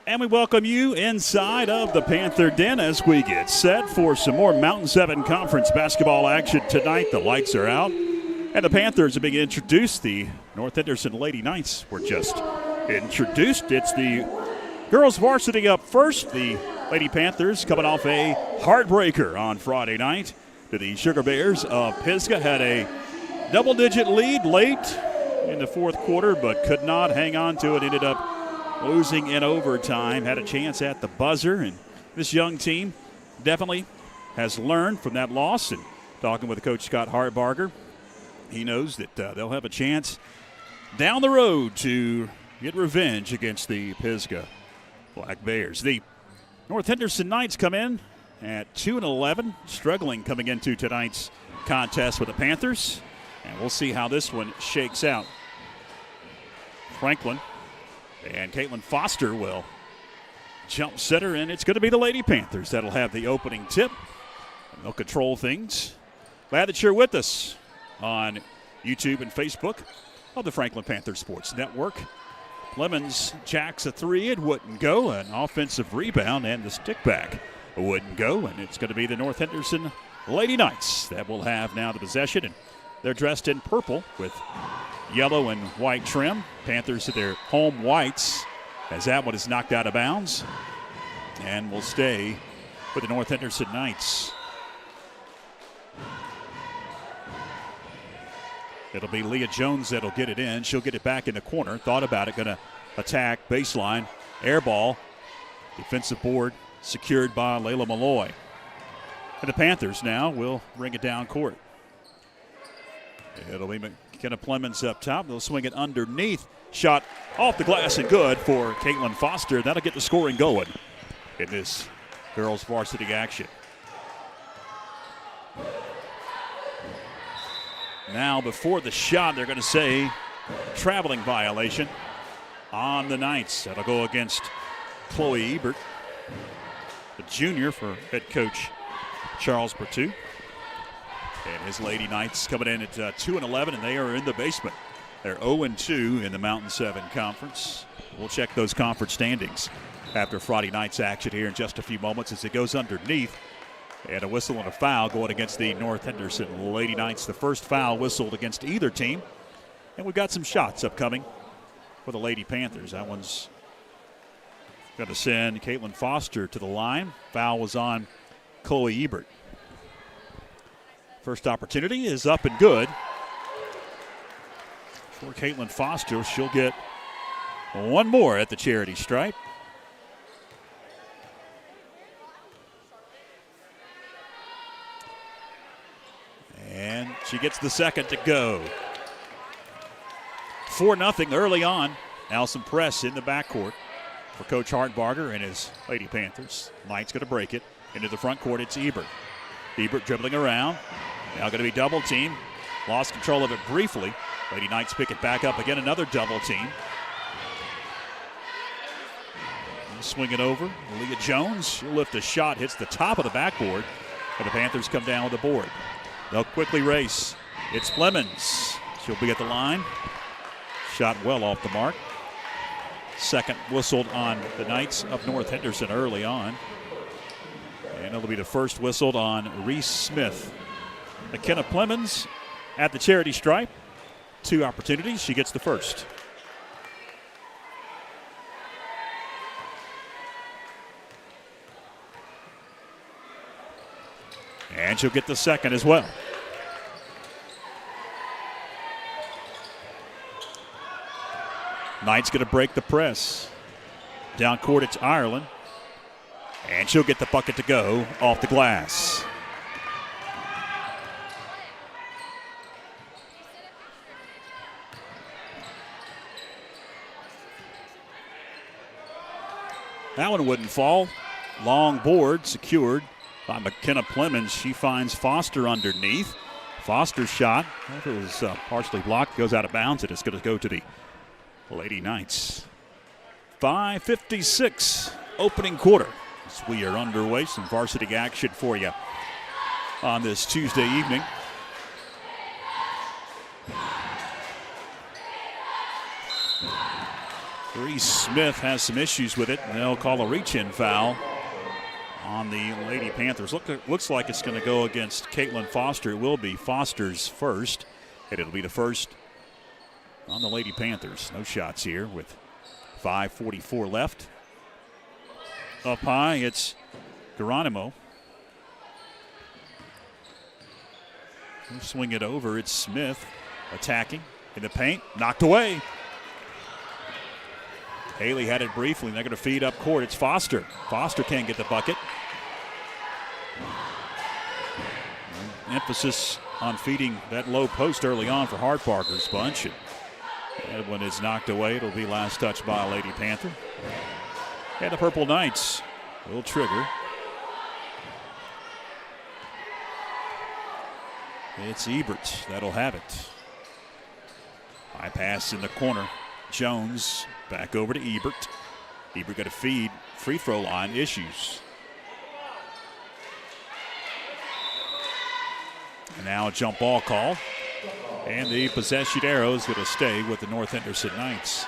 And we welcome you inside of the Panther Den as we get set for some more Mountain 7 Conference basketball action tonight. The lights are out, and the Panthers are being introduced. The North Henderson Lady Knights were just introduced. It's the girls varsity up first. The Lady Panthers coming off a heartbreaker on Friday night to the Sugar Bears of Pisgah. Had a double-digit lead late in the fourth quarter, but could not hang on to it. Ended up losing in overtime. Had a chance at the buzzer, and this young team definitely has learned from that loss. And talking with Coach Scott Hartbarger, he knows that they'll have a chance down the road to get revenge against the Pisgah Black Bears. The North Henderson Knights come in at 2-11, struggling coming into tonight's contest with the Panthers. And we'll see how this one shakes out. Franklin and Caitlin Foster will jump center, and it's going to be the Lady Panthers that'll have the opening tip. And they'll control things. Glad that you're with us on YouTube and Facebook of the Franklin Panther Sports Network. Lemons jacks a three. It wouldn't go. An offensive rebound, and the stick back wouldn't go. And it's going to be the North Henderson Lady Knights that will have now the possession. And they're dressed in purple with yellow and white trim. Panthers to their home whites as that one is knocked out of bounds. And will stay with the North Henderson Knights. It'll be Leah Jones that'll get it in. She'll get it back in the corner. Thought about it. Going to attack baseline. Air ball. Defensive board secured by Layla Malloy. And the Panthers now will bring it down court. It'll be McKenna Plemons up top. They'll swing it underneath. Shot off the glass and good for Caitlin Foster. That'll get the scoring going in this girls varsity action. Now before the shot, they're going to say traveling violation on the Knights. That'll go against Chloe Ebert, the junior for head coach Charles Bertou. And his Lady Knights coming in at 2-11, and they are in the basement. They're 0-2 in the Mountain 7 Conference. We'll check those conference standings after Friday night's action here in just a few moments as it goes underneath. And a whistle and a foul going against the North Henderson Lady Knights. The first foul whistled against either team. And we've got some shots upcoming for the Lady Panthers. That one's going to send Caitlin Foster to the line. Foul was on Chloe Ebert. First opportunity is up and good for Caitlin Foster. She'll get one more at the charity stripe. And she gets the second to go. 4-0 early on. Now some press in the backcourt for Coach Hartbarger and his Lady Panthers. Knight's going to break it into the front court. It's Ebert. Ebert dribbling around. Now going to be double team. Lost control of it briefly. Lady Knights pick it back up again. Another double team. Swing it over. Leah Jones. She'll lift a shot. Hits the top of the backboard. And the Panthers come down with the board. They'll quickly race. It's Plemons. She'll be at the line. Shot well off the mark. Second whistled on the Knights of North Henderson early on. And it'll be the first whistled on Reese Smith. McKenna Plemons at the charity stripe. 2 opportunities. She gets the first. And she'll get the second as well. Knight's going to break the press. Down court, it's Ireland. And she'll get the bucket to go off the glass. That one wouldn't fall. Long board secured by McKenna Plemons. She finds Foster underneath. Foster's shot, if it was partially blocked, goes out of bounds, and it's going to go to the Lady Knights. 5:56 opening quarter. As we are underway, some varsity action for you on this Tuesday evening. Reese Smith has some issues with it, and they'll call a reach-in foul on the Lady Panthers. Looks like it's going to go against Caitlin Foster. It will be Foster's first, and it'll be the first on the Lady Panthers. No shots here with 5:44 left. Up high, it's Geronimo. We'll swing it over. It's Smith attacking in the paint. Knocked away. Haley had it briefly. They're going to feed up court. It's Foster. Foster can't get the bucket. Emphasis on feeding that low post early on for Hart Parker's bunch. And when it's knocked away, it'll be last touch by Lady Panther. And the Purple Knights will trigger. It's Ebert that'll have it. High pass in the corner. Jones back over to Ebert. Ebert got to feed. Free throw line issues. And now a jump ball call. And the possession arrow is going to stay with the North Henderson Knights.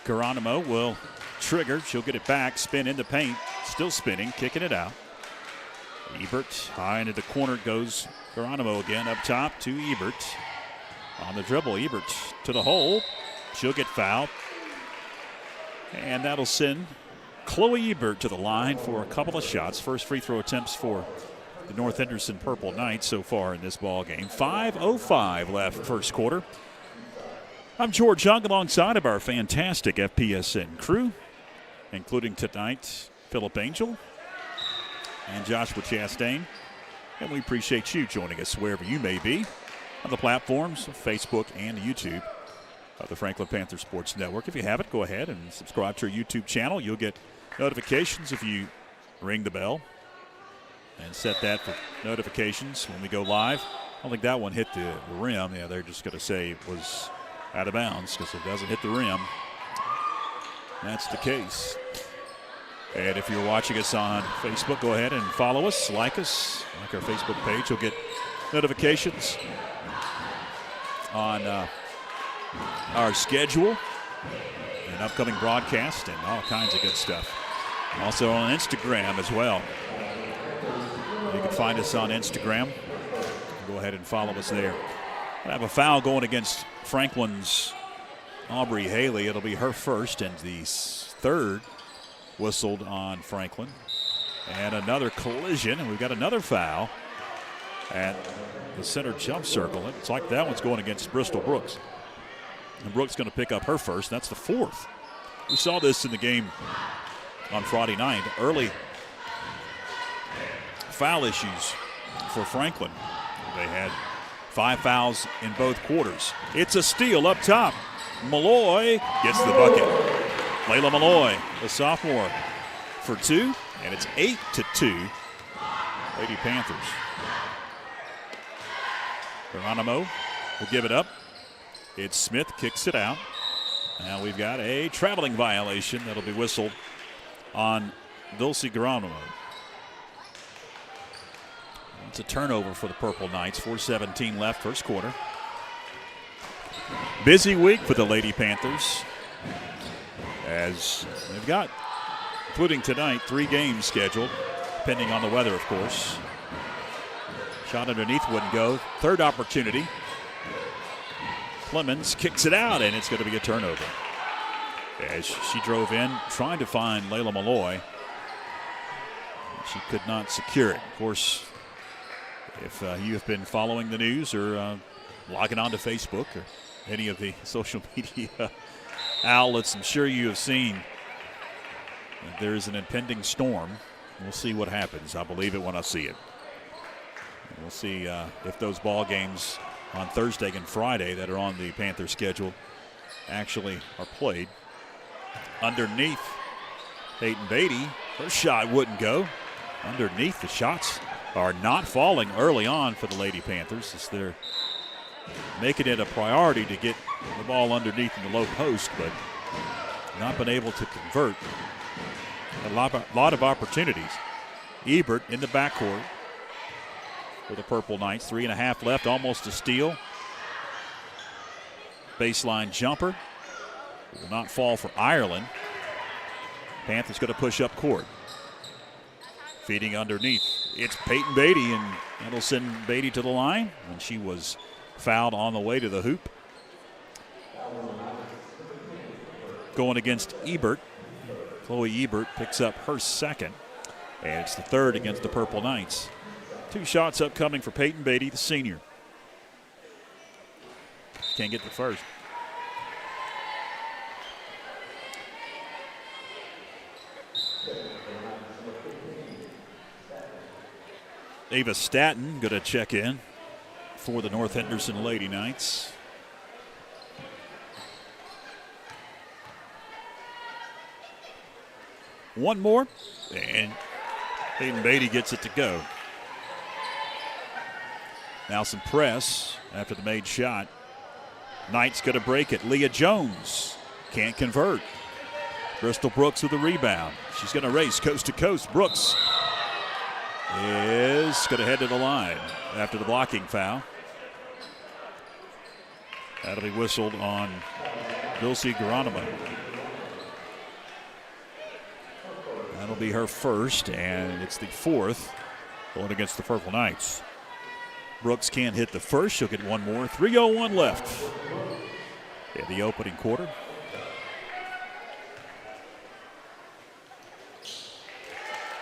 Geronimo will trigger. She'll get it back. Spin in the paint. Still spinning. Kicking it out. Ebert high into the corner goes Geronimo again. Up top to Ebert. On the dribble. Ebert to the hole. She'll get fouled. And that'll send Chloe Ebert to the line for a couple of shots. First free throw attempts for the North Henderson Purple Knights so far in this ball game. 5:05 left first quarter. I'm George Young alongside of our fantastic FPSN crew, including tonight Philip Angel and Joshua Chastain. And we appreciate you joining us wherever you may be on the platforms of Facebook and YouTube of the Franklin Panther Sports Network. If you haven't, go ahead and subscribe to our YouTube channel. You'll get notifications if you ring the bell and set that for notifications when we go live. I don't think that one hit the rim. Yeah, they're just going to say it was out of bounds because it doesn't hit the rim. That's the case. And if you're watching us on Facebook, go ahead and follow us, like our Facebook page. You'll get notifications on our schedule and upcoming broadcast and all kinds of good stuff. Also on Instagram as well. You can find us on Instagram. Go ahead and follow us there. I have a foul going against Franklin's Aubrey Haley. It'll be her first and the third whistled on Franklin. And another collision, and we've got another foul at the center jump circle. It's like that one's going against Bristol Brooks. And Brooks going to pick up her first. That's the fourth. We saw this in the game on Friday night. Early foul issues for Franklin. They had 5 fouls in both quarters. It's a steal up top. Malloy gets the bucket. Layla Malloy, the sophomore, for 2, and it's 8-2. Lady Panthers. Geronimo will give it up. It's Smith, kicks it out. Now we've got a traveling violation that'll be whistled on Dulcie Geronimo. It's a turnover for the Purple Knights. 4:17 left first quarter. Busy week for the Lady Panthers, as they've got, including tonight, 3 games scheduled, depending on the weather, of course. Shot underneath wouldn't go. Third opportunity. Clemens kicks it out, and it's going to be a turnover. As she drove in, trying to find Layla Malloy. She could not secure it. Of course, if you have been following the news or logging on to Facebook or any of the social media outlets, I'm sure you have seen that there's an impending storm. We'll see what happens. I believe it when I see it. We'll see if those ball games on Thursday and Friday that are on the Panther schedule actually are played. Underneath, Peyton Beatty, her shot wouldn't go. Underneath, the shots are not falling early on for the Lady Panthers as they're making it a priority to get the ball underneath in the low post, but not been able to convert. A lot of opportunities. Ebert in the backcourt for the Purple Knights. 3.5 left, almost a steal. Baseline jumper. Will not fall for Ireland. Panthers going to push up court. Feeding underneath. It's Peyton Beatty, and that'll send Beatty to the line. And she was fouled on the way to the hoop. Going against Ebert. Chloe Ebert picks up her second. And it's the third against the Purple Knights. 2 shots upcoming for Peyton Beatty, the senior. Can't get the first. Ava Staton going to check in for the North Henderson Lady Knights. One more, and Peyton Beatty gets it to go. Now some press after the made shot. Knights going to break it. Leah Jones can't convert. Bristol Brooks with a rebound. She's going to race coast to coast. Brooks is going to head to the line after the blocking foul. That'll be whistled on Dulce Geronimo. That'll be her first, and it's the fourth going against the Purple Knights. Brooks can't hit the first. She'll get one more. 3:01 left in the opening quarter.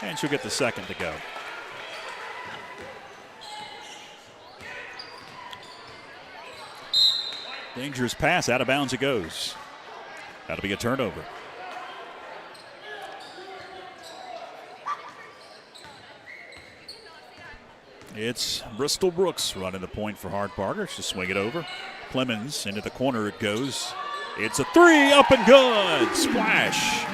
And she'll get the second to go. Dangerous pass. Out of bounds it goes. That'll be a turnover. It's Bristol Brooks running the point for Hart Barger. She'll swing it over. Clemens into the corner it goes. It's a three, up and good. Splash.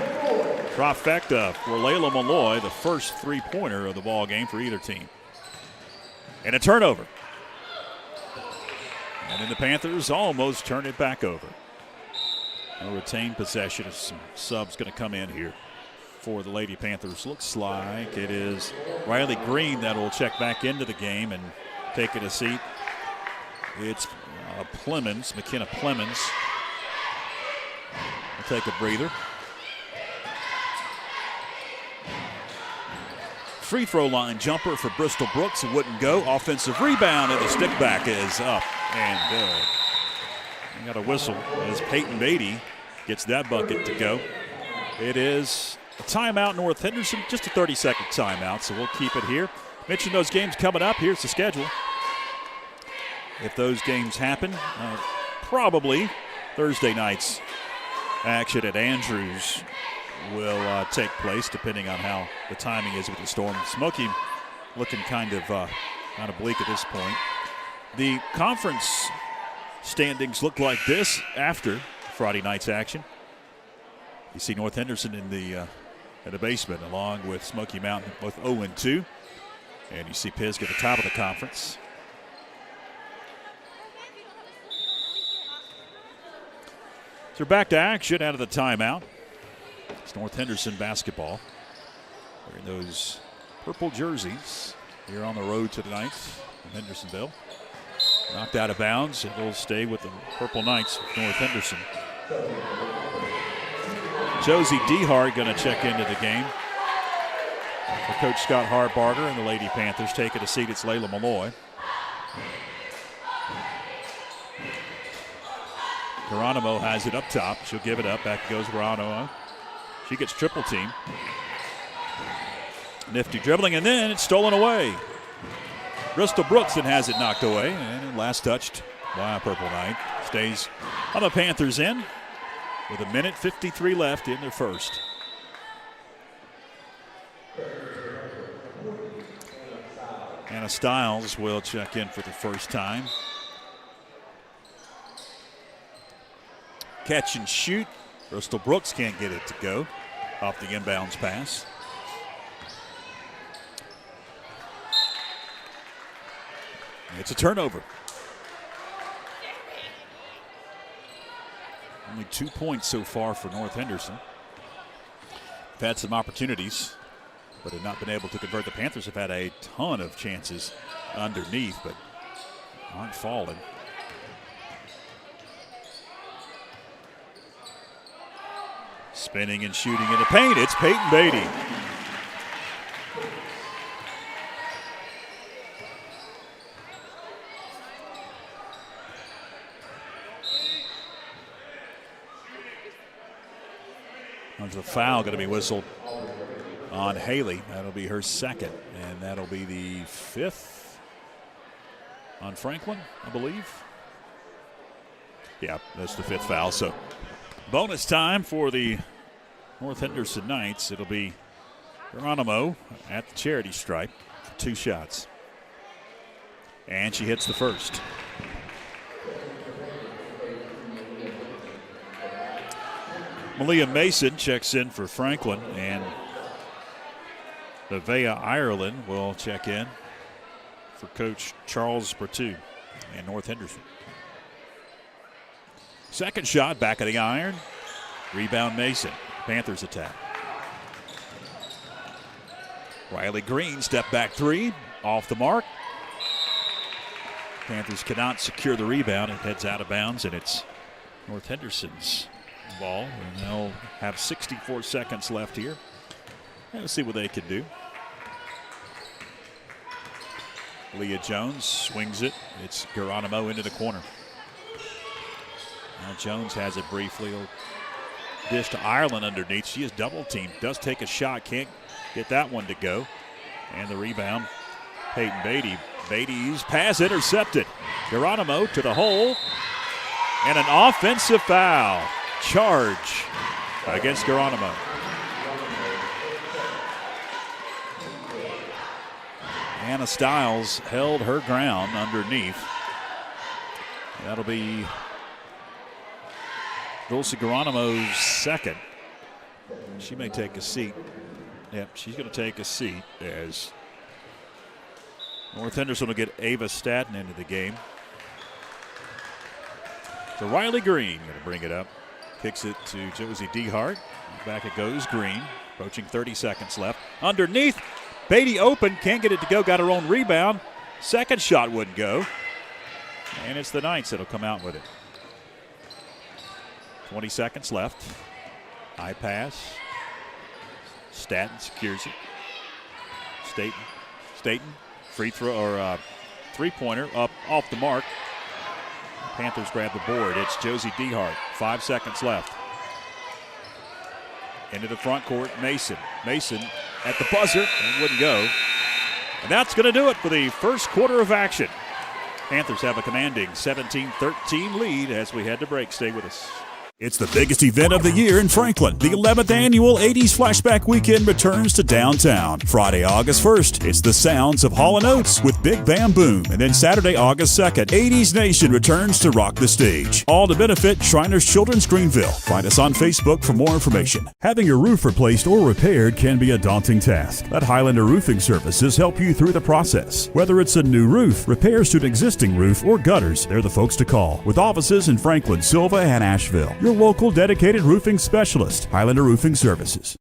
Trifecta for Layla Malloy, the first three-pointer of the ball game for either team. And a turnover. And then the Panthers almost turn it back over. A retained possession. Some subs going to come in here for the Lady Panthers. Looks like it is Riley Green that will check back into the game and take a seat. It's Plemons, McKenna Plemons. We'll take a breather. Free throw line jumper for Bristol Brooks. It wouldn't go. Offensive rebound, and the stick back is up and good. We got a whistle as Peyton Beatty gets that bucket to go. It is a timeout, North Henderson, just a 30-second timeout, so we'll keep it here. Mention those games coming up. Here's the schedule. If those games happen, probably Thursday night's action at Andrews will take place, depending on how the timing is with the storm. Smoky looking kind of bleak at this point. The conference standings look like this after Friday night's action. You see North Henderson in the basement, along with Smoky Mountain, both 0-2. And you see Pisgah at the top of the conference. So we're back to action out of the timeout. It's North Henderson basketball. Wearing those purple jerseys here on the road to the Knights in Hendersonville. Knocked out of bounds. It will stay with the Purple Knights, North Henderson. Josie Dehart going to check into the game. For Coach Scott Harbarger and the Lady Panthers taking a seat, it's Layla Malloy. Geronimo has it up top. She'll give it up. Back goes Geronimo. She gets triple team. Nifty dribbling, and then it's stolen away. Bristol Brooks then has it knocked away, and last touched by a Purple Knight. Stays on the Panthers end with 1:53 left in their first. Anna Stiles will check in for the first time. Catch and shoot. Bristol Brooks can't get it to go off the inbounds pass. It's a turnover. Only 2 points so far for North Henderson. They've had some opportunities. but have not been able to convert. The Panthers have had a ton of chances underneath, but aren't falling. Spinning and shooting in the paint, it's Peyton Beatty. There's a foul going to be whistled on Haley. That'll be her second, and that'll be the 5th on Franklin, I believe. Yeah, that's the 5th foul. So bonus time for the North Henderson Knights. It'll be Geronimo at the charity stripe for 2 shots. And she hits the first. Malia Mason checks in for Franklin, and Nevaeh Ireland will check in for Coach Charles Bertu and North Henderson. Second shot, back of the iron. Rebound Mason. Panthers attack. Riley Green, step back 3, off the mark. Panthers cannot secure the rebound. It heads out of bounds, and it's North Henderson's ball, and they'll have 64 seconds left here. And we'll see what they can do. Leah Jones swings it. It's Geronimo into the corner. Now Jones has it briefly. He'll dish to Ireland underneath. She is double teamed. Does take a shot. Can't get that one to go. And the rebound, Peyton Beatty. Beatty's pass intercepted. Geronimo to the hole. And an offensive foul. Charge against Geronimo. Anna Stiles held her ground underneath. That'll be Dulce Geronimo's second. She may take a seat. Yep, she's going to take a seat as North Henderson will get Ava Staten into the game. So Riley Green going to bring it up. Kicks it to Josie DeHart. Back it goes, Green. Approaching 30 seconds left. Underneath, Beatty open, can't get it to go, got her own rebound. Second shot wouldn't go. And it's the Knights that'll come out with it. 20 seconds left. High pass. Staten secures it. Staten, free throw or three-pointer up off the mark. Panthers grab the board. It's Josie DeHart. 5 seconds left. Into the front court, Mason. Mason at the buzzer, and wouldn't go. And that's going to do it for the first quarter of action. Panthers have a commanding 17-13 lead as we head to break. Stay with us. It's the biggest event of the year in Franklin. The 11th annual 80s Flashback Weekend returns to downtown. Friday, August 1st, it's the sounds of Hall & Oates with Big Bam Boom. And then Saturday, August 2nd, 80s Nation returns to rock the stage. All to benefit Shriners Children's Greenville. Find us on Facebook for more information. Having your roof replaced or repaired can be a daunting task. Let Highlander Roofing Services help you through the process. Whether it's a new roof, repairs to an existing roof, or gutters, they're the folks to call. With offices in Franklin, Silva, and Asheville. Your local dedicated roofing specialist, Highlander Roofing Services.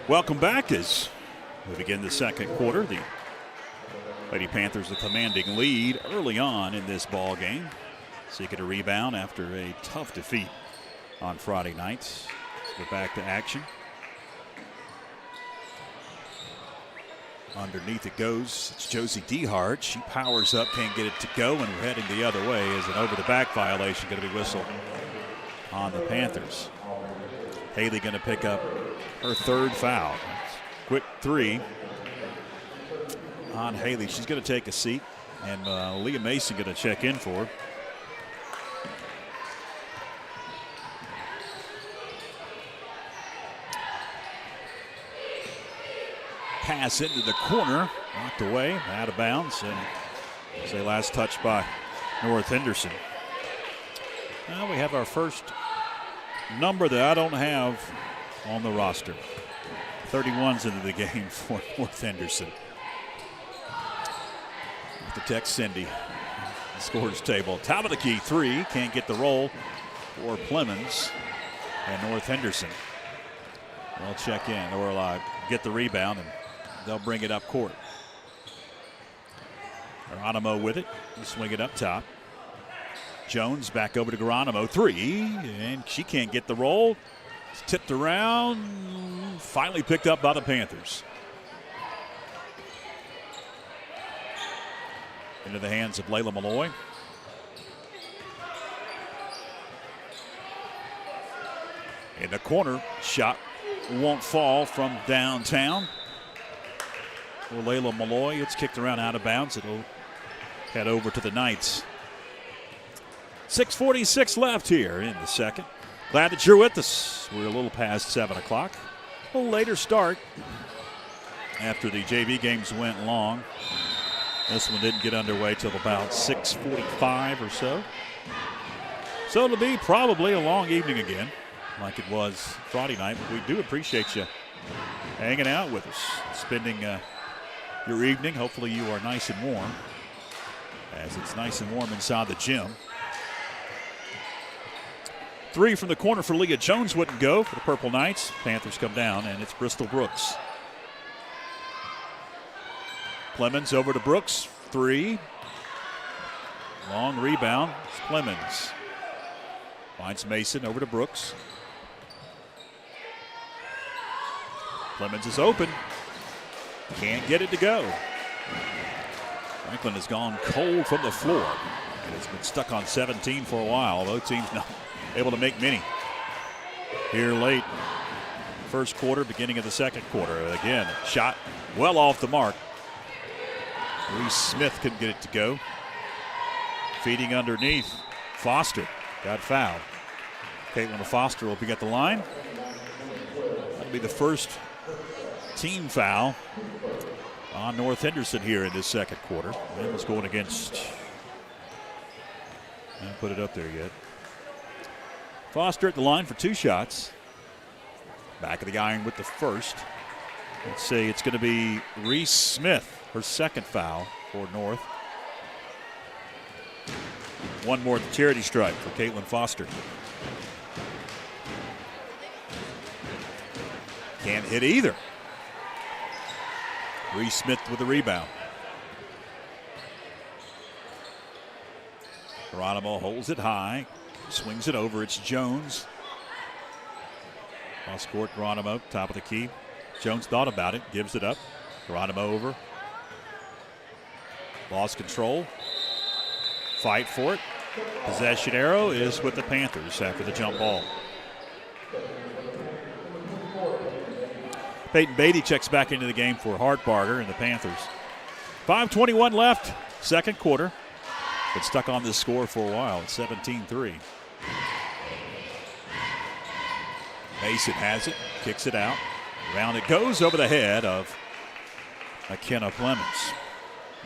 Welcome back as we begin the second quarter. The Lady Panthers the commanding lead early on in this ball game. Seeking a rebound after a tough defeat on Friday night. Let's get back to action. Underneath it goes. It's Josie DeHart. She powers up, can't get it to go, and we're heading the other way as an over-the-back violation going to be whistled on the Panthers. Haley going to pick up her third foul. Quick three on Haley. She's going to take a seat, and Leah Mason going to check in for her. pass into the corner. Knocked away, out of bounds. And say last touch by North Henderson. Well, we have our first number that I don't have on the roster. 31's into the game for North Henderson. With the text Cindy. The scores table. Top of the key, 3. Can't get the roll for Clemens and North Henderson. They'll check in or get the rebound, and they'll bring it up court. Geronimo with it. He'll swing it up top. Jones back over to Geronimo. 3, and she can't get the roll. It's tipped around. Finally picked up by the Panthers. Into the hands of Layla Malloy. In the corner, shot won't fall from downtown. For Layla Malloy, it's kicked around out of bounds. It'll head over to the Knights. 6:46 left here in the second. Glad that you're with us. We're a little past 7 o'clock. A little later start after the JV games went long. This one didn't get underway till about 6:45 or so. So it'll be probably a long evening again, like it was Friday night. But we do appreciate you hanging out with us, spending your evening. Hopefully you are nice and warm, as it's nice and warm inside the gym. 3 from the corner for Leah Jones wouldn't go for the Purple Knights. Panthers come down, and it's Bristol Brooks. Clemens over to Brooks. 3. Long rebound. It's Clemens. Finds Mason over to Brooks. Clemens is open. Can't get it to go. Franklin has gone cold from the floor and has been stuck on 17 for a while. Both teams not able to make many here late. First quarter, beginning of the second quarter. Again, shot well off the mark. Reese Smith couldn't get it to go. Feeding underneath. Foster got fouled. Caitlin Foster will be at the line. That'll be the first team foul on North Henderson here in this second quarter. And was going against. I haven't put it up there yet. Foster at the line for 2 shots. Back of the iron with the first. Let's see, it's going to be Reese Smith, her second foul for North. One more at the charity stripe for Caitlin Foster. Can't hit either. Reese Smith with the rebound. Geronimo holds it high. Swings it over. It's Jones. Cross court, Geronimo, top of the key. Jones thought about it, gives it up. Geronimo over. Lost control. Fight for it. Possession arrow is with the Panthers after the jump ball. Peyton Beatty checks back into the game for Hartbarger and the Panthers. 5:21 left, second quarter. Been stuck on this score for a while. It's 17-3. Mason has it, kicks it out. Around it goes over the head of McKenna Clemens.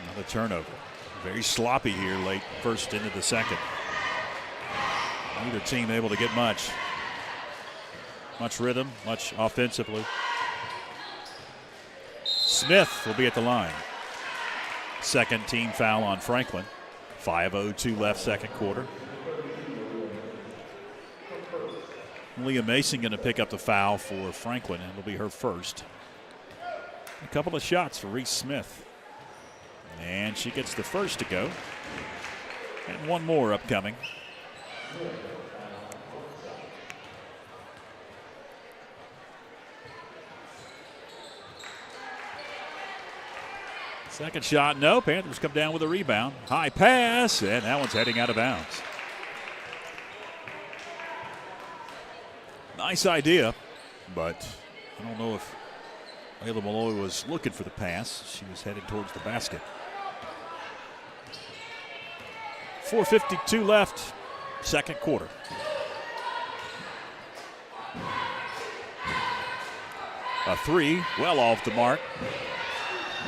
Another turnover. Very sloppy here late first into the second. Neither team able to get much rhythm, much offensively. Smith will be at the line. Second team foul on Franklin. 5:02 left second quarter. Leah Mason going to pick up the foul for Franklin, and it'll be her first. A couple of shots for Reese Smith. And she gets the first to go. And one more upcoming. Second shot, no. Panthers come down with a rebound. High pass, and that one's heading out of bounds. Nice idea, but I don't know if Layla Malloy was looking for the pass. She was headed towards the basket. 4:52 left, second quarter. A 3, well off the mark.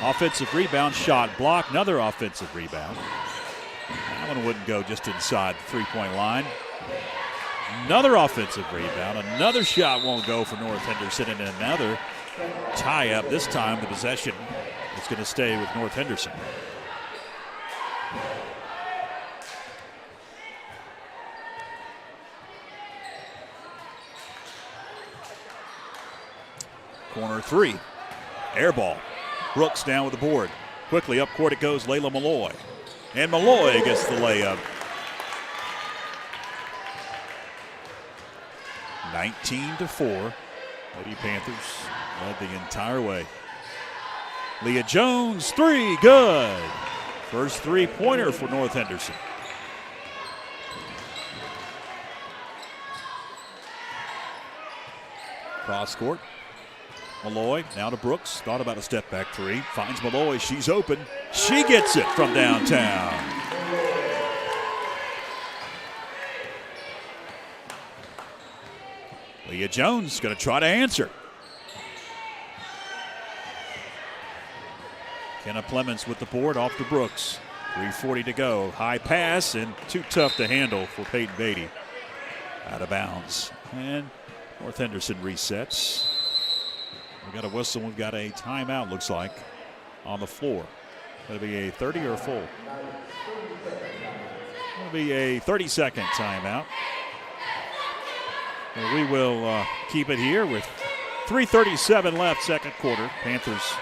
Offensive rebound, shot block, another offensive rebound. That one wouldn't go just inside the three-point line. Another offensive rebound, another shot won't go for North Henderson, and another tie-up. This time the possession is going to stay with North Henderson. Corner three, air ball. Brooks down with the board. Quickly up court it goes, Layla Malloy. And Malloy gets the layup. 19-4. Lady Panthers led the entire way. Leah Jones, three, good. First three-pointer for North Henderson. Cross court. Malloy now to Brooks. Thought about a step back three. Finds Malloy. She's open. She gets it from downtown. Leah Jones going to try to answer. Kenna Plemons with the board off to Brooks. 3:40 to go. High pass and too tough to handle for Peyton Beatty. Out of bounds. And North Henderson resets. We got a whistle. We've got a timeout, looks like, on the floor. That'll be a 30 or a full? It'll be a 30-second timeout. And we will keep it here with 3:37 left, second quarter. Panthers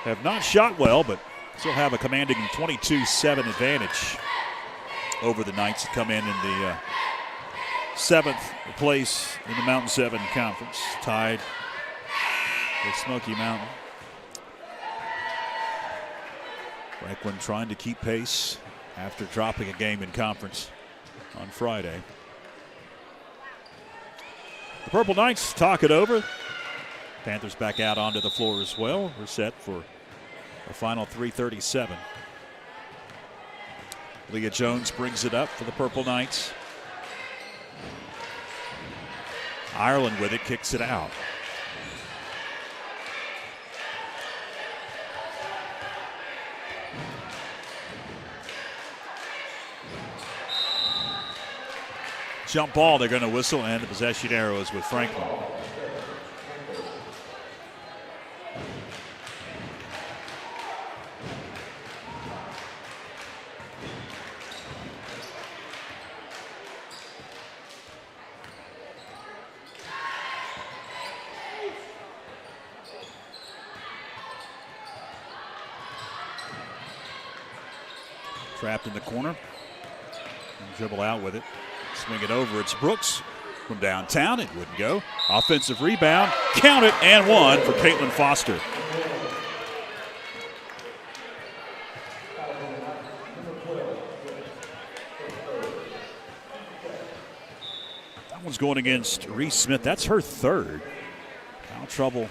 have not shot well, but still have a commanding 22-7 advantage over the Knights that come in the seventh place in the Mountain 7 Conference, tied with Smoky Mountain. Franklin trying to keep pace after dropping a game in conference on Friday. The Purple Knights talk it over. Panthers back out onto the floor as well. We're set for a final 3:37. Leah Jones brings it up for the Purple Knights. Ireland with it, kicks it out. Jump ball, they're going to whistle, and the possession arrow is with Franklin. Trapped in the corner. And dribble out with it. Swing it over. It's Brooks from downtown. It wouldn't go. Offensive rebound. Count it and one for Caitlin Foster. That one's going against Reese Smith. That's her third. Foul trouble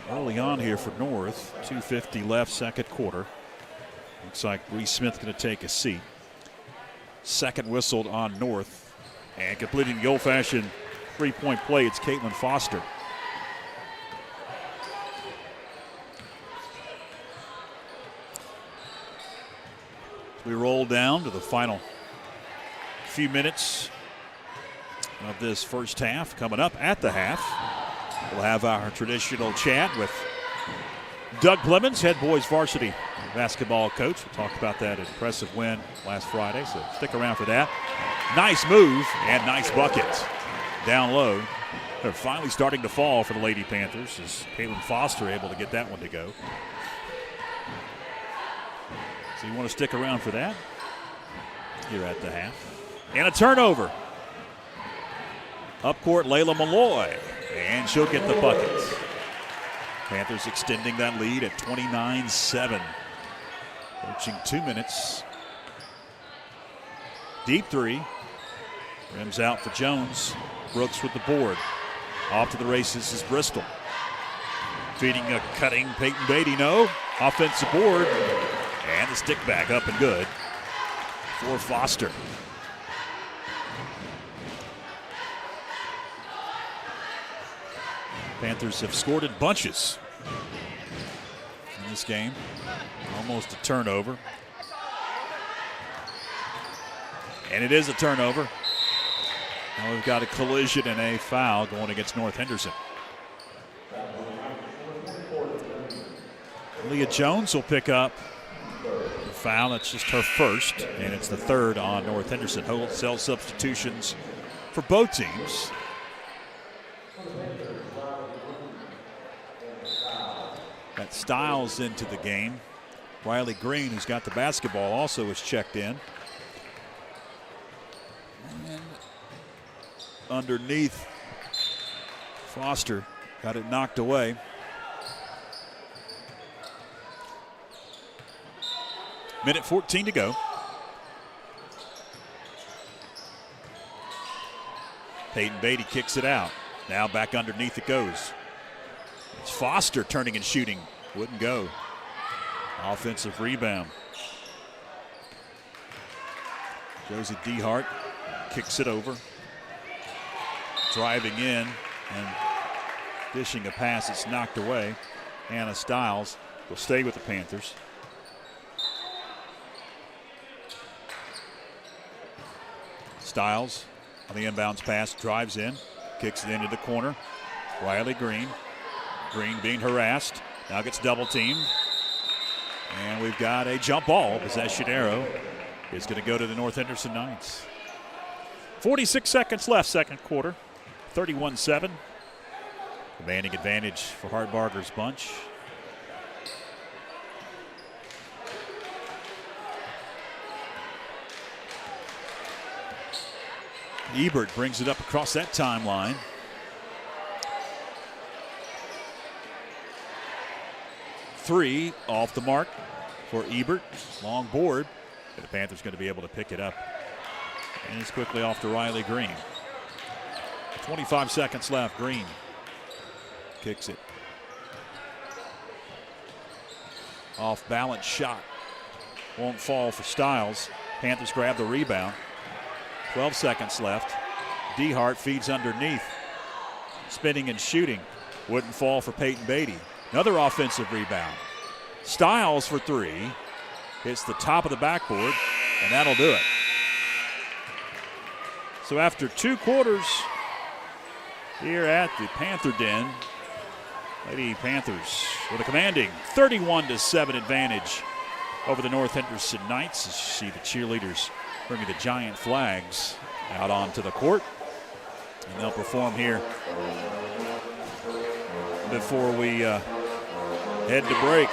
early on here for North. 2:50 left, second quarter. Looks like Reese Smith going to take a seat. Second whistled on North. And completing the old-fashioned three-point play, it's Caitlin Foster. We roll down to the final few minutes of this first half. Coming up at the half, we'll have our traditional chat with Doug Plemons, head boys varsity basketball coach. We'll talk about that impressive win last Friday, so stick around for that. Nice move and nice bucket down low. They're finally starting to fall for the Lady Panthers as Caitlin Foster able to get that one to go. So you want to stick around for that here at the half. And a turnover. Up court, Layla Malloy, and she'll get the bucket. Panthers extending that lead at 29-7. Approaching 2 minutes. Deep three. Rims out for Jones. Brooks with the board. Off to the races is Bristol. Feeding a cutting Peyton Beatty, no. Offensive board. And the stick back up and good for Foster. Panthers have scored in bunches this game. Almost a turnover. And it is a turnover. Now we've got a collision and a foul going against North Henderson. Leah Jones will pick up the foul. It's just her first, and it's the third on North Henderson. Wholesale substitutions for both teams. Got Stiles into the game. Riley Green, who's got the basketball, also is checked in. And underneath, Foster got it knocked away. Minute 14 to go. Peyton Beatty kicks it out. Now back underneath it goes. It's Foster turning and shooting. Wouldn't go. Offensive rebound. Josie DeHart kicks it over. Driving in and dishing a pass that's knocked away. Hannah Stiles will stay with the Panthers. Stiles on the inbounds pass, drives in, kicks it into the corner. Riley Green. Green being harassed. Now gets double teamed. And we've got a jump ball. Possession arrow is going to go to the North Henderson Knights. 46 seconds left, second quarter. 31-7. Commanding advantage for Hartbarger's bunch. Ebert brings it up across that timeline. Three off the mark for Ebert. Long board. And the Panthers going to be able to pick it up. And it's quickly off to Riley Green. 25 seconds left. Green kicks it. Off balance shot. Won't fall for Stiles. Panthers grab the rebound. 12 seconds left. DeHart feeds underneath. Spinning and shooting. Wouldn't fall for Peyton Beatty. Another offensive rebound. Stiles for three. Hits the top of the backboard, and that'll do it. So after two quarters here at the Panther Den, Lady Panthers with a commanding 31-7 advantage over the North Henderson Knights. As you see the cheerleaders bringing the giant flags out onto the court. And they'll perform here before we head to break.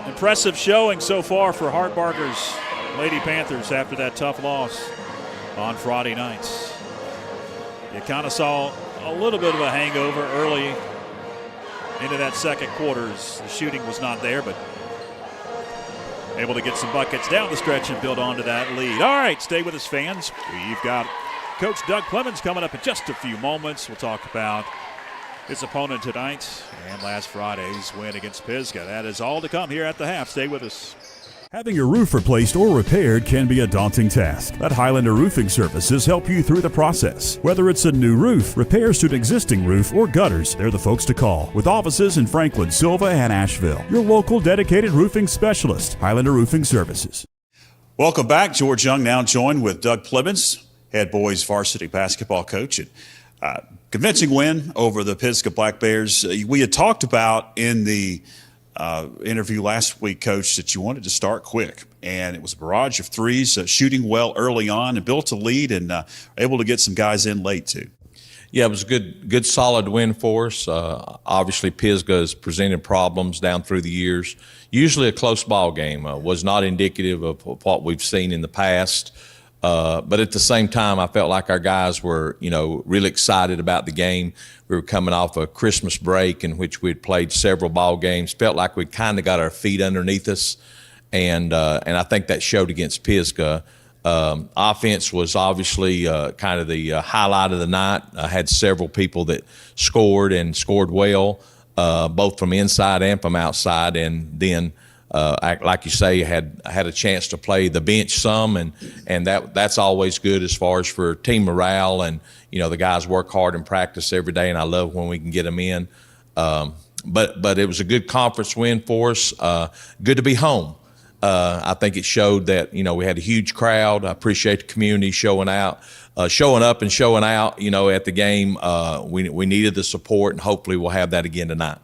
Impressive showing so far for Hartbarger's Lady Panthers after that tough loss on Friday nights. You kind of saw a little bit of a hangover early into that second quarter. The shooting was not there, but able to get some buckets down the stretch and build onto that lead. All right, stay with us, fans. We've got Coach Doug Clemens coming up in just a few moments. We'll talk about his opponent tonight and last Friday's win against Pisgah. That is all to come here at the half. Stay with us. Having your roof replaced or repaired can be a daunting task. Let Highlander Roofing Services help you through the process. Whether it's a new roof, repairs to an existing roof, or gutters, they're the folks to call. With offices in Franklin, Silva, and Asheville. Your local dedicated roofing specialist, Highlander Roofing Services. Welcome back. George Young now joined with Doug Clemens, head boys varsity basketball coach. And convincing win over the Pisgah Black Bears. We had talked about in the interview last week, Coach, that you wanted to start quick, and it was a barrage of threes, shooting well early on, and built a lead, and able to get some guys in late too. Yeah, it was a good solid win for us. Obviously, Pisgah has presented problems down through the years. Usually a close ball game. Was not indicative of what we've seen in the past. But at the same time, I felt like our guys were, really excited about the game. We were coming off a Christmas break in which we had played several ball games. Felt like we kind of got our feet underneath us, and I think that showed against Pisgah. Offense was obviously kind of the highlight of the night. I had several people that scored and scored well, both from inside and from outside, and then like you say, had a chance to play the bench some, and that's always good as far as for team morale. And the guys work hard in practice every day, and I love when we can get them in. But it was a good conference win for us. Good to be home. I think it showed that we had a huge crowd. I appreciate the community showing up and showing out. At the game, we needed the support, and hopefully we'll have that again tonight.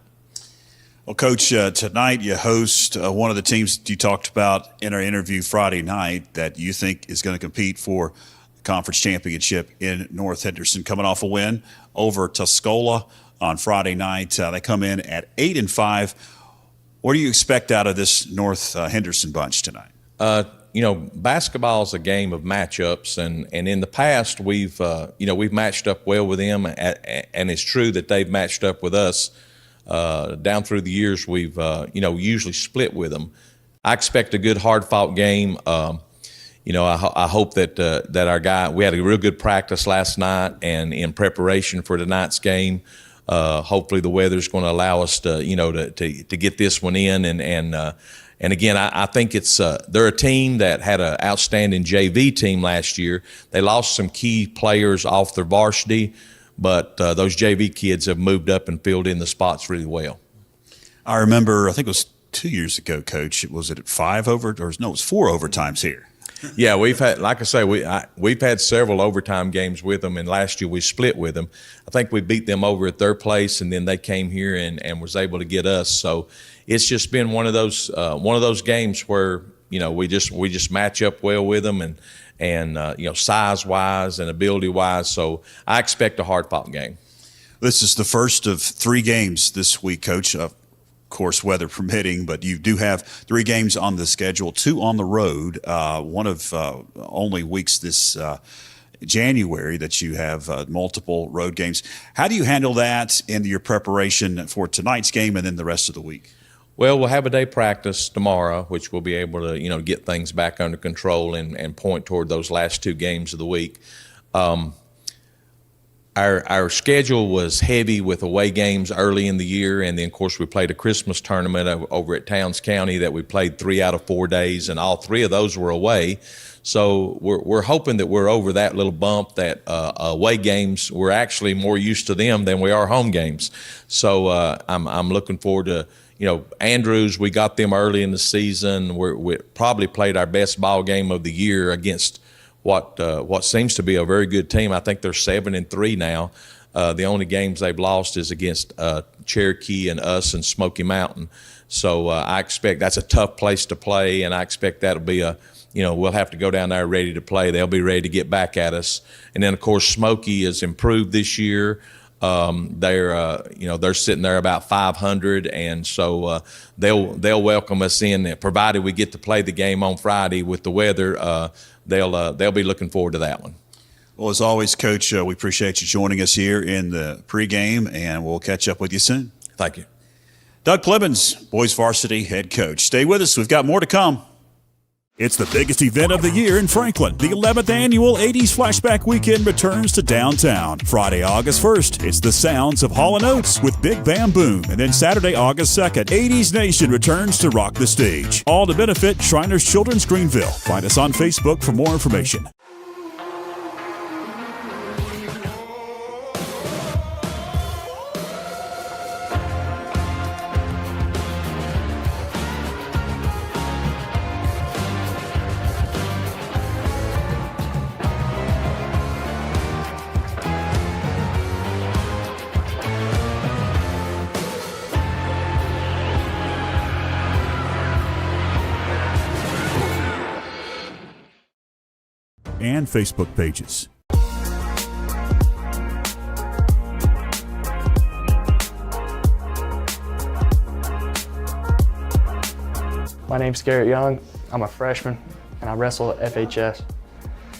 Well, Coach, tonight you host one of the teams you talked about in our interview Friday night that you think is going to compete for the conference championship in North Henderson, coming off a win over Tuscola on Friday night. They come in at 8-5. What do you expect out of this North Henderson bunch tonight? Basketball is a game of matchups, and in the past we've matched up well with them, and it's true that they've matched up with us. Down through the years, we've usually split with them. I expect a good, hard-fought game. I hope that our guy. We had a real good practice last night, and in preparation for tonight's game, hopefully the weather's going to allow us to get this one in. And again, I think it's they're a team that had an outstanding JV team last year. They lost some key players off their varsity, but those JV kids have moved up and filled in the spots really well. I remember, I think it was 2 years ago, Coach. Was it 4 overtimes here? Yeah, we've had, like I say, we've had several overtime games with them, and last year we split with them. I think we beat them over at their place, and then they came here and was able to get us. So it's just been one of those games where we just match up well with them, and size wise and ability wise. So I expect a hard fought game. This is the first of 3 games this week, Coach. Of course, weather permitting, but you do have 3 games on the schedule, 2 on the road. One of only weeks this January that you have multiple road games. How do you handle that in your preparation for tonight's game and then the rest of the week? Well, we'll have a day practice tomorrow, which we'll be able to, get things back under control and point toward those last 2 games of the week. Our schedule was heavy with away games early in the year, and then, of course, we played a Christmas tournament over at Towns County that we played 3 out of 4 days, and all 3 of those were away. So we're hoping that we're over that little bump, that away games, we're actually more used to them than we are home games. So I'm looking forward to Andrews. We got them early in the season. We probably played our best ball game of the year against what seems to be a very good team. I think they're 7-3 now. The only games they've lost is against Cherokee and us and Smoky Mountain. So I expect that's a tough place to play, and I expect that'll be we'll have to go down there ready to play. They'll be ready to get back at us. And then, of course, Smoky has improved this year. They're sitting there about 500, and so they'll welcome us in, provided we get to play the game on Friday with the weather. They'll be looking forward to that one. Well, as always, Coach, we appreciate you joining us here in the pregame, and we'll catch up with you soon. Thank you. Doug Clemens, boys varsity head coach. Stay with us. We've got more to come. It's the biggest event of the year in Franklin. The 11th annual 80s Flashback Weekend returns to downtown. Friday, August 1st, it's the sounds of Hall & Oates with Big Bam Boom. And then Saturday, August 2nd, 80s Nation returns to rock the stage. All to benefit Shriners Children's Greenville. Find us on Facebook for more information. And Facebook pages. My name's Garrett Young. I'm a freshman and I wrestle at FHS.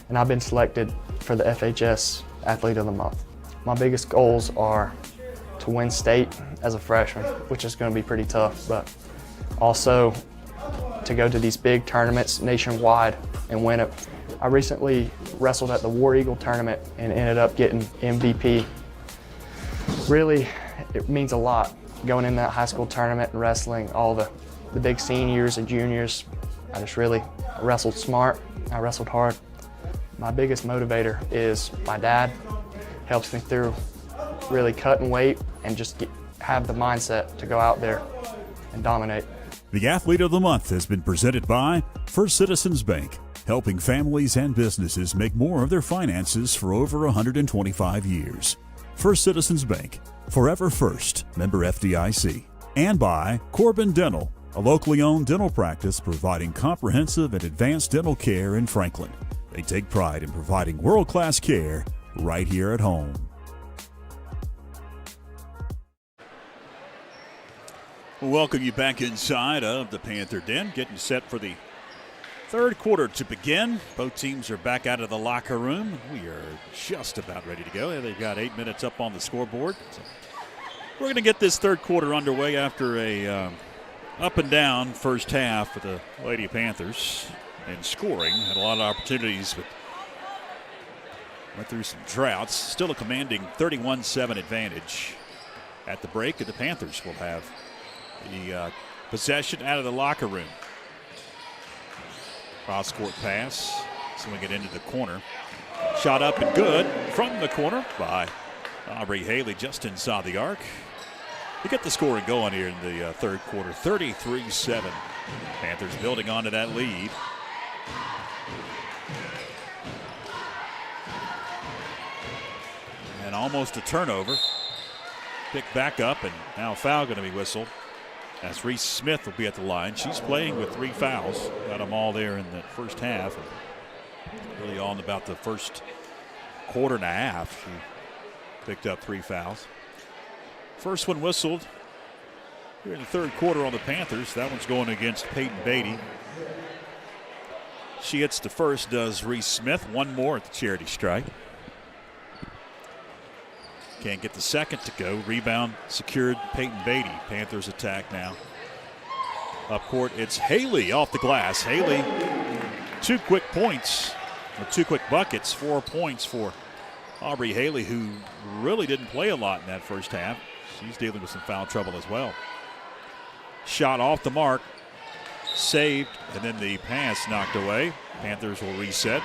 And I've been selected for the FHS Athlete of the Month. My biggest goals are to win state as a freshman, which is going to be pretty tough, but also to go to these big tournaments nationwide and win it. I recently wrestled at the War Eagle tournament and ended up getting MVP. Really, it means a lot going in that high school tournament and wrestling all the the big seniors and juniors, I just really wrestled smart. I wrestled hard. My biggest motivator is my dad. Helps me through really cutting weight and just have the mindset to go out there and dominate. The Athlete of the Month has been presented by First Citizens Bank, helping families and businesses make more of their finances for over 125 years. First Citizens Bank, forever first, member FDIC. And by Corbin Dental, a locally owned dental practice providing comprehensive and advanced dental care in Franklin. They take pride in providing world-class care right here at home. We'll welcome you back inside of the Panther Den, getting set for the third quarter to begin. Both teams are back out of the locker room. We are just about ready to go. They've got 8 minutes up on the scoreboard. So we're going to get this third quarter underway after a up and down first half for the Lady Panthers in scoring. Had a lot of opportunities, but went through some droughts. Still a commanding 31-7 advantage at the break, and the Panthers will have the possession out of the locker room. Cross-court pass, swing it into the corner. Shot up and good from the corner by Aubrey Haley just inside the arc. To get the scoring going here in the third quarter, 33-7. Panthers building onto that lead. And almost a turnover. Picked back up, and now a foul going to be whistled. As Reese Smith will be at the line. She's playing with 3 fouls. Got them all there in the first half. Really on about the first quarter and a half. She picked up 3 fouls. First one whistled here in the third quarter on the Panthers. That one's going against Peyton Beatty. She hits the first, does Reese Smith. One more at the charity stripe. Can't get the second to go. Rebound secured, Peyton Beatty. Panthers attack now. Up court, it's Haley off the glass. Haley, 2 quick points, or 2 quick buckets, 4 points for Aubrey Haley, who really didn't play a lot in that first half. She's dealing with some foul trouble as well. Shot off the mark, saved, and then the pass knocked away. Panthers will reset.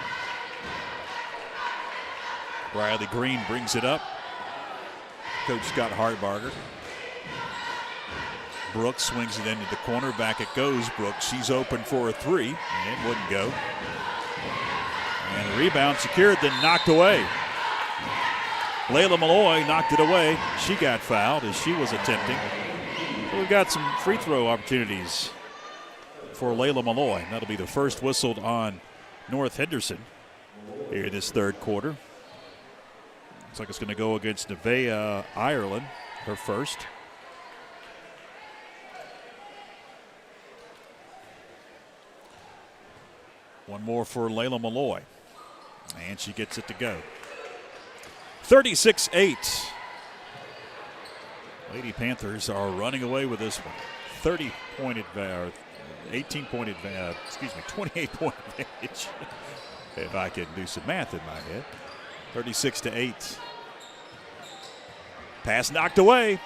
Riley Green brings it up. Coach Scott Hartbarger. Brooks swings it into the corner. Back it goes. Brooks, she's open for a 3, and it wouldn't go. And a rebound secured, then knocked away. Layla Malloy knocked it away. She got fouled as she was attempting. So we've got some free throw opportunities for Layla Malloy. That'll be the first whistled on North Henderson here this third quarter. Looks like it's going to go against Nevaeh Ireland, her first. One more for Layla Malloy. And she gets it to go. 36-8. Lady Panthers are running away with this one. 30-point advantage, 18-point advantage, 28-point advantage. If I can do some math in my head. 36-8. Pass knocked away.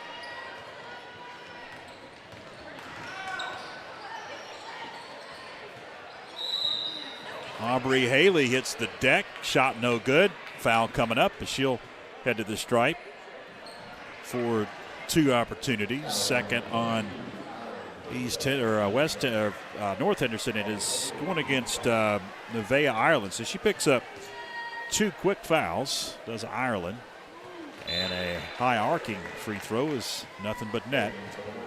Aubrey Haley hits the deck. Shot no good. Foul coming up, but she'll head to the stripe for 2 opportunities. Second on North Henderson. It is going against Nevaeh Ireland. So she picks up 2 quick fouls, does Ireland. And a high arcing free throw is nothing but net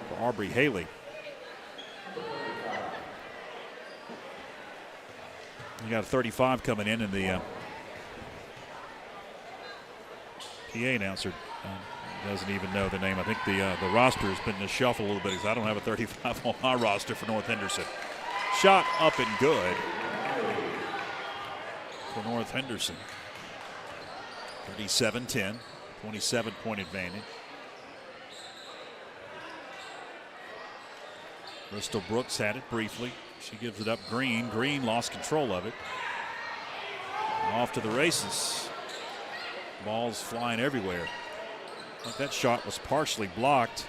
for Aubrey Haley. You got a 35 coming in, and the PA announcer doesn't even know the name. I think the roster has been shuffled a little bit because I don't have a 35 on my roster for North Henderson. Shot up and good for North Henderson. 37-10, 27-point advantage. Bristol Brooks had it briefly. She gives it up Green. Green lost control of it. And off to the races. Balls flying everywhere. I think that shot was partially blocked.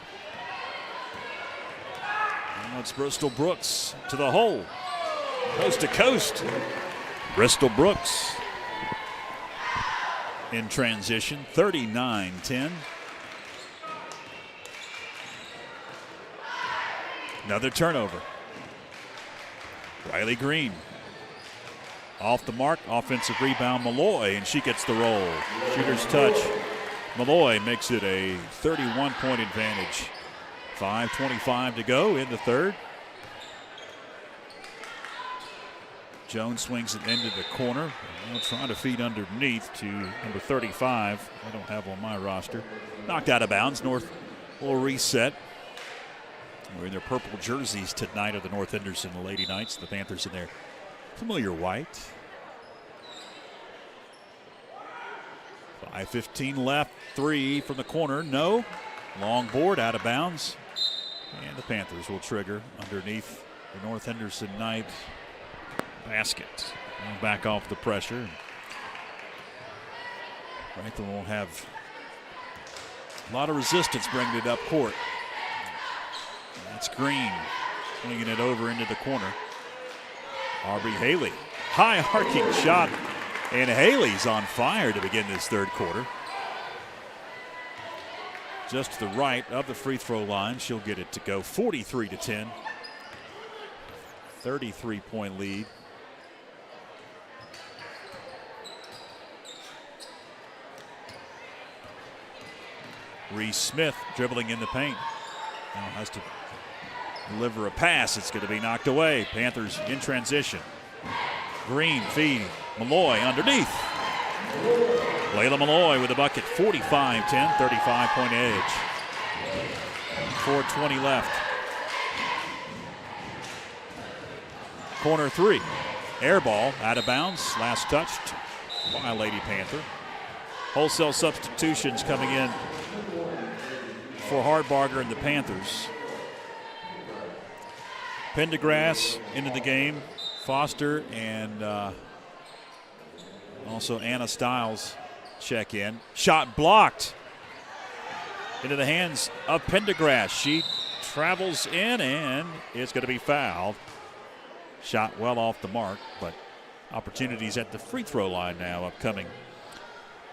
Now it's Bristol Brooks to the hole. Coast to coast. Bristol Brooks in transition, 39-10. Another turnover. Riley Green. Off the mark, offensive rebound, Malloy, and she gets the roll. Shooter's touch. Malloy makes it a 31-point advantage. 5:25 to go in the third. Jones swings it into the corner. Trying to feed underneath to number 35. I don't have on my roster. Knocked out of bounds. North will reset. Wearing their purple jerseys tonight of the North Henderson Lady Knights. The Panthers in their familiar white. 5:15 left. Three from the corner. No. Long board out of bounds. And the Panthers will trigger underneath the North Henderson Knight basket. Back off the pressure. Franklin will have a lot of resistance bringing it up court. That's Green swinging it over into the corner. Aubrey Haley, high arcing shot, and Haley's on fire to begin this third quarter. Just to the right of the free throw line, she'll get it to go. 43-10, 33-point lead. Reese Smith dribbling in the paint. Now has to deliver a pass. It's going to be knocked away. Panthers in transition. Green feed. Malloy underneath. Layla Malloy with a bucket. 45-10, 35-point edge. 4:20 left. Corner three. Air ball out of bounds. Last touched by Lady Panther. Wholesale substitutions coming in for Hardbarger and the Panthers. Pendergrass into the game. Foster and also Anna Stiles check in. Shot blocked into the hands of Pendergrass. She travels in and it's going to be fouled. Shot well off the mark, but opportunities at the free throw line now upcoming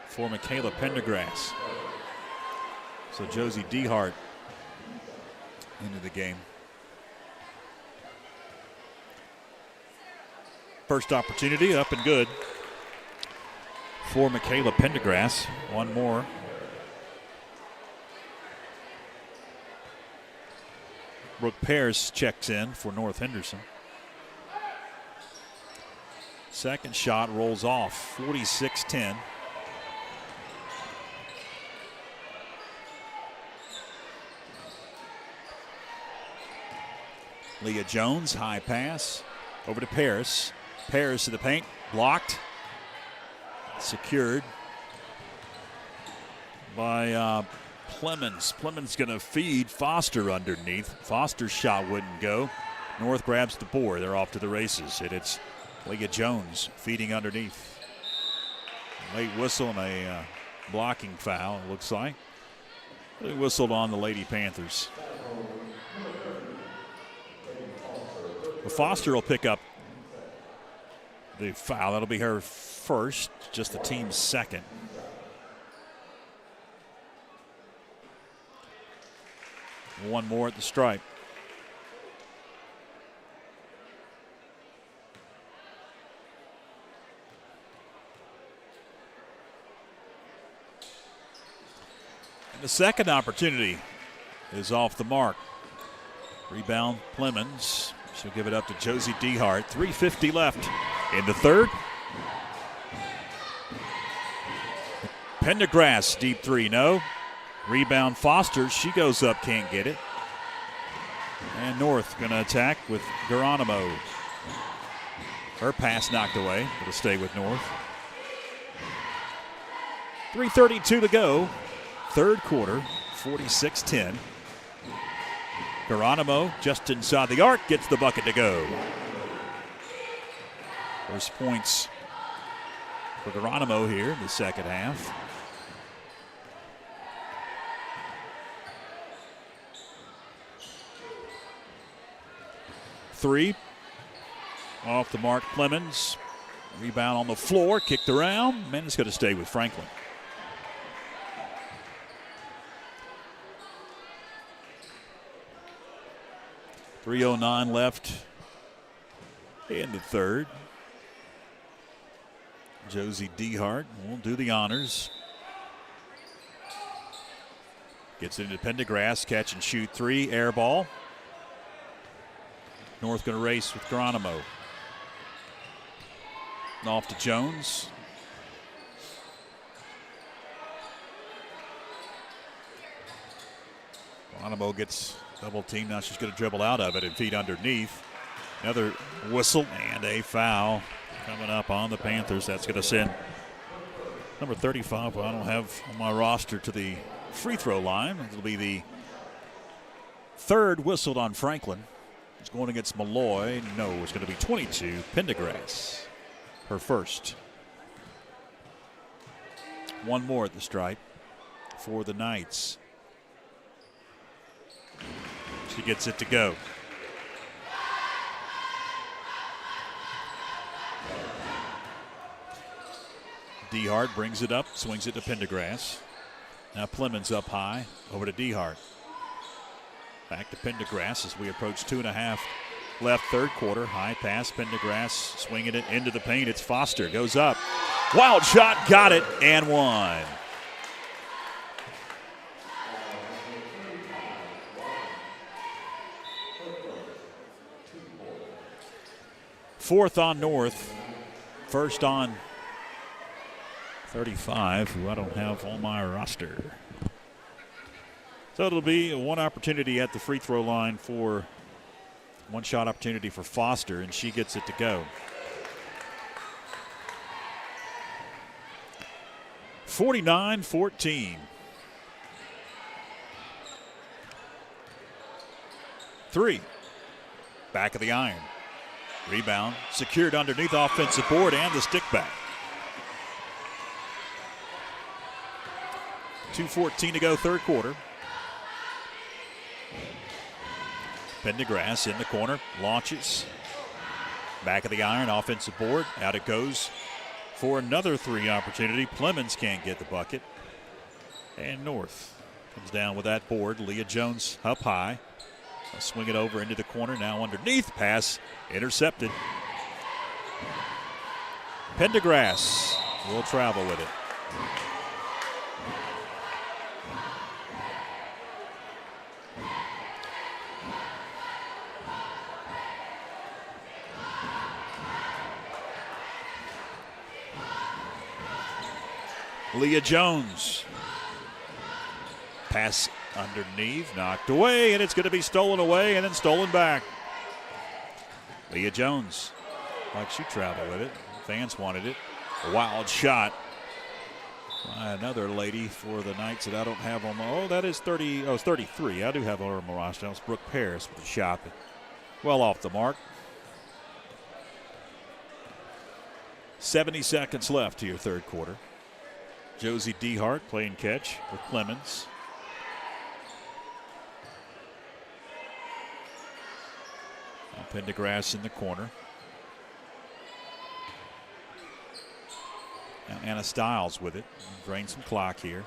for Michaela Pendergrass. So Josie Dehart into the game. First opportunity up and good for Michaela Pendergrass. One more. Brooke Pears checks in for North Henderson. Second shot rolls off, 46-10. Leah Jones, high pass, over to Paris. Paris to the paint, blocked. Secured by Plemons. Plemons going to feed Foster underneath. Foster's shot wouldn't go. North grabs the board. They're off to the races. And it's Leah Jones feeding underneath. Late whistle and a blocking foul, it looks like. They whistled on the Lady Panthers. Well, Foster will pick up the foul. That'll be her first, just the team's second. One more at the stripe. And the second opportunity is off the mark. Rebound, Plemons. She'll give it up to Josie Dehart. 3:50 left in the third. Pendergrass, deep three, no. Rebound, Foster. She goes up, can't get it. And North going to attack with Geronimo. Her pass knocked away. It'll stay with North. 3:32 to go. Third quarter, 46-10. Geronimo just inside the arc, gets the bucket to go. First points for Geronimo here in the second half. three. Off the mark, Clemens. Rebound on the floor, kicked around, and it's going to stay with Franklin. .309 left in the third. Josie Dehart will do the honors. Gets into Pendergrass, catch and shoot three, air ball. North going to race with Geronimo. Off to Jones. Geronimo gets double team. Now she's going to dribble out of it and feed underneath. Another whistle and a foul coming up on the Panthers. That's going to send number 35, who I don't have on my roster, to the free throw line. It'll be the third whistled on Franklin. It's going against Malloy. No, it's going to be 22. Pendergrass, her first. One more at the stripe for the Knights. She gets it to go. Dehart brings it up, swings it to Pendergrass. Now Plemons up high, over to Dehart. Back to Pendergrass as we approach 2.5 left third quarter. High pass, Pendergrass swinging it into the paint. It's Foster, goes up. Wild shot, got it, and one. Fourth on North, first on 35, who I don't have on my roster. So it'll be one opportunity at the free throw line for one shot opportunity for Foster, and she gets it to go. 49-14. Three. Back of the iron. Rebound secured underneath offensive board and the stick back. 2:14 to go third quarter. Pendergrass in the corner, launches. Back of the iron, offensive board. Out it goes for another three opportunity. Plemons can't get the bucket. And North comes down with that board. Leah Jones up high. I'll swing it over into the corner. Now underneath, pass intercepted. Pendergrass will travel with it. Leah Jones. Pass underneath, knocked away, and it's going to be stolen away and then stolen back. Leah Jones, like she traveled with it. Fans wanted it. A wild shot by another lady for the Knights that I don't have on my. Oh, that is 30. Oh, it's 33. I do have on my roster. That was Brooke Paris with the shot. Well off the mark. 70 seconds left here, third quarter. Josie Dehart playing catch with Clemens. Now Pendergrass in the corner. Now Anna Stiles with it. Drain some clock here.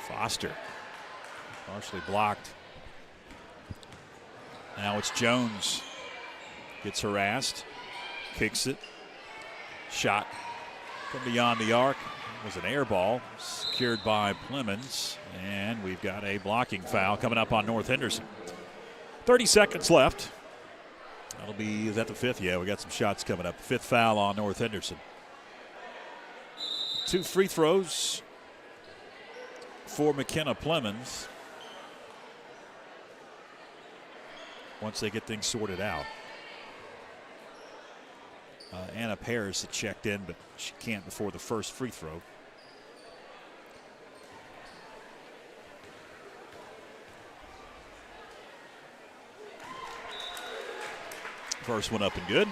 Foster. Partially blocked. Now it's Jones. Gets harassed, kicks it, shot from beyond the arc. It was an air ball, secured by Plemons, and we've got a blocking foul coming up on North Henderson. 30 seconds left. That'll be, is that the fifth? Yeah, we got some shots coming up. Fifth foul on North Henderson. Two free throws for McKenna Plemons once they get things sorted out. Anna Paris had checked in, but she can't before the first free throw. First one up and good.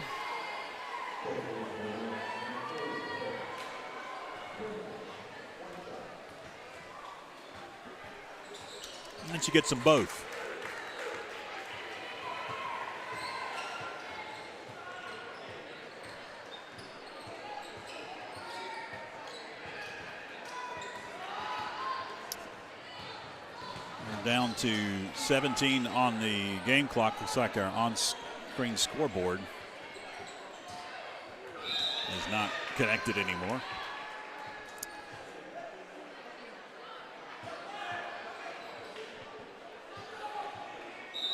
And she gets them both. We're down to 17 on the game clock. Looks like our on-screen scoreboard is not connected anymore.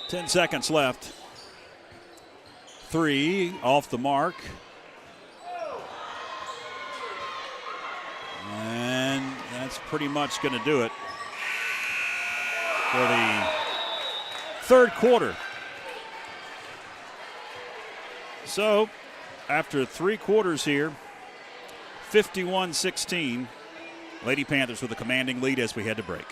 Ten seconds left. 3 off the mark. And that's pretty much going to do it for the third quarter. So, after 3 quarters here, 51-16, Lady Panthers with a commanding lead as we head to break.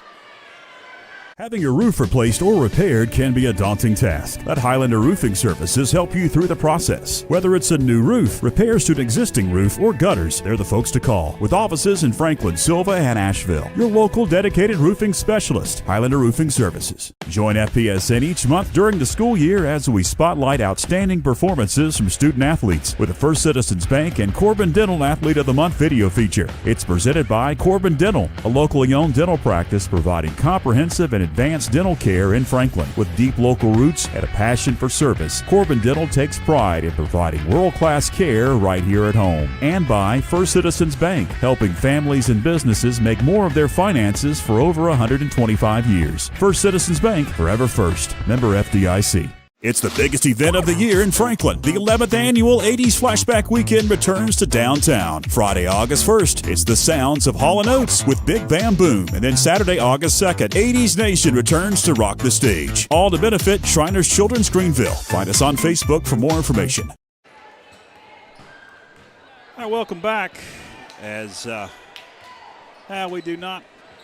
Having your roof replaced or repaired can be a daunting task. Let Highlander Roofing Services help you through the process. Whether it's a new roof, repairs to an existing roof, or gutters, they're the folks to call. With offices in Franklin, Silva, and Asheville, your local dedicated roofing specialist, Highlander Roofing Services. Join FPSN each month during the school year as we spotlight outstanding performances from student athletes with the First Citizens Bank and Corbin Dental Athlete of the Month video feature. It's presented by Corbin Dental, a locally owned dental practice providing comprehensive and advanced dental care in Franklin. With deep local roots and a passion for service, Corbin Dental takes pride in providing world-class care right here at home. And by First Citizens Bank, helping families and businesses make more of their finances for over 125 years. First Citizens Bank, forever first. Member FDIC. It's the biggest event of the year in Franklin. The 11th annual 80s Flashback Weekend returns to downtown. Friday, August 1st, it's the sounds of Hall & Oates with Big Bam Boom. And then Saturday, August 2nd, 80s Nation returns to rock the stage. All to benefit Shriners Children's Greenville. Find us on Facebook for more information. All right, welcome back. As we do not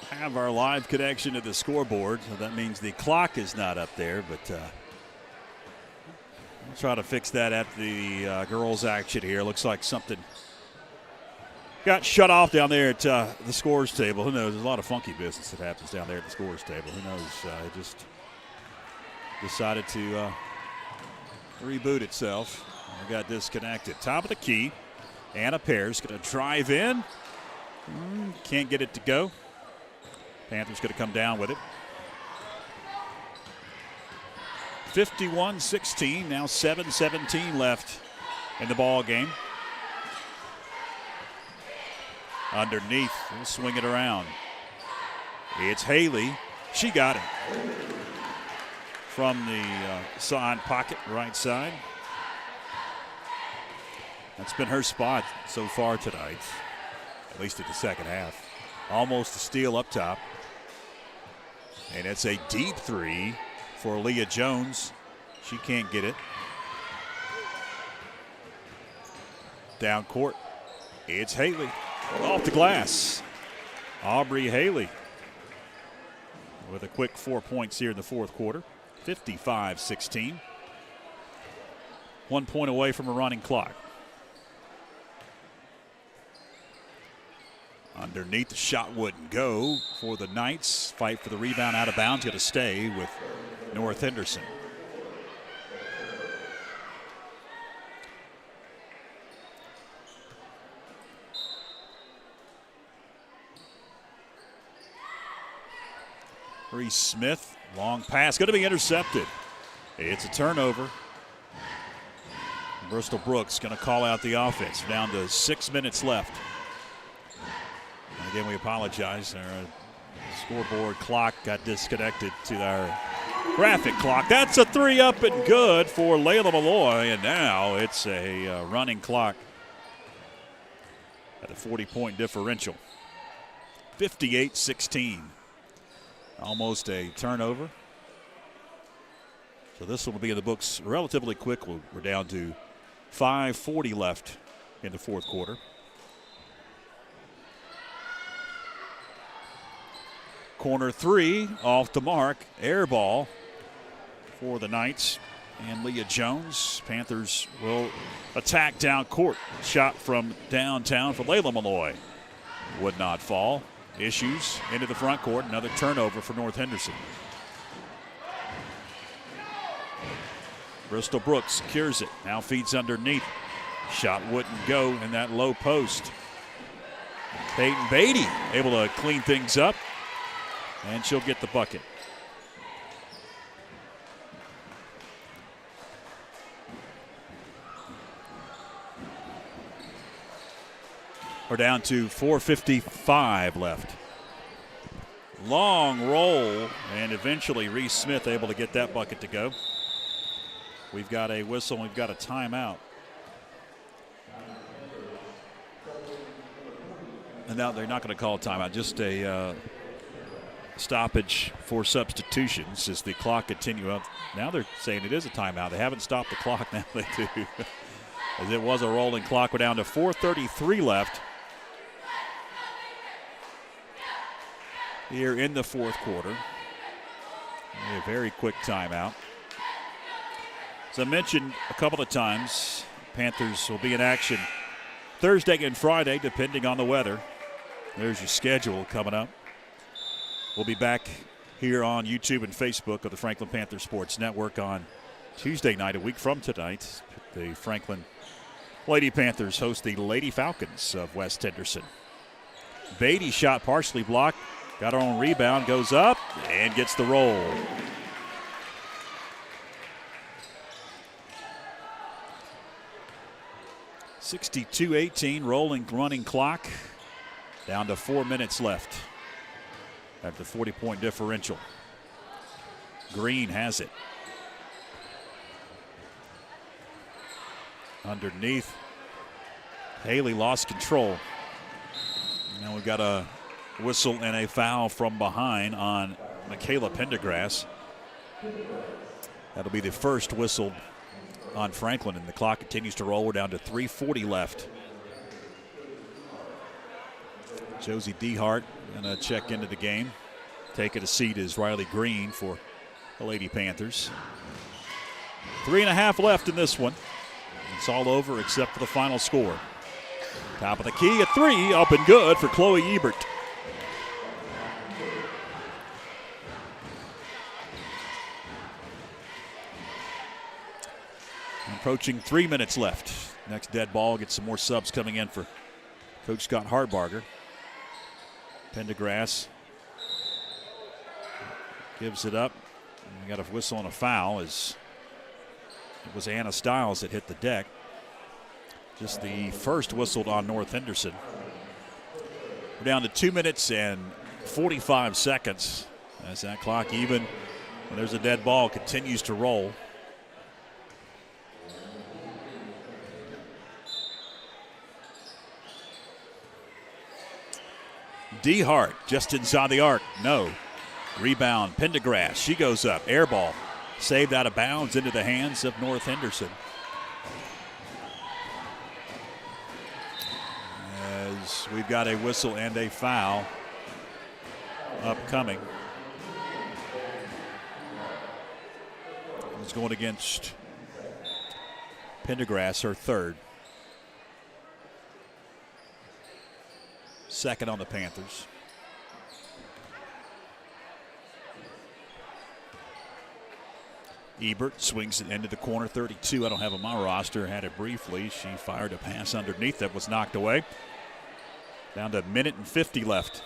have our live connection to the scoreboard, so that means the clock is not up there, but we'll try to fix that at the girls' action here. Looks like something got shut off down there at the scores table. Who knows? There's a lot of funky business that happens down there at the scores table. Who knows? It just decided to reboot itself. We got disconnected. Top of the key. Anna Pear's going to drive in. Can't get it to go. Panthers going to come down with it. 51-16, now 7:17 left in the ball game. Underneath, we'll swing it around. It's Haley. She got it from the side pocket, right side. That's been her spot so far tonight, at least in the second half. Almost a steal up top. And it's a deep three for Leah Jones. She can't get it. Down court. It's Haley. Off the glass. Aubrey Haley with a quick 4 points here in the fourth quarter. 55-16. 1 point away from a running clock. Underneath, the shot wouldn't go for the Knights. Fight for the rebound, out of bounds. Going to stay with North Henderson. Reese Smith, long pass, going to be intercepted. It's a turnover. Bristol Brooks going to call out the offense. We're down to 6 minutes left. Again, we apologize. Our scoreboard clock got disconnected to our graphic clock. That's a three up and good for Layla Malloy, and now it's a running clock at a 40-point differential. 58-16. Almost a turnover. So this one will be in the books relatively quick. We're down to 5:40 left in the fourth quarter. Corner three off the mark. Air ball for the Knights and Leah Jones. Panthers will attack down court. Shot from downtown for Layla Malloy. Would not fall. Issues into the front court. Another turnover for North Henderson. Bristol Brooks secures it. Now feeds underneath. Shot wouldn't go in that low post. Peyton Beatty able to clean things up, and she'll get the bucket. We're down to 4:55 left. Long roll, and eventually Reese Smith able to get that bucket to go. We've got a whistle, we've got a timeout. And now they're not going to call a timeout, just a stoppage for substitutions as the clock continue up. Now they're saying it is a timeout. They haven't stopped the clock, now they do. As it was a rolling clock. We're down to 4:33 left here in the fourth quarter. A very quick timeout. As I mentioned a couple of times, Panthers will be in action Thursday and Friday, depending on the weather. There's your schedule coming up. We'll be back here on YouTube and Facebook of the Franklin Panther Sports Network on Tuesday night, a week from tonight. The Franklin Lady Panthers host the Lady Falcons of West Henderson. Beatty shot partially blocked, got her own rebound, goes up, and gets the roll. (62-18) running clock. Down to 4 minutes left after 40-point differential. Green has it. Underneath. Haley lost control. Now we've got a whistle and a foul from behind on Michaela Pendergrass. That'll be the first whistle on Franklin, and the clock continues to roll. We're down to 3:40 left. Josie Dehart going to check into the game. Taking a seat is Riley Green for the Lady Panthers. 3.5 left in this one. It's all over except for the final score. Top of the key, a three, up and good for Chloe Ebert. Approaching 3 minutes left. Next dead ball, get some more subs coming in for Coach Scott Hardbarger. Pendergrass gives it up. We got a whistle and a foul as it was Anna Stiles that hit the deck. Just the first whistled on North Henderson. We're down to 2 minutes and 45 seconds as that clock even when there's a dead ball continues to roll. Dehart just inside the arc. No. Rebound, Pendergrass. She goes up. Air ball. Saved out of bounds into the hands of North Henderson. As we've got a whistle and a foul upcoming. It's going against Pendergrass, her third. Second on the Panthers. Ebert swings it into the corner, 32. I don't have it on my roster. Had it briefly. She fired a pass underneath that was knocked away. Down to 1:50 left.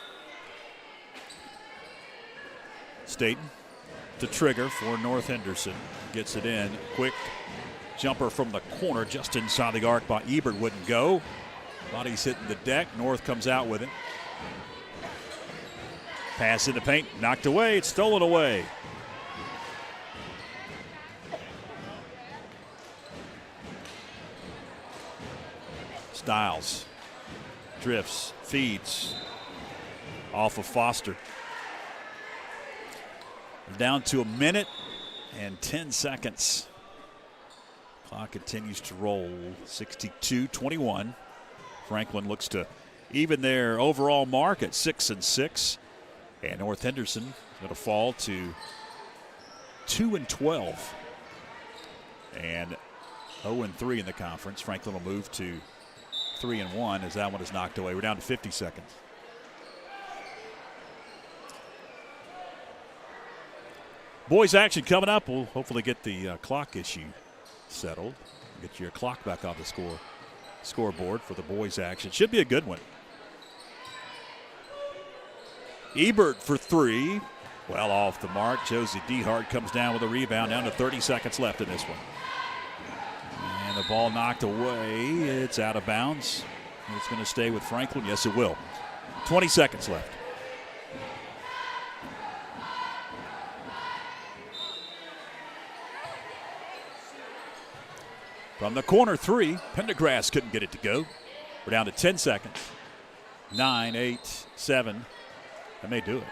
Staten, the trigger for North Henderson. Gets it in. Quick jumper from the corner just inside the arc by Ebert. Wouldn't go. Body's hitting the deck. North comes out with it. Pass in the paint. Knocked away. It's stolen away. Stiles drifts, feeds off of Foster. Down to 1 minute and 10 seconds. Clock continues to roll. 62-21. Franklin looks to even their overall mark at 6-6. And North Henderson is going to fall to 2-12. And 0-3 in the conference. Franklin will move to 3-1 as that one is knocked away. We're down to 50 seconds. Boys action coming up. We'll hopefully get the clock issue settled. Get your clock back on the scoreboard for the boys' action. Should be a good one. Ebert for three. Well off the mark. Josie Dehart comes down with a rebound. Down to 30 seconds left in this one. And the ball knocked away. It's out of bounds. It's going to stay with Franklin. Yes, it will. 20 seconds left. From the corner three, Pendergrass couldn't get it to go. We're down to 10 seconds. 9, 8, 7. That may do it.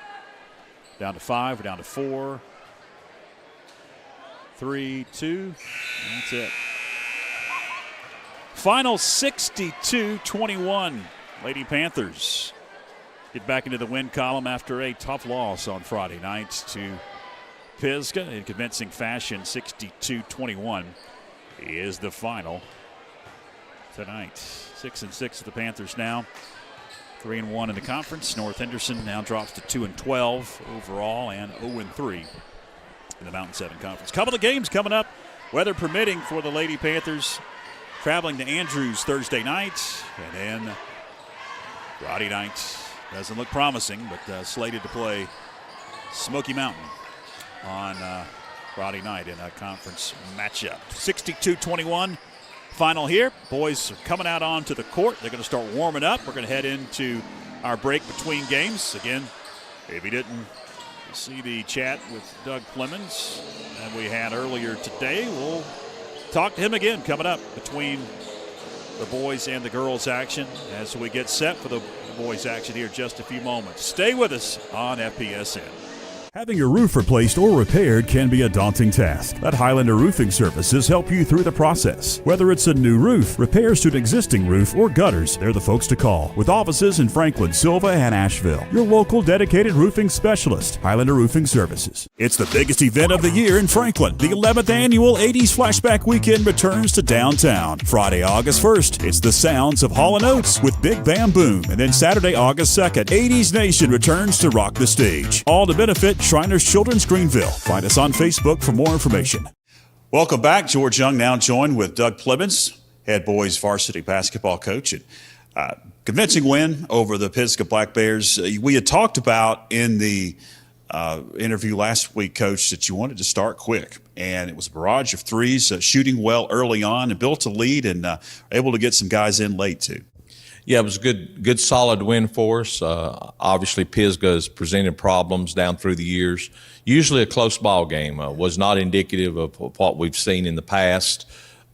Down to 5, we're down to 4. 3, 2. That's it. Final 62-21. Lady Panthers get back into the win column after a tough loss on Friday night to Pisgah in convincing fashion. 62-21 is the final tonight. 6-6 the Panthers now. 3-1 in the conference. North Henderson now drops to 2-12 overall and 0-3 in the Mountain 7 Conference. Couple of games coming up, weather permitting, for the Lady Panthers. Traveling to Andrews Thursday night, and then Friday night doesn't look promising, but slated to play Smoky Mountain on Friday night in a conference matchup. 62-21 final here. Boys are coming out onto the court. They're going to start warming up. We're going to head into our break between games. Again, if you didn't see the chat with Doug Clemens that we had earlier today, we'll talk to him again coming up between the boys and the girls action as we get set for the boys action here in just a few moments. Stay with us on FPSN. Having your roof replaced or repaired can be a daunting task. Let Highlander Roofing Services help you through the process. Whether it's a new roof, repairs to an existing roof, or gutters, they're the folks to call. With offices in Franklin, Silva, and Asheville, your local dedicated roofing specialist, Highlander Roofing Services. It's the biggest event of the year in Franklin. The 11th annual 80s Flashback Weekend returns to downtown. Friday, August 1st, it's the sounds of Hall & Oates with Big Bam Boom. And then Saturday, August 2nd, 80s Nation returns to rock the stage. All to benefit Shriners Children's Greenville. Find us on Facebook for more information. Welcome back. George Young now joined with Doug Clemens, head boys varsity basketball coach. And convincing win over the Pisgah Black Bears. We had talked about in the interview last week, Coach, that you wanted to start quick. And it was a barrage of threes, shooting well early on and built a lead and able to get some guys in late too. Yeah, it was a good solid win for us. Obviously, Pisgah has presented problems down through the years. Usually a close ball game. Was not indicative of what we've seen in the past.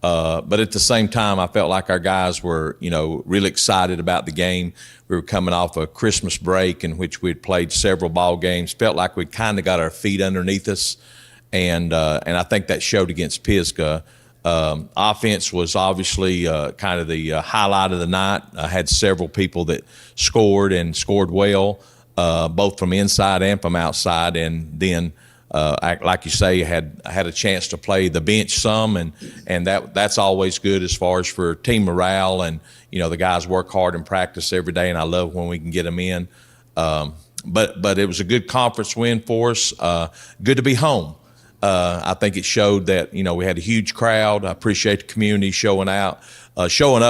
But at the same time, I felt like our guys were, really excited about the game. We were coming off a Christmas break in which we had played several ball games. Felt like we kind of got our feet underneath us, and I think that showed against Pisgah. Offense was obviously kind of the highlight of the night. I had several people that scored and scored well, both from inside and from outside. And then, like you say, had a chance to play the bench some, and that's always good as far as for team morale. And the guys work hard in practice every day, and I love when we can get them in. But it was a good conference win for us. Good to be home. I think it showed that, we had a huge crowd. I appreciate the community showing up and showing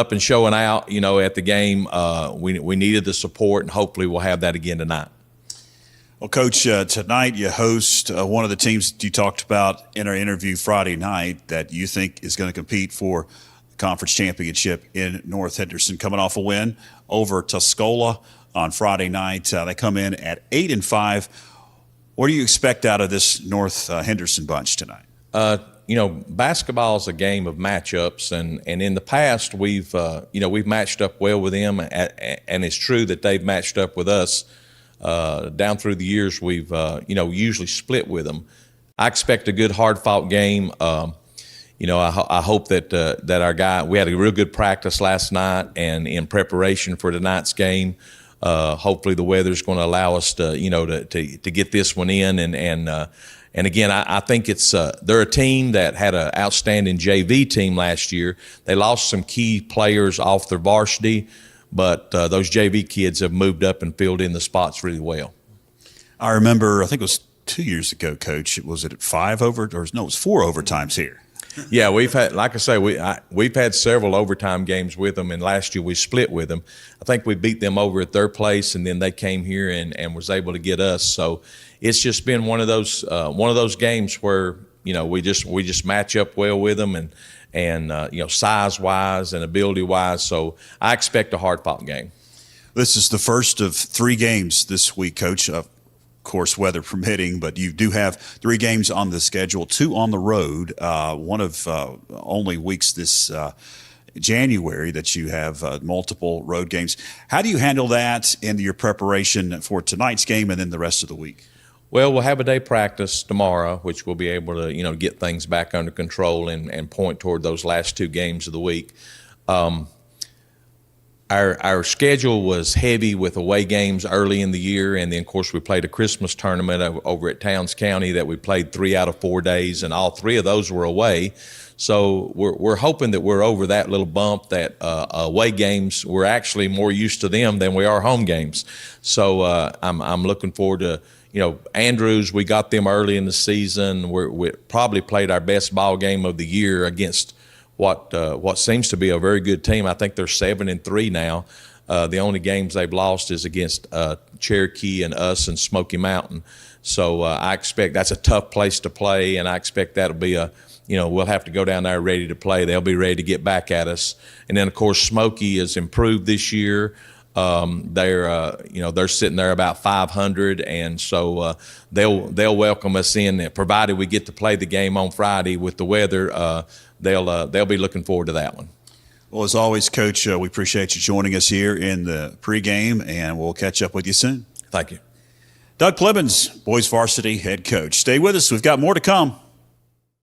out, at the game. We needed the support, and hopefully we'll have that again tonight. Well, Coach, tonight you host one of the teams that you talked about in our interview Friday night that you think is going to compete for the conference championship in North Henderson, coming off a win over Tuscola on Friday night. They come in at 8-5. What do you expect out of this North Henderson bunch tonight? Basketball is a game of matchups, and in the past we've matched up well with them, and it's true that they've matched up with us. Down through the years, we've usually split with them. I expect a good, hard-fought game. I hope that our we had a real good practice last night, and in preparation for tonight's game. Hopefully the weather's going to allow us to get this one in, and again, I think it's they're a team that had an outstanding JV team last year. They lost some key players off their varsity, but those JV kids have moved up and filled in the spots really well. I remember, I think it was 2 years ago, Coach. Was it 4 overtimes here? Yeah, we've had, like I say, we've had several overtime games with them, and last year we split with them. I think we beat them over at their place, and then they came here and was able to get us. So it's just been one of those games where we just match up well with them, and size wise and ability wise. So I expect a hard fought game. This is the first of 3 games this week, Coach. Of course, weather permitting, but you do have 3 games on the schedule, 2 on the road. One of only weeks this January that you have multiple road games. How do you handle that in your preparation for tonight's game and then the rest of the week? Well, we'll have a day practice tomorrow, which we'll be able to get things back under control and point toward those last 2 games of the week. Our schedule was heavy with away games early in the year, and then, of course, we played a Christmas tournament over at Towns County that we played 3 out of 4 days, and all 3 of those were away. So we're hoping that we're over that little bump, that away games, we're actually more used to them than we are home games. So I'm looking forward to, Andrews, we got them early in the season. We probably played our best ball game of the year against what seems to be a very good team. I think they're 7-3 now. The only games they've lost is against Cherokee and us and Smoky Mountain. So I expect that's a tough place to play, and I expect that'll be we'll have to go down there ready to play. They'll be ready to get back at us. And then, of course, Smoky has improved this year. They're sitting there about 500, and so they'll welcome us in, provided we get to play the game on Friday with the weather. They'll be looking forward to that one. Well, as always, Coach, we appreciate you joining us here in the pregame, and we'll catch up with you soon. Thank you. Doug Clemens, boys varsity head coach. Stay with us. We've got more to come.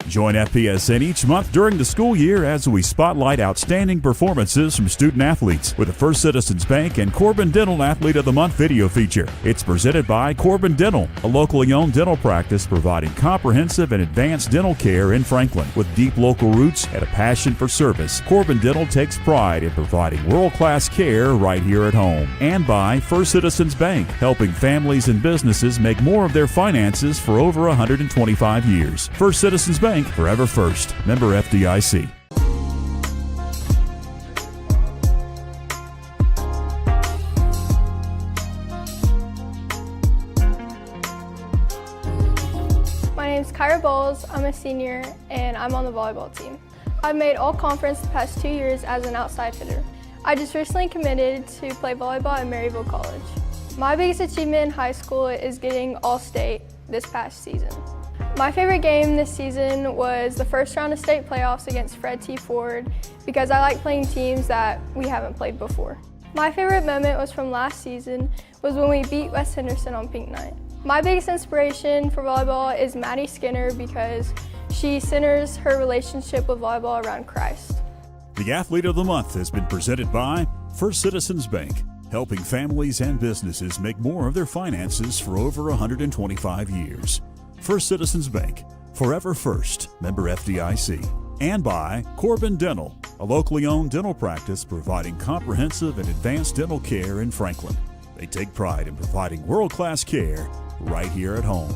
Join FPSN each month during the school year as we spotlight outstanding performances from student athletes with the First Citizens Bank and Corbin Dental Athlete of the Month video feature. It's presented by Corbin Dental, a locally owned dental practice providing comprehensive and advanced dental care in Franklin. With deep local roots and a passion for service, Corbin Dental takes pride in providing world-class care right here at home. And by First Citizens Bank, helping families and businesses make more of their finances for over 125 years. First Citizens Bank, forever first. Member FDIC. My name is Kyra Bowles. I'm a senior and I'm on the volleyball team. I've made all conference the past 2 years as an outside hitter. I just recently committed to play volleyball at Maryville College. My biggest achievement in high school is getting All-State this past season. My favorite game this season was the first round of state playoffs against Fred T. Ford because I like playing teams that we haven't played before. My favorite moment was from last season was when we beat West Henderson on Pink Night. My biggest inspiration for volleyball is Maddie Skinner because she centers her relationship with volleyball around Christ. The Athlete of the Month has been presented by First Citizens Bank, helping families and businesses make more of their finances for over 125 years. First Citizens Bank, forever first, member FDIC. And by Corbin Dental, a locally owned dental practice providing comprehensive and advanced dental care in Franklin. They take pride in providing world-class care right here at home.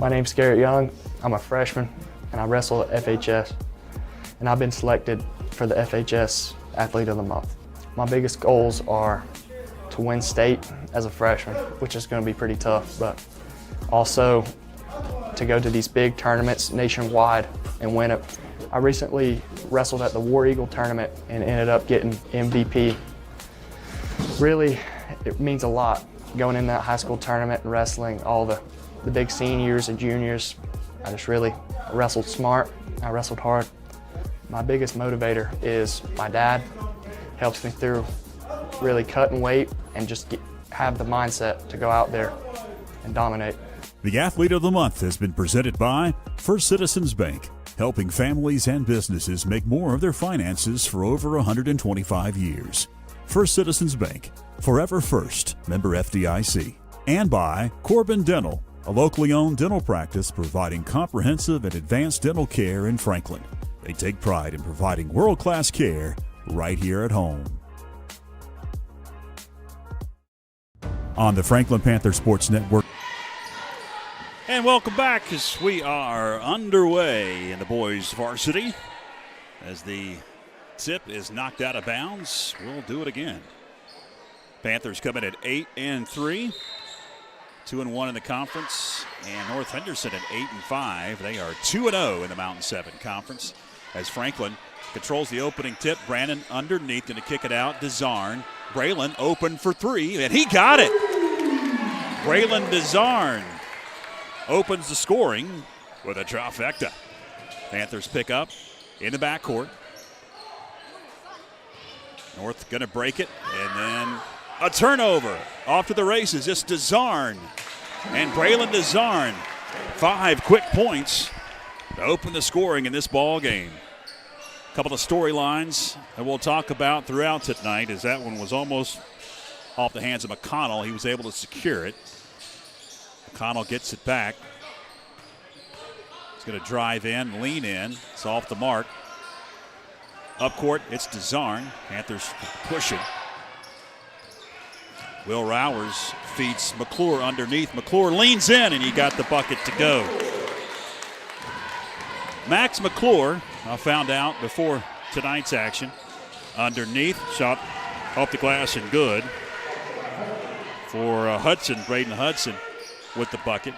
My name's Garrett Young. I'm a freshman and I wrestle at FHS. And I've been selected for the FHS Athlete of the Month. My biggest goals are to win state as a freshman, which is going to be pretty tough, but also to go to these big tournaments nationwide and win it. I recently wrestled at the War Eagle tournament and ended up getting MVP. Really, it means a lot going in that high school tournament and wrestling all the big seniors and juniors. I wrestled smart, I wrestled hard. My biggest motivator is my dad helps me through really cutting weight and just have the mindset to go out there and dominate. The Athlete of the Month has been presented by First Citizens Bank, helping families and businesses make more of their finances for over 125 years. First Citizens Bank, forever first, member FDIC. And by Corbin Dental, a locally owned dental practice providing comprehensive and advanced dental care in Franklin. They take pride in providing world-class care right here at home. On the Franklin Panther Sports Network. And welcome back as we are underway in the boys' varsity. As the tip is knocked out of bounds, we'll do it again. Panthers come in at 8-3, 2-1 in the conference, and North Henderson at 8-5. They are 2-0 in the Mountain 7 Conference. As Franklin controls the opening tip, Brandon underneath, going to kick it out. DeZarn, Braylon open for three, and he got it. Braylon DeZarn opens the scoring with a trifecta. Panthers pick up in the backcourt. North going to break it, and then a turnover. Off to the races. It's DeZarn. And Braylon DeZarn, 5 quick points to open the scoring in this ball game. A couple of storylines that we'll talk about throughout tonight, as that one was almost off the hands of McConnell. He was able to secure it. McConnell gets it back. He's going to drive in, lean in. It's off the mark. Up court, it's DeZarn. Panthers pushing. Will Rowers feeds McClure underneath. McClure leans in, and he got the bucket to go. Max McClure, I found out before tonight's action, underneath, shot off the glass and good for Hudson, Braden Hudson with the bucket.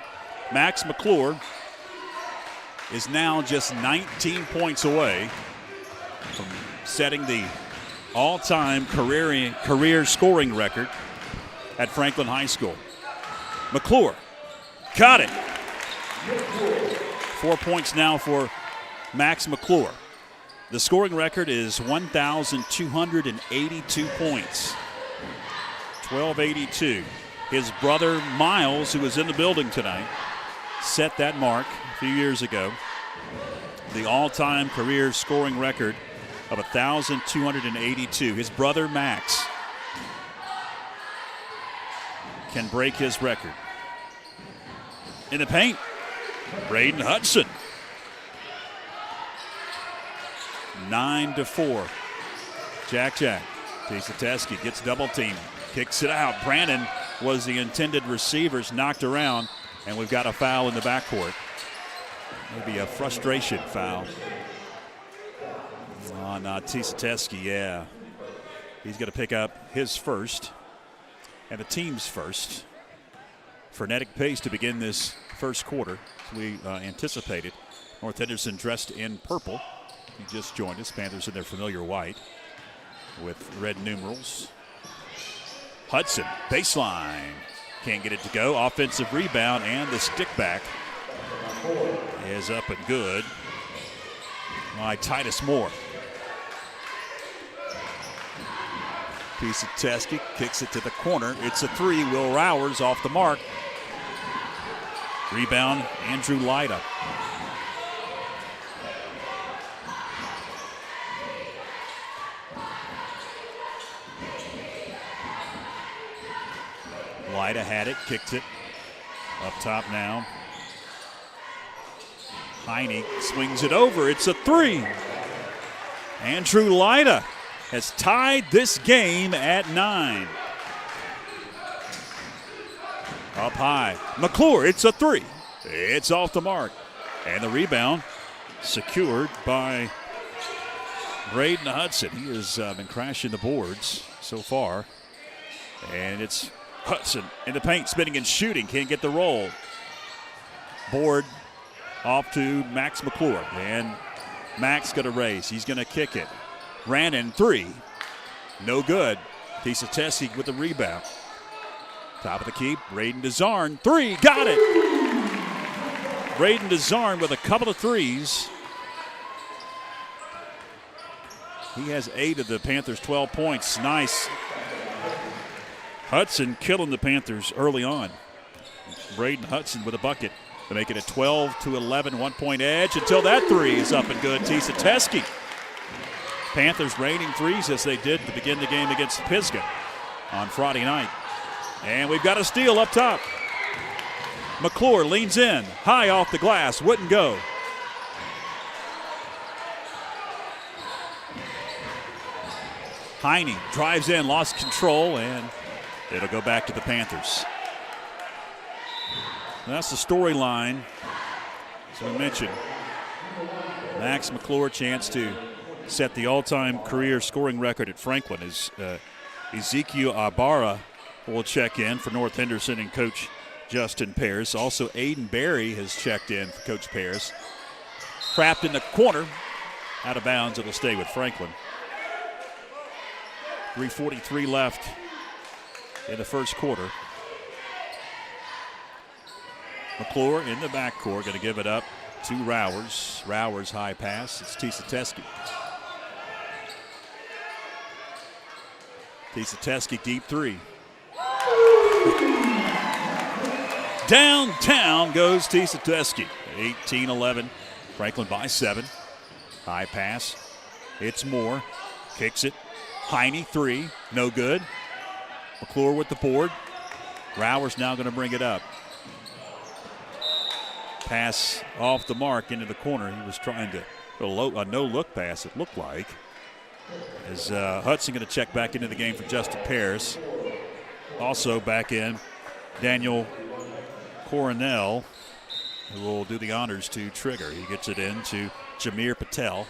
Max McClure is now just 19 points away from setting the all-time career scoring record at Franklin High School. McClure got it. 4 points now for Max McClure. The scoring record is 1,282 points. 1282. His brother Miles, who was in the building tonight, set that mark a few years ago. The all-time career scoring record of 1,282. His brother Max can break his record. In the paint, Braden Hudson. 9-4. Jack. Tieseteski gets double teamed. Kicks it out. Brandon was the intended receivers, knocked around, and we've got a foul in the backcourt. Maybe a frustration foul. On Tieseteski, yeah. He's going to pick up his first and the team's first. Frenetic pace to begin this first quarter. We anticipated. North Henderson dressed in purple. He just joined us. Panthers in their familiar white with red numerals. Hudson, baseline. Can't get it to go. Offensive rebound, and the stick back is up and good by Titus Moore. Tieseteski kicks it to the corner. It's a three. Will Rowers off the mark. Rebound, Andrew Lyda. Lyda had it, kicked it. Up top now. Heine swings it over. It's a three. Andrew Lyda has tied this game at 9. Up high. McClure, it's a three. It's off the mark. And the rebound secured by Braden Hudson. He has been crashing the boards so far. And it's Hudson in the paint, spinning and shooting. Can't get the roll. Board off to Max McClure. And Max going to raise. He's going to kick it. Rannon, three. No good. Tieseteski with the rebound. Top of the key, Braden DeZarn, three. Got it. Braden DeZarn with a couple of threes. He has 8 of the Panthers' 12 points. Nice. Hudson killing the Panthers early on. Braden Hudson with a bucket to make it a 12-11 1-point edge until that three is up and good. Tisa Teskey. Panthers raining threes as they did to begin the game against Pisgah on Friday night. And we've got a steal up top. McClure leans in, high off the glass, wouldn't go. Heine drives in, lost control, and it'll go back to the Panthers. That's the storyline. As we mentioned, Max McClure chance to set the all-time career scoring record at Franklin as Ezekiel Ibarra will check in for North Henderson and Coach Justin Paris. Also, Aiden Berry has checked in for Coach Paris. Trapped in the corner, out of bounds. It'll stay with Franklin. 3:43 left in the first quarter. McClure in the backcourt, going to give it up to Rowers. Rowers high pass. It's Tisa Teskey. Tisa Teskey deep three. Downtown goes Tisa Teskey. 18-11. Franklin by 7. High pass. It's Moore. Kicks it. Heine, 3. No good. McClure with the board. Rowers now going to bring it up. Pass off the mark into the corner. He was trying to a no-look pass, it looked like. As Hudson going to check back into the game for Justin Paris. Also back in Daniel Coronel, who will do the honors to Trigger. He gets it in to Jameer Patel.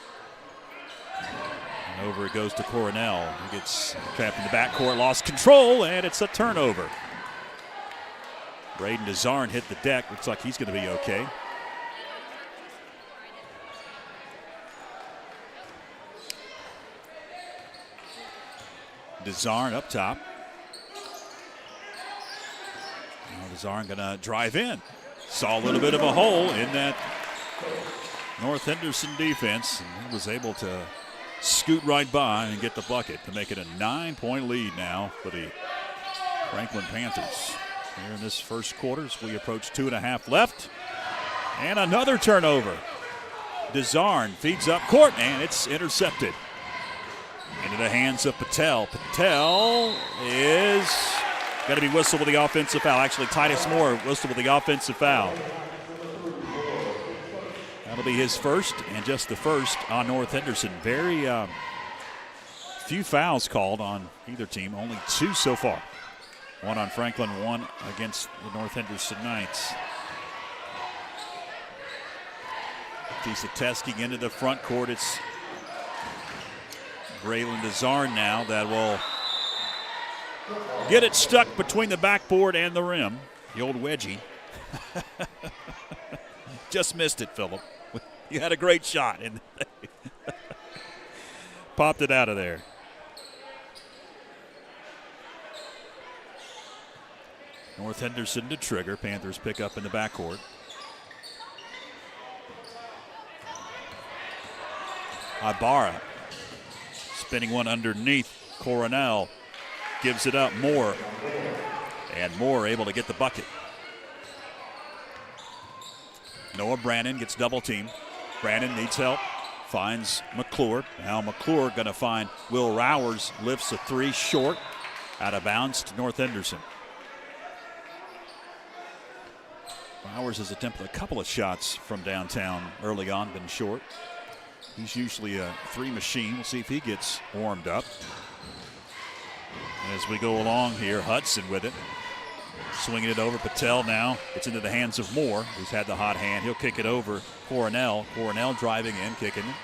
And over it goes to Coronel. He gets trapped in the backcourt, lost control, and it's a turnover. Braden Desarn hit the deck. Looks like he's going to be okay. Desarn up top. Now Desarn going to drive in. Saw a little bit of a hole in that North Henderson defense, and he was able to scoot right by and get the bucket to make it a 9-point lead now for the Franklin Panthers. Here in this first quarter as we approach 2.5 left. And another turnover. Desarn feeds up court, and it's intercepted. Into the hands of Patel. Patel is got to be whistled with the offensive foul. Actually, Titus Moore whistled with the offensive foul. That'll be his first and just the first on North Henderson. Very few fouls called on either team. Only 2 so far. 1 on Franklin, 1 against the North Henderson Knights. Tisa Teskey into the front court. It's Braylon Desarn now that will get it stuck between the backboard and the rim. The old wedgie. Just missed it, Phillip. You had a great shot and popped it out of there. North Henderson to Trigger. Panthers pick up in the backcourt. Ibarra spinning one underneath. Coronel gives it up. Moore. And Moore able to get the bucket. Noah Brannon gets double teamed. Brannon needs help. Finds McClure. Now McClure going to find Will Rowers. Lifts a 3 short. Out of bounds to North Henderson. Rowers has attempted a couple of shots from downtown early on, been short. He's usually a 3 machine. We'll see if he gets warmed up. As we go along here, Hudson with it. Swinging it over. Patel now. It's into the hands of Moore, who's had the hot hand. He'll kick it over. Coronel. Coronel driving in, kicking it.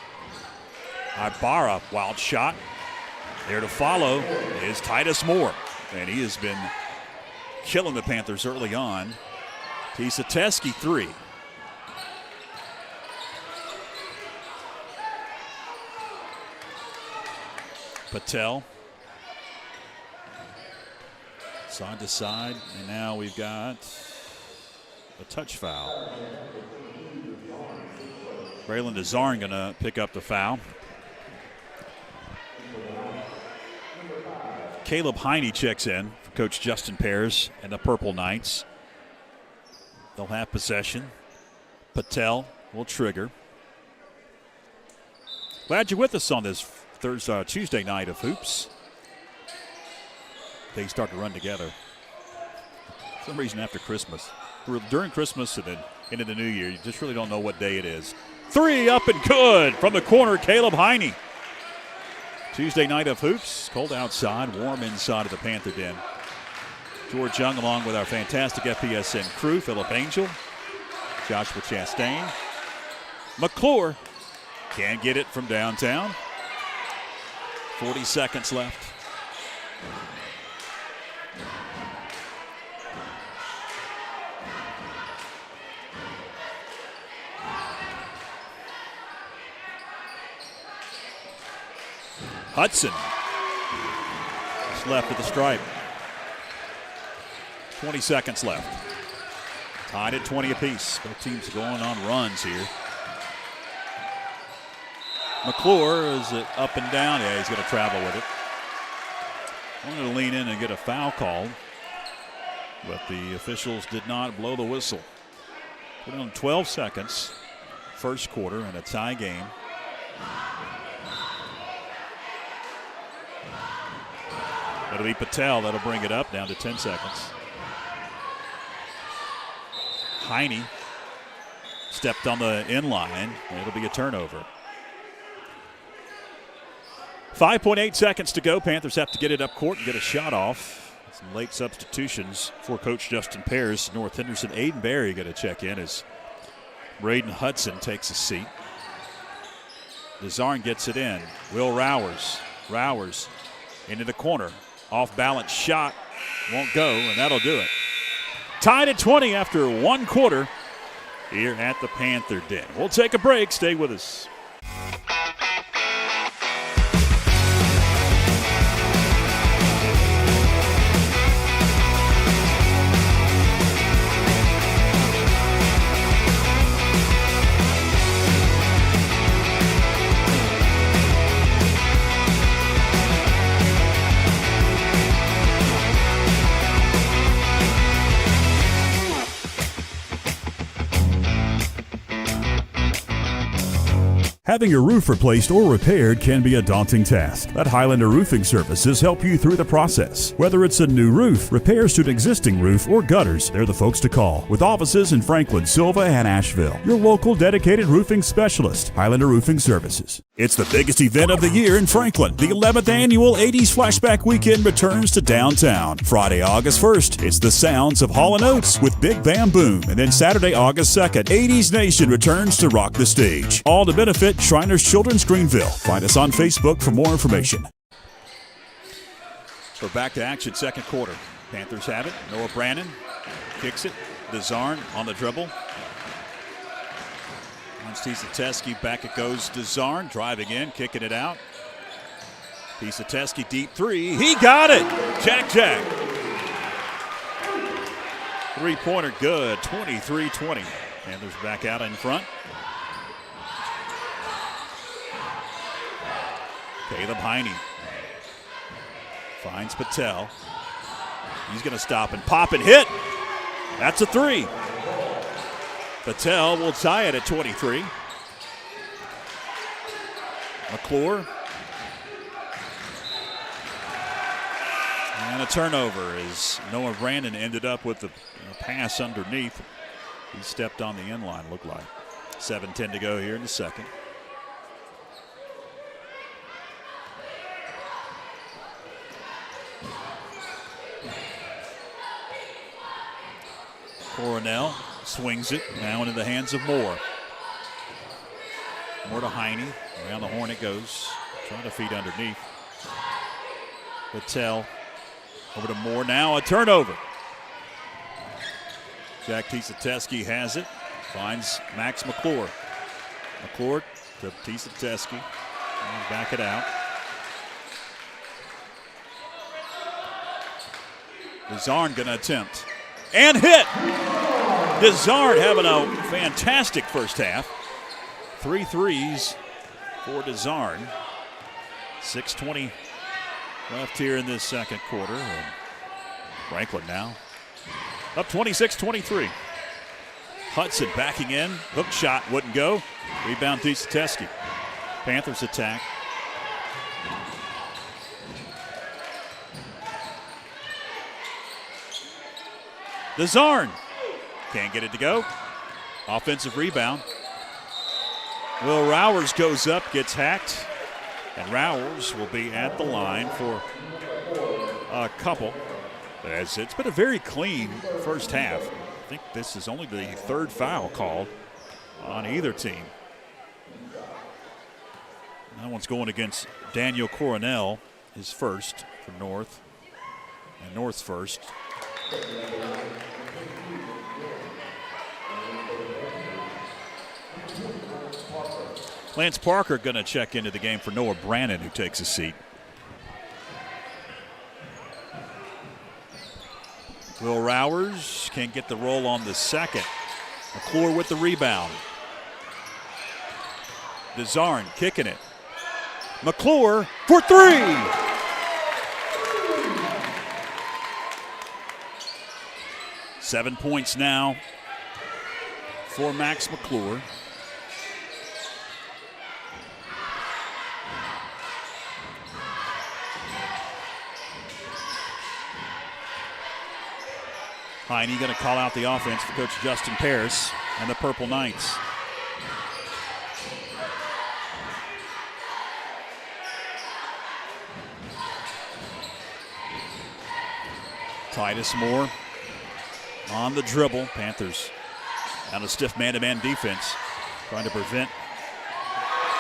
Ibarra, wild shot. There to follow is Titus Moore. And he has been killing the Panthers early on. Tisa Teskey, 3. Patel. Side to side, and now we've got a touch foul. Braylon Desarn going to pick up the foul. Caleb Heine checks in for Coach Justin Pears and the Purple Knights. They'll have possession. Patel will trigger. Glad you're with us on this Tuesday night of hoops. They start to run together. For some reason after Christmas. During Christmas and then into the new year, you just really don't know what day it is. 3 up and good from the corner, Caleb Heine. Tuesday night of hoops. Cold outside, warm inside of the Panther Den. George Young along with our fantastic FPSN crew, Philip Angel, Joshua Chastain. McClure can't get it from downtown. 40 seconds left. Hudson just left at the stripe. 20 seconds left. Tied at 20 apiece. Both teams going on runs here. McClure, is it up and down? Yeah, he's going to travel with it. Wanted to lean in and get a foul called, but the officials did not blow the whistle. Put on 12 seconds, first quarter, and a tie game. That'll be Patel. That'll bring it up down to 10 seconds. Heine stepped on the inline. It'll be a turnover. 5.8 seconds to go. Panthers have to get it up court and get a shot off. Some late substitutions for Coach Justin Pears. North Henderson, Aiden Berry going to check in as Braden Hudson takes a seat. DeZarn gets it in. Will Rowers. Rowers into the corner. Off balance shot. Won't go, and that'll do it. Tied at 20 after one quarter here at the Panther Den. We'll take a break. Stay with us. Having your roof replaced or repaired can be a daunting task. Let Highlander Roofing Services help you through the process. Whether it's a new roof, repairs to an existing roof, or gutters, they're the folks to call. With offices in Franklin, Silva, and Asheville, your local dedicated roofing specialist, Highlander Roofing Services. It's the biggest event of the year in Franklin. The 11th annual 80s Flashback Weekend returns to downtown. Friday, August 1st, it's the sounds of Hall & Oates with Big Bam Boom. And then Saturday, August 2nd, 80s Nation returns to rock the stage. All to benefit Shriners Children's Greenville. Find us on Facebook for more information. So back to action, second quarter. Panthers have it. Noah Brannon kicks it. DeZarn on the dribble. Pisateski, back it goes. DeZarn driving in, kicking it out. Pisateski deep three. He got it. Jack. Three-pointer good. 23-20. Panthers back out in front. Caleb Heine finds Patel. He's going to stop and pop and hit. That's a three. Patel will tie it at 23. McClure. And a turnover as Noah Brandon ended up with the pass underneath. He stepped on the inline, looked like. 7:10 to go here in the second. Coronel swings it now into the hands of Moore. Moore to Heine. Around the horn it goes. Trying to feed underneath. Patel over to Moore. Now a turnover. Jack Pisateski has it. Finds Max McClure. McClure to Pisateski. Back it out. DeZarn going to attempt. And hit! DeZarn having a fantastic first half. 3 threes for DeZarn. 6:20 left here in this second quarter. And Franklin now up 26-23. Hudson backing in. Hook shot wouldn't go. Rebound Tisateski. Panthers attack. DeZarn can't get it to go. Offensive rebound. Will Rowers goes up, gets hacked. And Rowers will be at the line for a couple. As it's been a very clean first half. I think this is only the third foul called on either team. That one's going against Daniel Coronel, his first for North. And North's first. Lance Parker going to check into the game for Noah Brannon, who takes a seat. Will Rowers can't get the roll on the second. McClure with the rebound. DeZarn kicking it. McClure for three. Seven points now for Max McClure. Heine going to call out the offense for Coach Justin Paris and the Purple Knights. Titus Moore on the dribble. Panthers on a stiff man-to-man defense, trying to prevent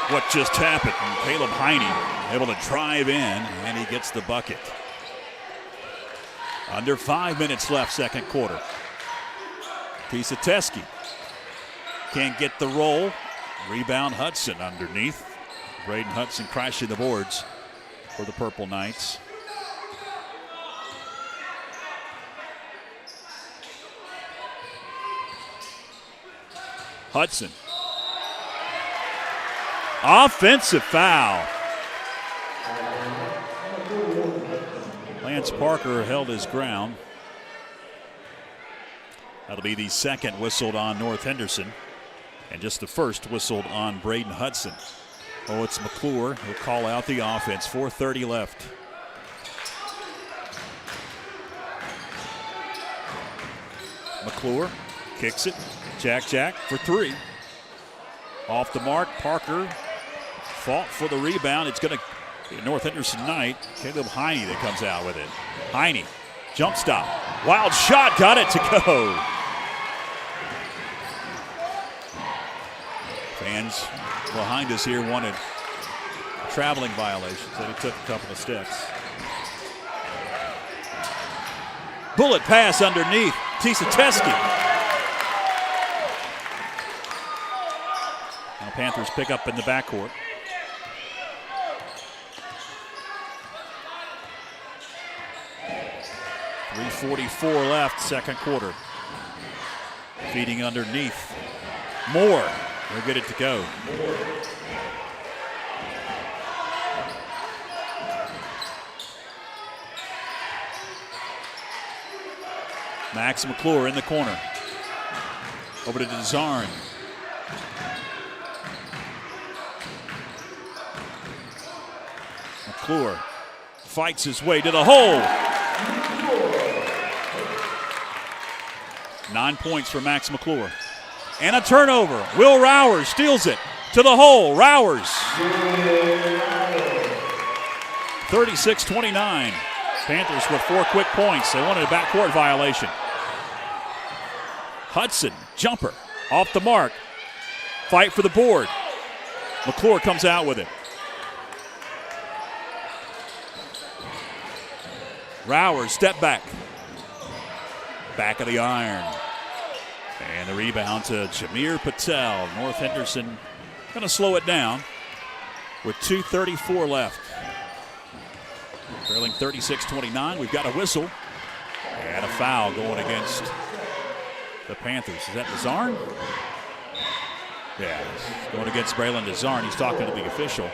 what just happened. And Caleb Heine able to drive in, and he gets the bucket. Under 5 minutes left, second quarter. Tisateski can't get the roll. Rebound Hudson underneath. Braden Hudson crashing the boards for the Purple Knights. Hudson. Offensive foul. Lance Parker held his ground. That'll be the second whistled on North Henderson, and just the first whistled on Braden Hudson. Oh, it's McClure who'll call out the offense. 4:30 left. McClure kicks it. Jack for three. Off the mark. Parker fought for the rebound. It's going to North Henderson Knight, Caleb Heine that comes out with it. Heine, jump stop. Wild shot, got it to go. Fans behind us here wanted a traveling violation, so he took a couple of steps. Bullet pass underneath, Tisateski. Now Panthers pick up in the backcourt. 3:44 left, second quarter. Feeding underneath. Moore, they'll get it to go. Max McClure in the corner. Over to DeZarn. McClure fights his way to the hole. 9 points for Max McClure. And a turnover. Will Rowers steals it to the hole. Rowers. 36-29. Panthers with 4 quick points. They wanted a backcourt violation. Hudson, jumper, off the mark. Fight for the board. McClure comes out with it. Rowers, step back. Back of the iron. And the rebound to Jameer Patel. North Henderson going to slow it down with 2:34 left. Trailing 36-29. We've got a whistle and a foul going against the Panthers. Is that DeZarn? Yeah, going against Braylon DeZarn. He's talking to the official.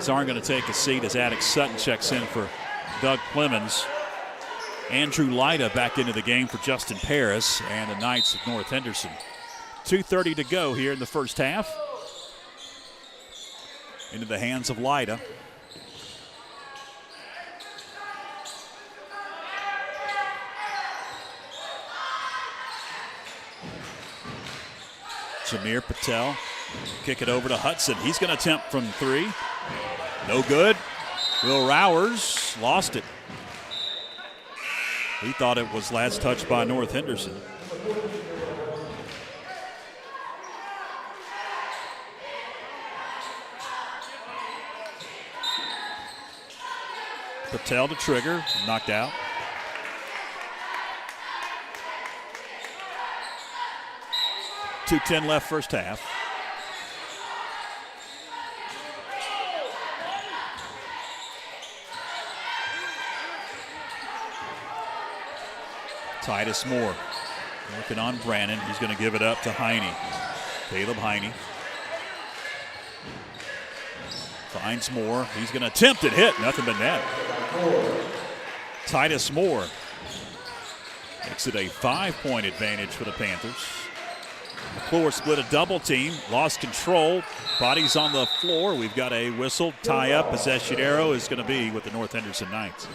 Zarn going to take a seat as Attic Sutton checks in for Doug Clemens. Andrew Lyda back into the game for Justin Paris and the Knights of North Henderson. 2:30 to go here in the first half. Into the hands of Lyda. Jameer Patel, kick it over to Hudson. He's going to attempt from 3. No good. Will Rowers lost it. He thought it was last touch by North Henderson. Patel to trigger, knocked out. .210 left first half. Titus Moore working on Brannon. He's going to give it up to Heine. Caleb Heine finds Moore. He's going to attempt it, hit, nothing but net. Titus Moore makes it a 5-point advantage for the Panthers. McClure split a double team, lost control, bodies on the floor. We've got a whistle, tie up. Possession arrow is going to be with the North Henderson Knights.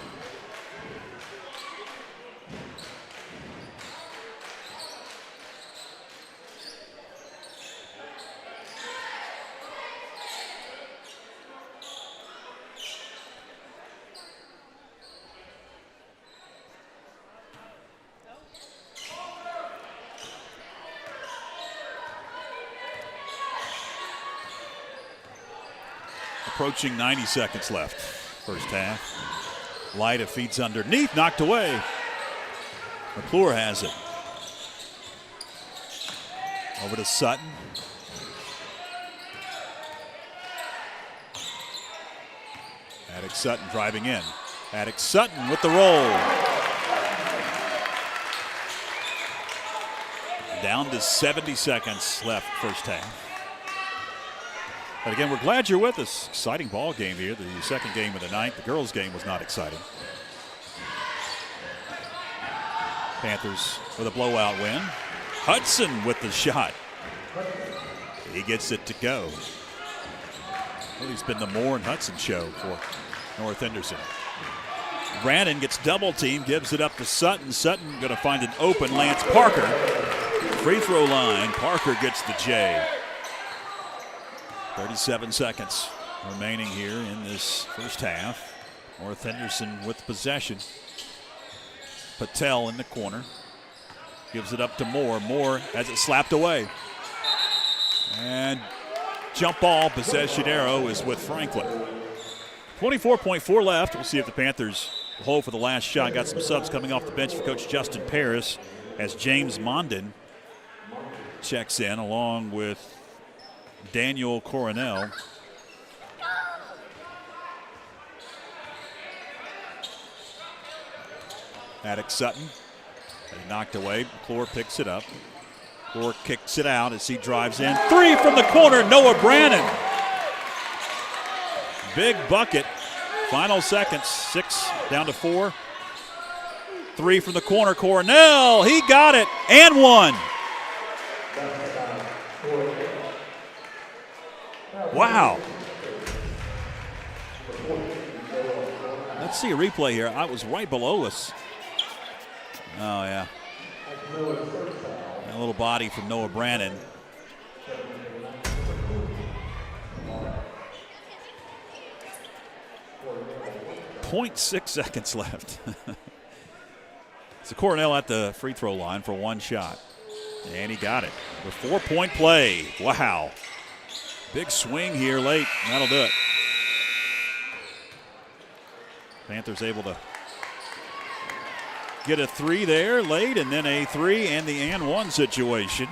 Approaching 90 seconds left, first half. Lyda feeds underneath, knocked away. McClure has it. Over to Sutton. Attic Sutton driving in. Attic Sutton with the roll. Down to 70 seconds left, first half. But again, we're glad you're with us. Exciting ball game here, the second game of the night. The girls' game was not exciting. Panthers with a blowout win. Hudson with the shot. He gets it to go. Well, it's been the Moore and Hudson show for North Henderson. Brannon gets double teamed, gives it up to Sutton. Sutton going to find an open Lance Parker. Free throw line, Parker gets the J. 37 seconds remaining here in this first half. North Henderson with possession. Patel in the corner. Gives it up to Moore. Moore has it slapped away. And jump ball, possession arrow is with Franklin. 24.4 left. We'll see if the Panthers hold for the last shot. Got some subs coming off the bench for Coach Justin Paris as James Mondin checks in along with Daniel Coronel. Attic Sutton, knocked away. McClure picks it up. McClure kicks it out as he drives in. 3 from the corner, Noah Brannon. Big bucket. Final seconds, 6 down to 4. 3 from the corner, Coronel. He got it, and 1. Wow. Let's see a replay here. I was right below us. Oh, yeah. A little body from Noah Brannon. .6 seconds left. So Coronel at the free throw line for one shot. And he got it. The 4-point play. Wow. Big swing here late. That'll do it. Panthers able to get a 3 there late, and then a 3 and the and 1 situation.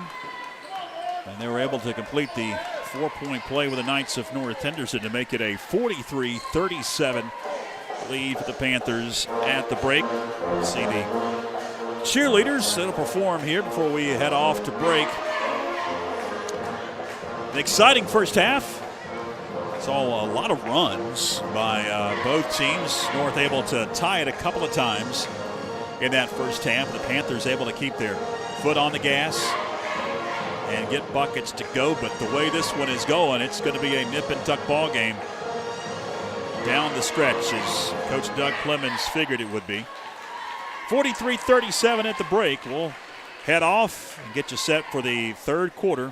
And they were able to complete the 4-point play with the Knights of North Henderson to make it a 43-37 lead for the Panthers at the break. We'll see the cheerleaders that'll perform here before we head off to break. An exciting first half. Saw a lot of runs by both teams. North able to tie it a couple of times in that first half. The Panthers able to keep their foot on the gas and get buckets to go. But the way this one is going, it's going to be a nip and tuck ball game down the stretch, as Coach Doug Clemens figured it would be. 43-37 at the break. We'll head off and get you set for the third quarter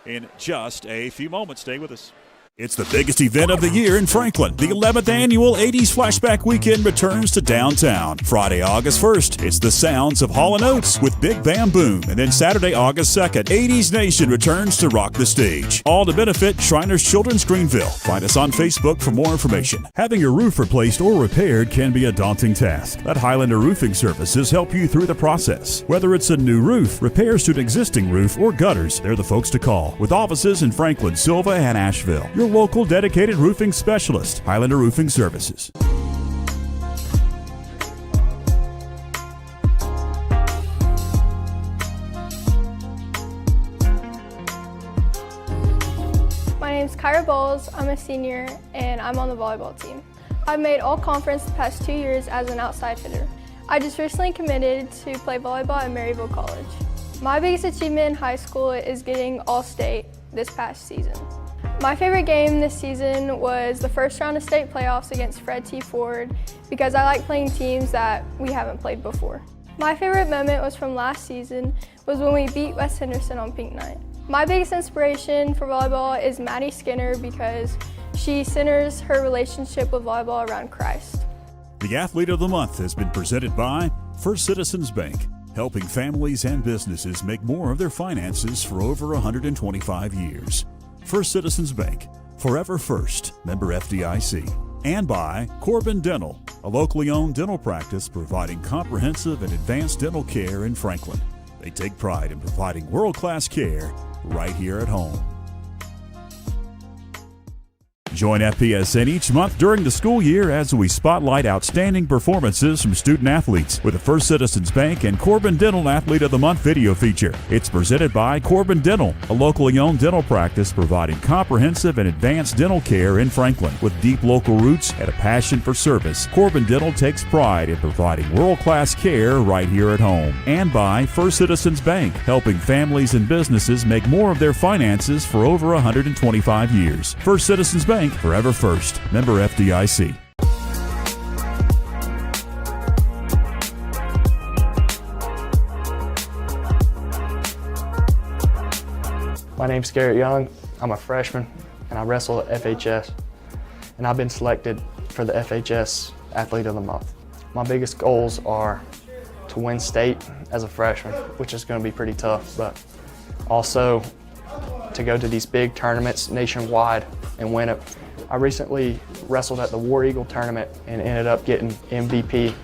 in just a few moments. Stay with us. It's the biggest event of the year in Franklin. The 11th annual 80s Flashback Weekend returns to downtown. Friday, August 1st, it's the sounds of Hall & Oates with Big Bam Boom. And then Saturday, August 2nd, 80s Nation returns to rock the stage. All to benefit Shriners Children's Greenville. Find us on Facebook for more information. Having your roof replaced or repaired can be a daunting task. Let Highlander Roofing Services help you through the process. Whether it's a new roof, repairs to an existing roof, or gutters, they're the folks to call. With offices in Franklin, Silva, and Asheville. Your local dedicated roofing specialist, Highlander Roofing Services. My name's Kyra Bowles. I'm a senior and I'm on the volleyball team. I've made all conference the past 2 years as an outside hitter. I just recently committed to play volleyball at Maryville College. My biggest achievement in high school is getting All-State this past season. My favorite game this season was the first round of state playoffs against Fred T. Ford because I like playing teams that we haven't played before. My favorite moment was from last season was when we beat West Henderson on Pink Night. My biggest inspiration for volleyball is Maddie Skinner because she centers her relationship with volleyball around Christ. The Athlete of the Month has been presented by First Citizens Bank, helping families and businesses make more of their finances for over 125 years. First Citizens Bank, forever first, member FDIC. And by Corbin Dental, a locally owned dental practice providing comprehensive and advanced dental care in Franklin. They take pride in providing world-class care right here at home. Join FPSN each month during the school year as we spotlight outstanding performances from student athletes with the First Citizens Bank and Corbin Dental Athlete of the Month video feature. It's presented by Corbin Dental, a locally owned dental practice providing comprehensive and advanced dental care in Franklin. With deep local roots and a passion for service, Corbin Dental takes pride in providing world-class care right here at home. And by First Citizens Bank, helping families and businesses make more of their finances for over 125 years. First Citizens Bank, forever first. Member FDIC. My name's Garrett Young. I'm a freshman and I wrestle at FHS. And I've been selected for the FHS Athlete of the Month. My biggest goals are to win state as a freshman, which is going to be pretty tough, but also to go to these big tournaments nationwide and win it. I recently wrestled at the War Eagle tournament and ended up getting MVP.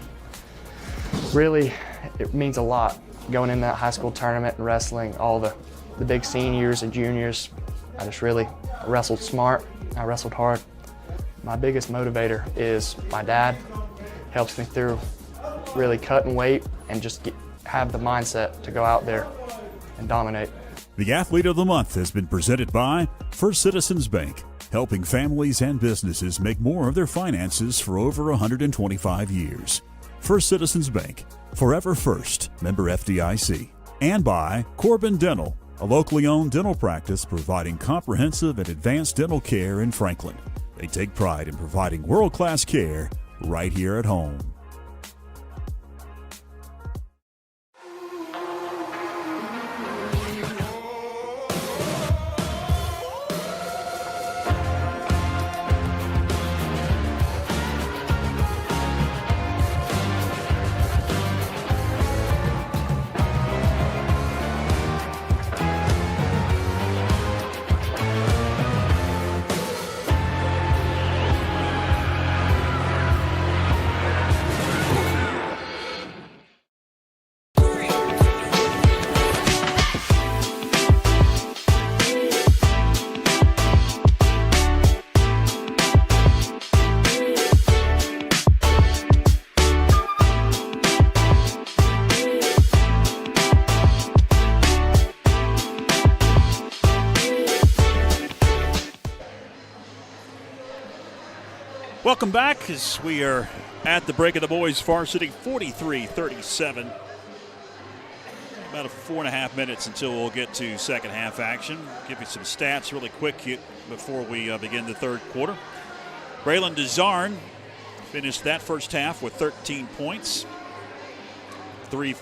Really, it means a lot going in that high school tournament and wrestling all the big seniors and juniors. I just really wrestled smart, I wrestled hard. My biggest motivator is my dad. Helps me through really cutting weight and just have the mindset to go out there and dominate. The Athlete of the Month has been presented by First Citizens Bank, helping families and businesses make more of their finances for over 125 years. First Citizens Bank, forever first, member FDIC. And by Corbin Dental, a locally owned dental practice providing comprehensive and advanced dental care in Franklin. They take pride in providing world-class care right here at home. Welcome back as we are at the break of the boys varsity, 43-37. About 4.5 minutes until we'll get to second half action. Give you some stats really quick before we begin the third quarter. Braylon DeZarn finished that first half with 13 points, 3-point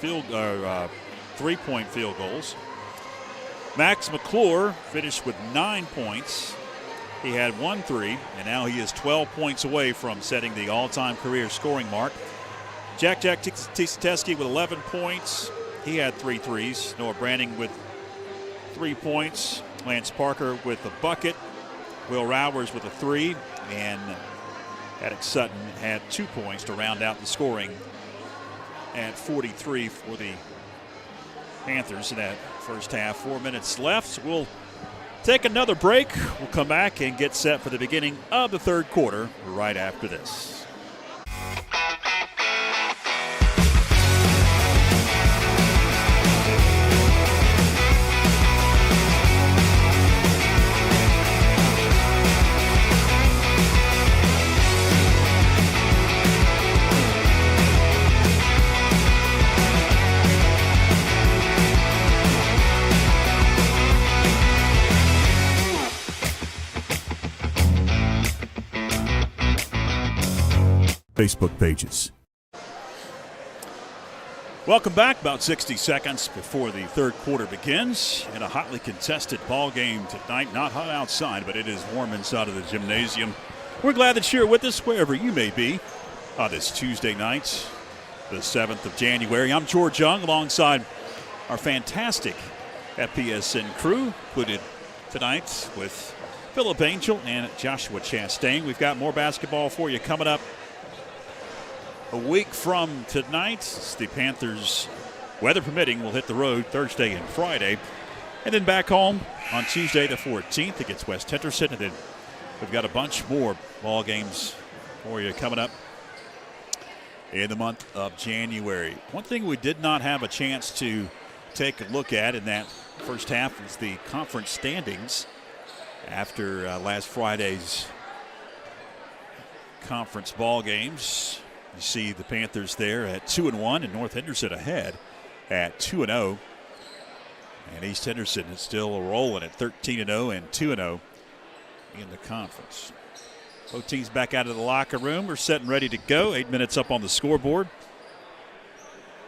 field goals. Max McClure finished with 9 points. He had 1 3, and now he is 12 points away from setting the all-time career scoring mark. Jack Tisateski with 11 points. He had 3 threes. Noah Branding with 3 points. Lance Parker with a bucket. Will Rowers with a 3. And Attic Sutton had 2 points to round out the scoring at 43 for the Panthers in that first half. 4 minutes left. So we'll take another break. We'll come back and get set for the beginning of the third quarter right after this. Facebook pages. Welcome back. About 60 seconds before the third quarter begins. In a hotly contested ball game tonight. Not hot outside, but it is warm inside of the gymnasium. We're glad that you're with us wherever you may be on this Tuesday night, the 7th of January. I'm George Young alongside our fantastic FPSN crew, included tonight with Philip Angel and Joshua Chastain. We've got more basketball for you coming up. A week from tonight, the Panthers, weather permitting, will hit the road Thursday and Friday. And then back home on Tuesday the 14th against West Henderson. And then we've got a bunch more ball games for you coming up in the month of January. One thing we did not have a chance to take a look at in that first half is the conference standings after last Friday's conference ball games. You see the Panthers there at 2-1 and North Henderson ahead at 2-0. And East Henderson is still rolling at 13-0 and 2-0 in the conference. Both teams back out of the locker room are set and ready to go. 8 minutes up on the scoreboard.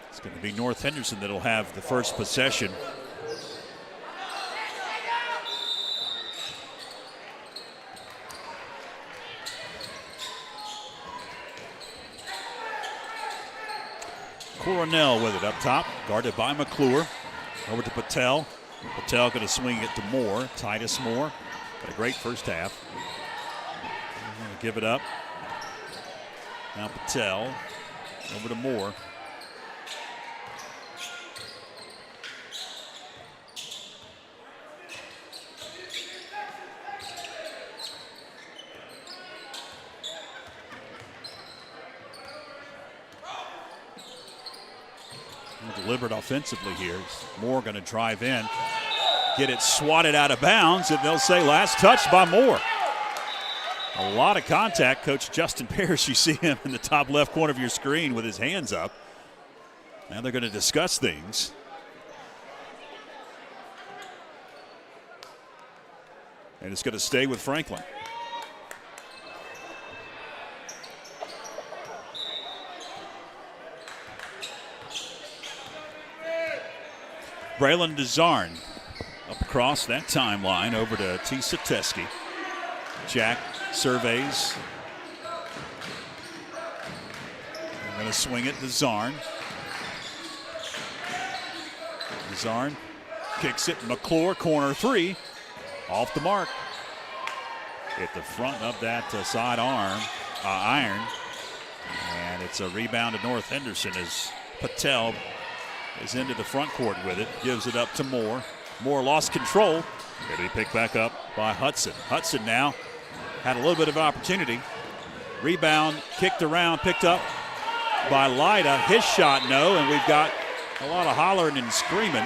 It's going to be North Henderson that'll have the first possession. Coronel with it up top, guarded by McClure. Over to Patel. Patel going to swing it to Moore. Titus Moore. Had a great first half. Going to give it up. Now Patel. Over to Moore. Deliberate offensively here. Moore going to drive in, get it swatted out of bounds, and they'll say last touch by Moore. A lot of contact. Coach Justin Parrish, you see him in the top left corner of your screen with his hands up. Now they're going to discuss things. And it's going to stay with Franklin. Braylon DeZarn up across that timeline over to Tisateski. Jack surveys. They're going to swing it to DeZarn. DeZarn kicks it. McClure, corner three. Off the mark. At the front of that side iron. And it's a rebound to North Henderson as Patel is into the front court with it. Gives it up to Moore. Moore lost control. It'll be picked back up by Hudson. Hudson now had a little bit of opportunity. Rebound, kicked around, picked up by Lyda. His shot, no, and we've got a lot of hollering and screaming.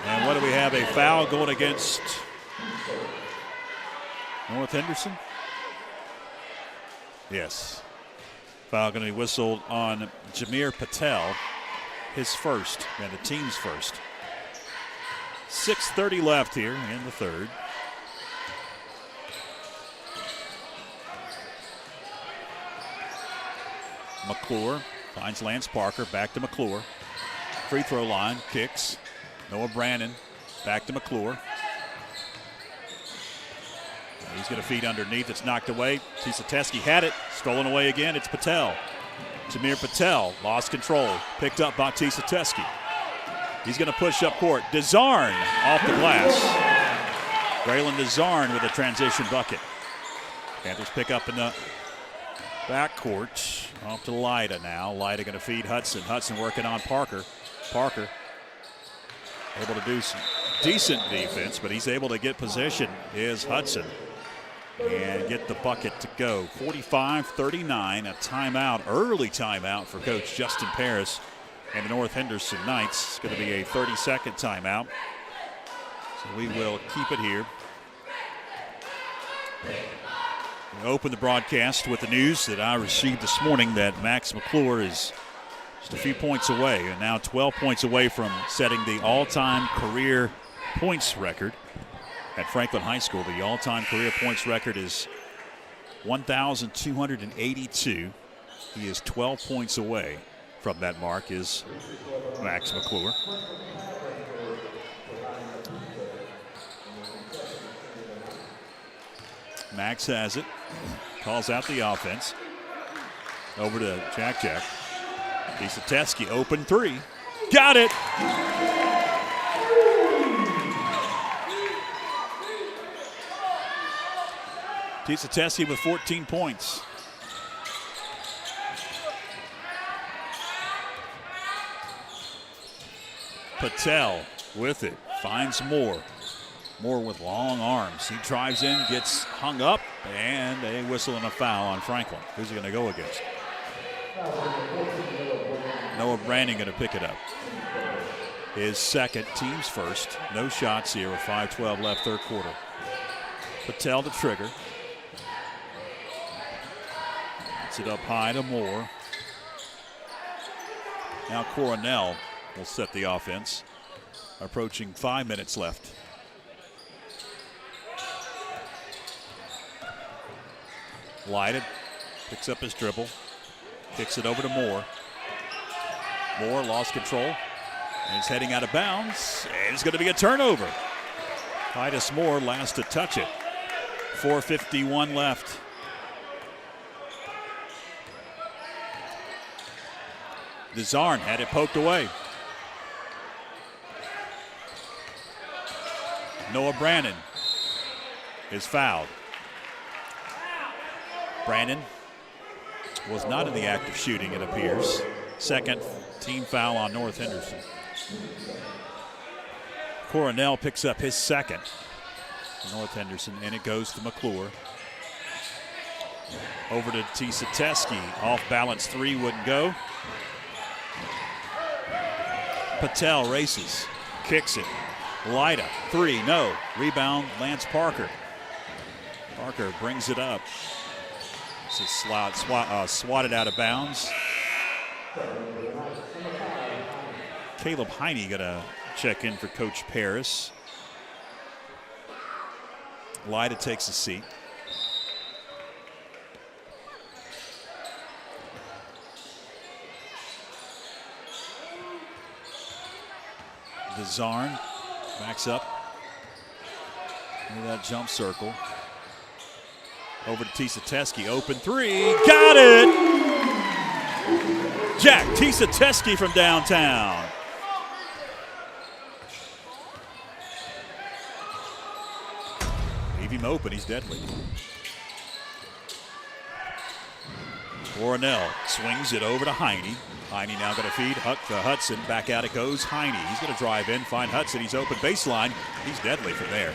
And what do we have? A foul going against North Henderson? Yes. Foul going to be whistled on Jameer Patel, his first, and the team's first. 6:30 left here in the third. McClure finds Lance Parker, back to McClure. Free throw line, kicks. Noah Brandon, back to McClure. He's going to feed underneath. It's knocked away. Tisateski had it. Stolen away again. It's Patel. Jameer Patel lost control. Picked up by Tisateski. He's going to push up court. Desarn off the glass. Braylon Desarn with a transition bucket. Panthers pick up in the backcourt. Off to Lyda now. Lyda going to feed Hudson. Hudson working on Parker. Parker able to do some decent defense, but he's able to get possession, is Hudson, and get the bucket to go. 45-39, a timeout, early timeout for Coach Justin Paris and the North Henderson Knights. It's going to be a 30-second timeout, so we will keep it here. We open the broadcast with the news that I received this morning that Max McClure is just a few points away, and now 12 points away from setting the all-time career points record at Franklin High School. The all-time career points record is 1,282. He is 12 points away from that mark, is Max McClure. Max has it, calls out the offense. Over to Jack. Tisateski, open three. Got it! Tisateski with 14 points. Patel with it, finds Moore. Moore with long arms. He drives in, gets hung up, and a whistle and a foul on Franklin. Who's he going to go against? Noah Brandon going to pick it up. His second, team's first. No shots here with 5:12 left, third quarter. Patel to trigger. Gets it up high to Moore. Now Coronel will set the offense. Approaching 5 minutes left. Lighted, picks up his dribble, kicks it over to Moore. Moore lost control, and he's heading out of bounds, and it's going to be a turnover. Titus Moore last to touch it. 4:51 left. Desarn had it poked away. Noah Brandon is fouled. Brandon was not in the act of shooting, it appears. Second team foul on North Henderson. Coronel picks up his second. North Henderson, and it goes to McClure. Over to Tisateski. Off balance three wouldn't go. Patel races, kicks it. Lyda, three, no. Rebound, Lance Parker. Parker brings it up. It's a swatted out of bounds. Caleb Heine gonna check in for Coach Paris. Lyda takes a seat. Desarn backs up into that jump circle. Over to Tisateski, open three, got it! Jack Tisateski from downtown. Leave him open, he's deadly. Coronel swings it over to Heine. Heine now going to feed Hudson. Back out it goes. Heine. He's going to drive in, find Hudson. He's open baseline. He's deadly from there.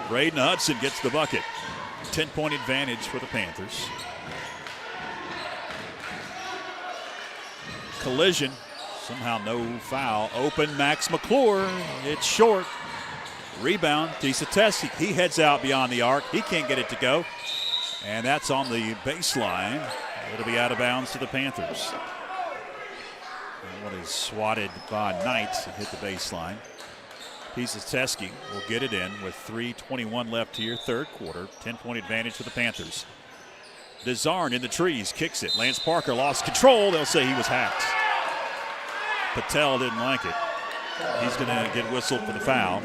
Braden Hudson gets the bucket. 10-point advantage for the Panthers. Collision. Somehow no foul. Open Max McClure. It's short. Rebound. Tisateski. He heads out beyond the arc. He can't get it to go. And that's on the baseline. It'll be out of bounds to the Panthers. And what is swatted by Knight to hit the baseline. Teske will get it in with 3:21 left here, third quarter. 10-point advantage for the Panthers. Desarn in the trees, kicks it. Lance Parker lost control. They'll say he was hacked. Patel didn't like it. He's going to get whistled for the foul.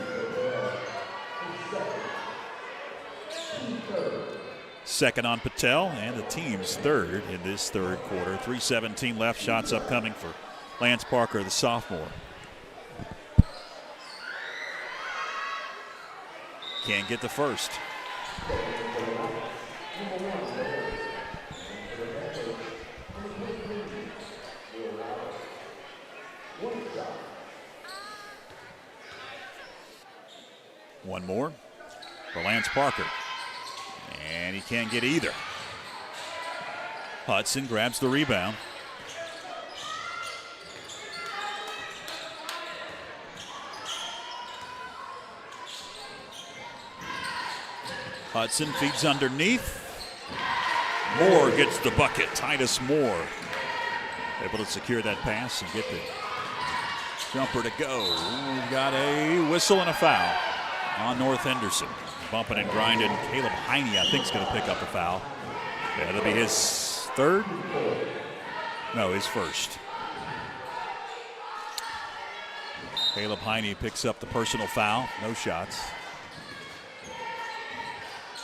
Second on Patel, and the team's third in this third quarter. 3:17 left, shots upcoming for Lance Parker, the sophomore. Can't get the first. One more for Lance Parker. And he can't get either. Hudson grabs the rebound. Hudson feeds underneath. Moore gets the bucket. Titus Moore able to secure that pass and get the jumper to go. We've got a whistle and a foul on North Henderson. Bumping and grinding. Caleb Heine, I think, is going to pick up the foul. Yeah, that'll be his third. No, his first. Caleb Heine picks up the personal foul. No shots.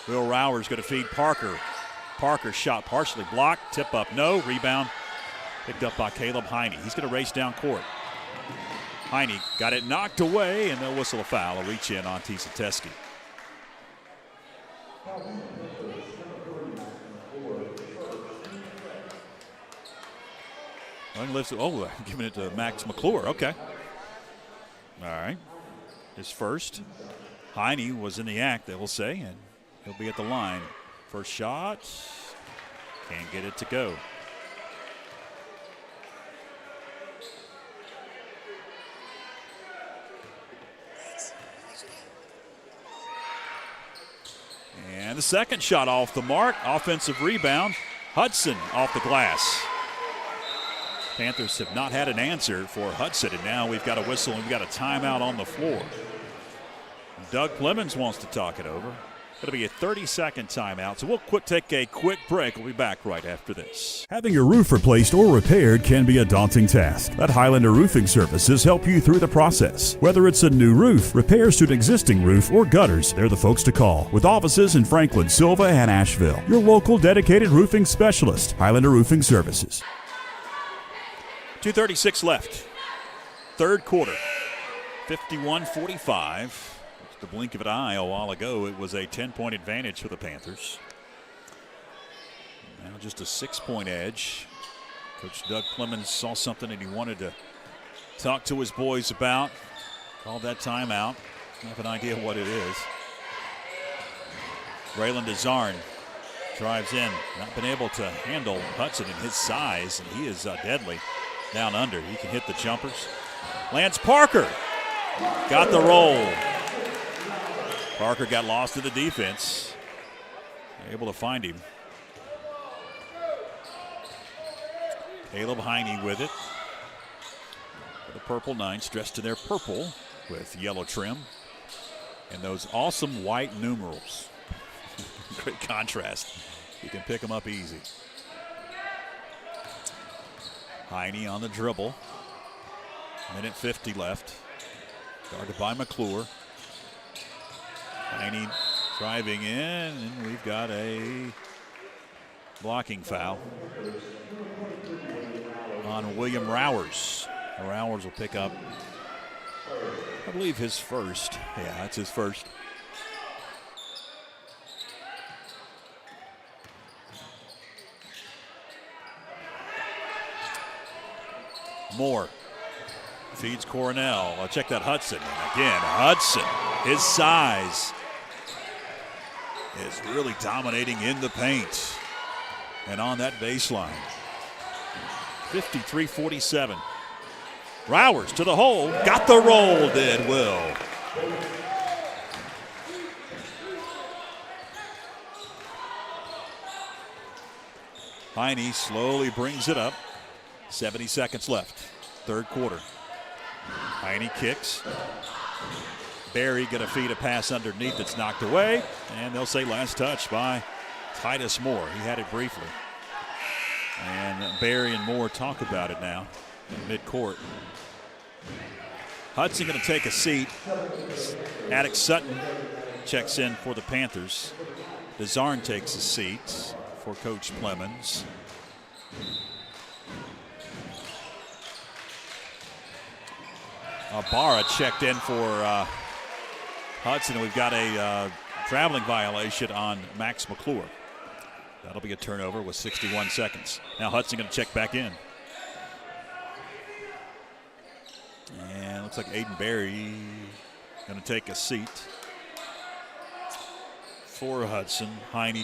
Will Rower's going to feed Parker. Parker shot partially blocked. Tip up, no. Rebound picked up by Caleb Heine. He's going to race down court. Heine got it knocked away, and they'll whistle a foul. A reach in on Teske. Oh, giving it to Max McClure. Okay. All right. His first. Heine was in the act, they will say, and he'll be at the line. First shot. Can't get it to go. And the second shot off the mark. Offensive rebound. Hudson off the glass. Panthers have not had an answer for Hudson, and now we've got a whistle and we've got a timeout on the floor. Doug Clemens wants to talk it over. It'll be a 30-second timeout, so we'll take a quick break. We'll be back right after this. Having your roof replaced or repaired can be a daunting task. Let Highlander Roofing Services help you through the process. Whether it's a new roof, repairs to an existing roof, or gutters, they're the folks to call. With offices in Franklin, Silva, and Asheville, your local dedicated roofing specialist, Highlander Roofing Services. 2:36 left. Third quarter. 51-45. The blink of an eye a while ago, it was a 10-point advantage for the Panthers. Now just a 6-point edge. Coach Doug Clemens saw something that he wanted to talk to his boys about. Called that timeout. I have an idea what it is. Braylon Desarn drives in. Not been able to handle Hudson in his size, and he is deadly down under. He can hit the jumpers. Lance Parker got the roll. Parker got lost in the defense. Able to find him. Caleb Heine with it. For the Purple Knights, dressed in their purple with yellow trim. And those awesome white numerals. Great contrast. You can pick them up easy. Heine on the dribble. Minute 50 left. Guarded by McClure. Heine driving in, and we've got a blocking foul on William Rowers. Rowers will pick up, I believe, his first. Yeah, that's his first. Moore feeds Cornell. Check that Hudson. And again, Hudson, his size is really dominating in the paint and on that baseline. 53-47. Rowers to the hole. Got the roll, did Will. Heine slowly brings it up. 70 seconds left. Third quarter. Heine kicks. Barry going to feed a pass underneath that's knocked away. And they'll say last touch by Titus Moore. He had it briefly. And Barry and Moore talk about it now in midcourt. Hudson going to take a seat. Attic Sutton checks in for the Panthers. DeZarn takes a seat for Coach Plemons. Barra checked in for Hudson. We've got a traveling violation on Max McClure. That'll be a turnover with 61 seconds. Now Hudson going to check back in. And looks like Aiden Berry going to take a seat for Hudson. Heine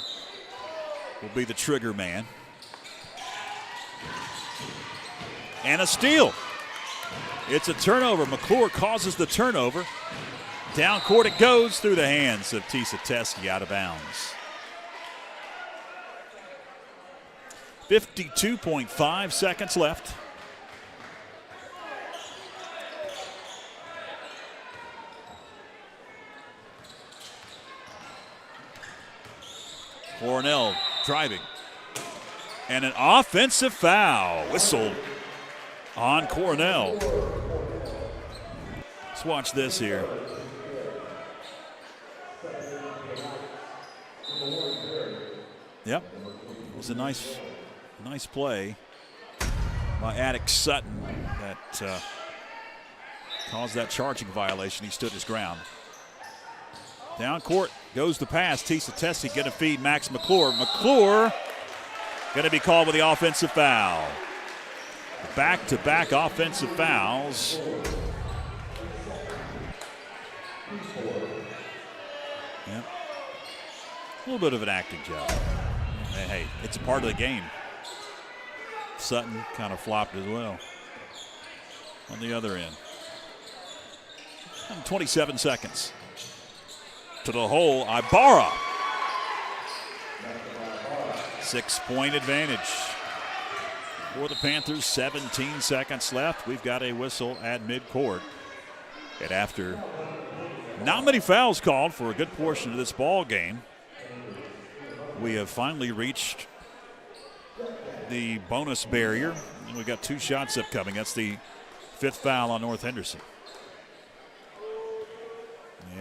will be the trigger man. And a steal. It's a turnover. McClure causes the turnover. Down court it goes through the hands of Tisa Teske, out of bounds. 52.5 seconds left. Cornell driving. And an offensive foul whistled on Cornell. Let's watch this here. Yep, it was a nice play by Attic Sutton that caused that charging violation. He stood his ground. Down court goes the pass. Tisa Teske going to feed Max McClure. McClure going to be called with the offensive foul. Back-to-back offensive fouls. Yep. A little bit of an acting job. Hey, it's a part of the game. Sutton kind of flopped as well on the other end. 27 seconds. To the hole, Ibarra. 6-point advantage for the Panthers. 17 seconds left. We've got a whistle at midcourt. And after not many fouls called for a good portion of this ball game, we have finally reached the bonus barrier. And we've got 2 shots upcoming. That's the 5th foul on North Henderson.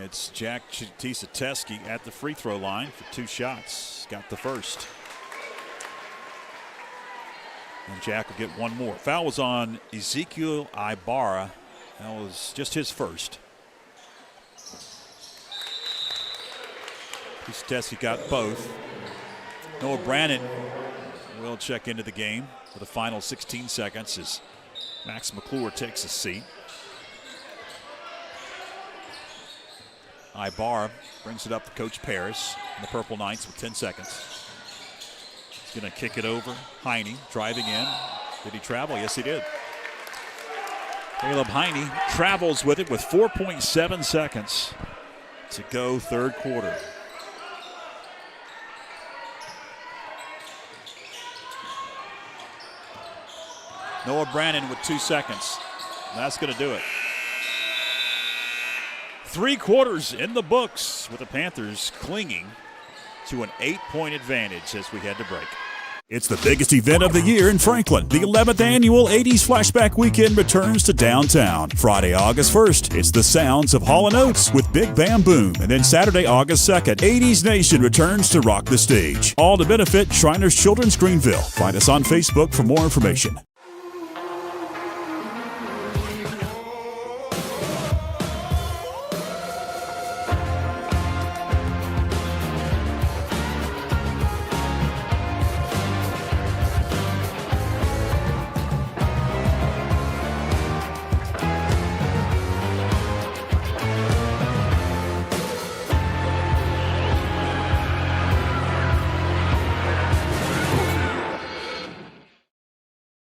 It's Jack Tisa Teske at the free throw line for 2 shots. Got the first. And Jack will get one more. Foul was on Ezekiel Ibarra. That was just his first. Tisa Teske got both. Noah Brannon will check into the game for the final 16 seconds as Max McClure takes a seat. Ibarra brings it up to Coach Paris and the Purple Knights with 10 seconds. He's going to kick it over. Heine driving in. Did he travel? Yes, he did. Caleb Heine travels with it with 4.7 seconds to go third quarter. Noah Brannon with 2 seconds. And that's going to do it. 3 quarters in the books with the Panthers clinging to an 8-point advantage as we head to break. It's the biggest event of the year in Franklin. The 11th annual 80s Flashback Weekend returns to downtown. Friday, August 1st, it's the sounds of Hall & Oates with Big Bam Boom. And then Saturday, August 2nd, 80s Nation returns to rock the stage. All to benefit Shriners Children's Greenville. Find us on Facebook for more information.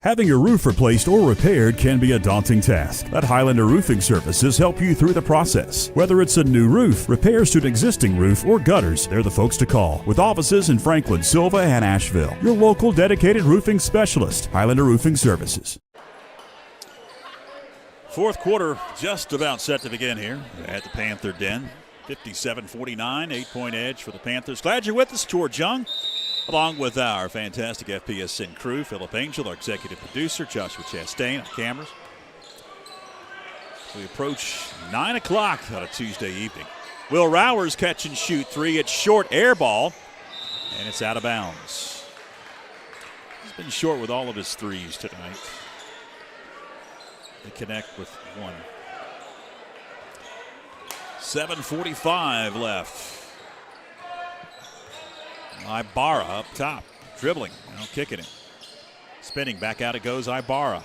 Having your roof replaced or repaired can be a daunting task. Let Highlander Roofing Services help you through the process. Whether it's a new roof, repairs to an existing roof, or gutters, they're the folks to call. With offices in Franklin, Silva, and Asheville. Your local dedicated roofing specialist, Highlander Roofing Services. Fourth quarter just about set to begin here at the Panther Den. 57-49, 8-point edge for the Panthers. Glad you're with us, George Young, along with our fantastic FPSN crew, Philip Angel, our executive producer, Joshua Chastain on cameras. We approach 9 o'clock on a Tuesday evening. Will Rowers catch and shoot three. It's short, air ball, and it's out of bounds. He's been short with all of his threes tonight. They connect with one. 7:45 left. Ibarra up top, dribbling, now kicking it. Spinning, back out it goes Ibarra.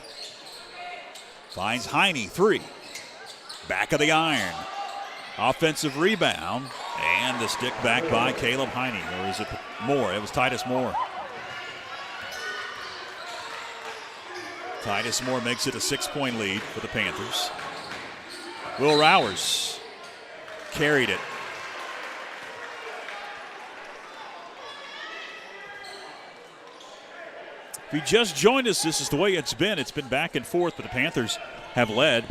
Finds Heine, three. Back of the iron. Offensive rebound, and the stick back by Caleb Heine. Or is it Moore? It was Titus Moore. Titus Moore makes it a 6-point lead for the Panthers. Will Rowers carried it. If you just joined us, this is the way it's been. It's been back and forth, but the Panthers have led,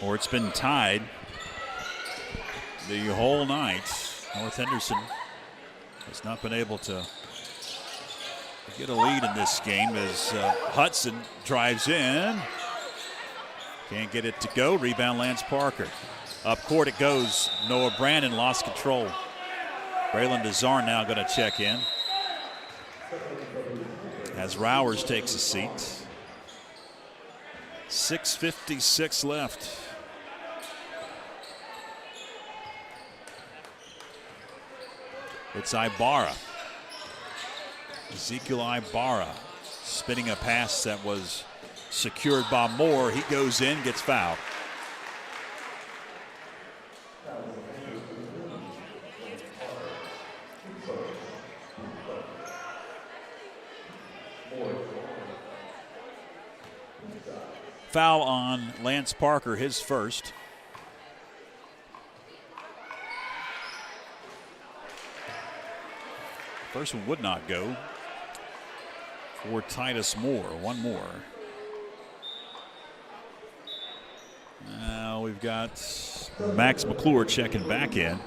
or it's been tied the whole night. North Henderson has not been able to get a lead in this game as Hudson drives in. Can't get it to go. Rebound Lance Parker. Up court it goes. Noah Brandon lost control. Braylon DeZarn now going to check in as Rowers takes a seat. 6:56 left. It's Ibarra. Ezekiel Ibarra spinning a pass that was secured by Moore. He goes in, gets fouled. Foul on Lance Parker, his first. First one would not go for Titus Moore. One more. Now we've got Max McClure checking back in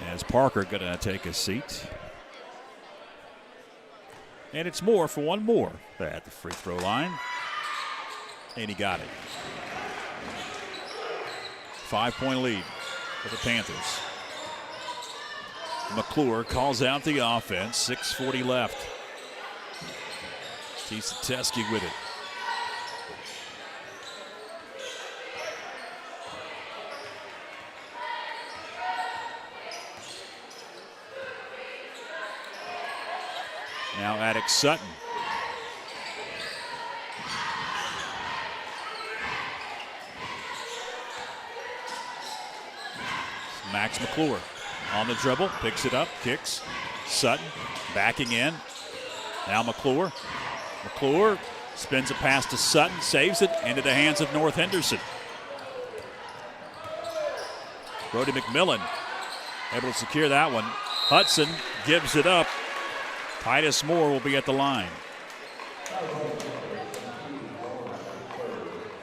as Parker going to take a seat. And it's Moore for one more at the free throw line. And he got it. 5-point lead for the Panthers. McClure calls out the offense. 6:40 left. Teske with it. Now Attic Sutton. Max McClure on the dribble, picks it up, kicks. Sutton backing in. Now McClure. McClure spins a pass to Sutton, saves it into the hands of North Henderson. Brody McMillan able to secure that one. Hudson gives it up. Titus Moore will be at the line.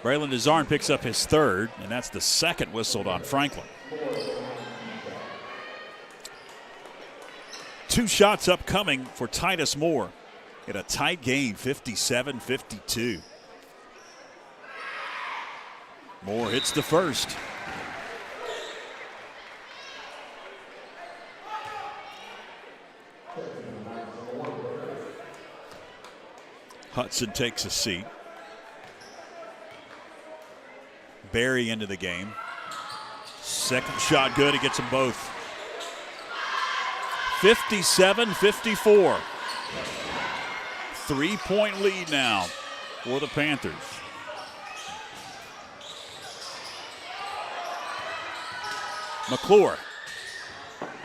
Braylon DeZarn picks up his third, and that's the second whistled on Franklin. 2 shots upcoming for Titus Moore in a tight game, 57-52. Moore hits the first. Hudson takes a seat. Barry into the game. Second shot good. He gets them both. 57-54. 3-point lead now for the Panthers. McClure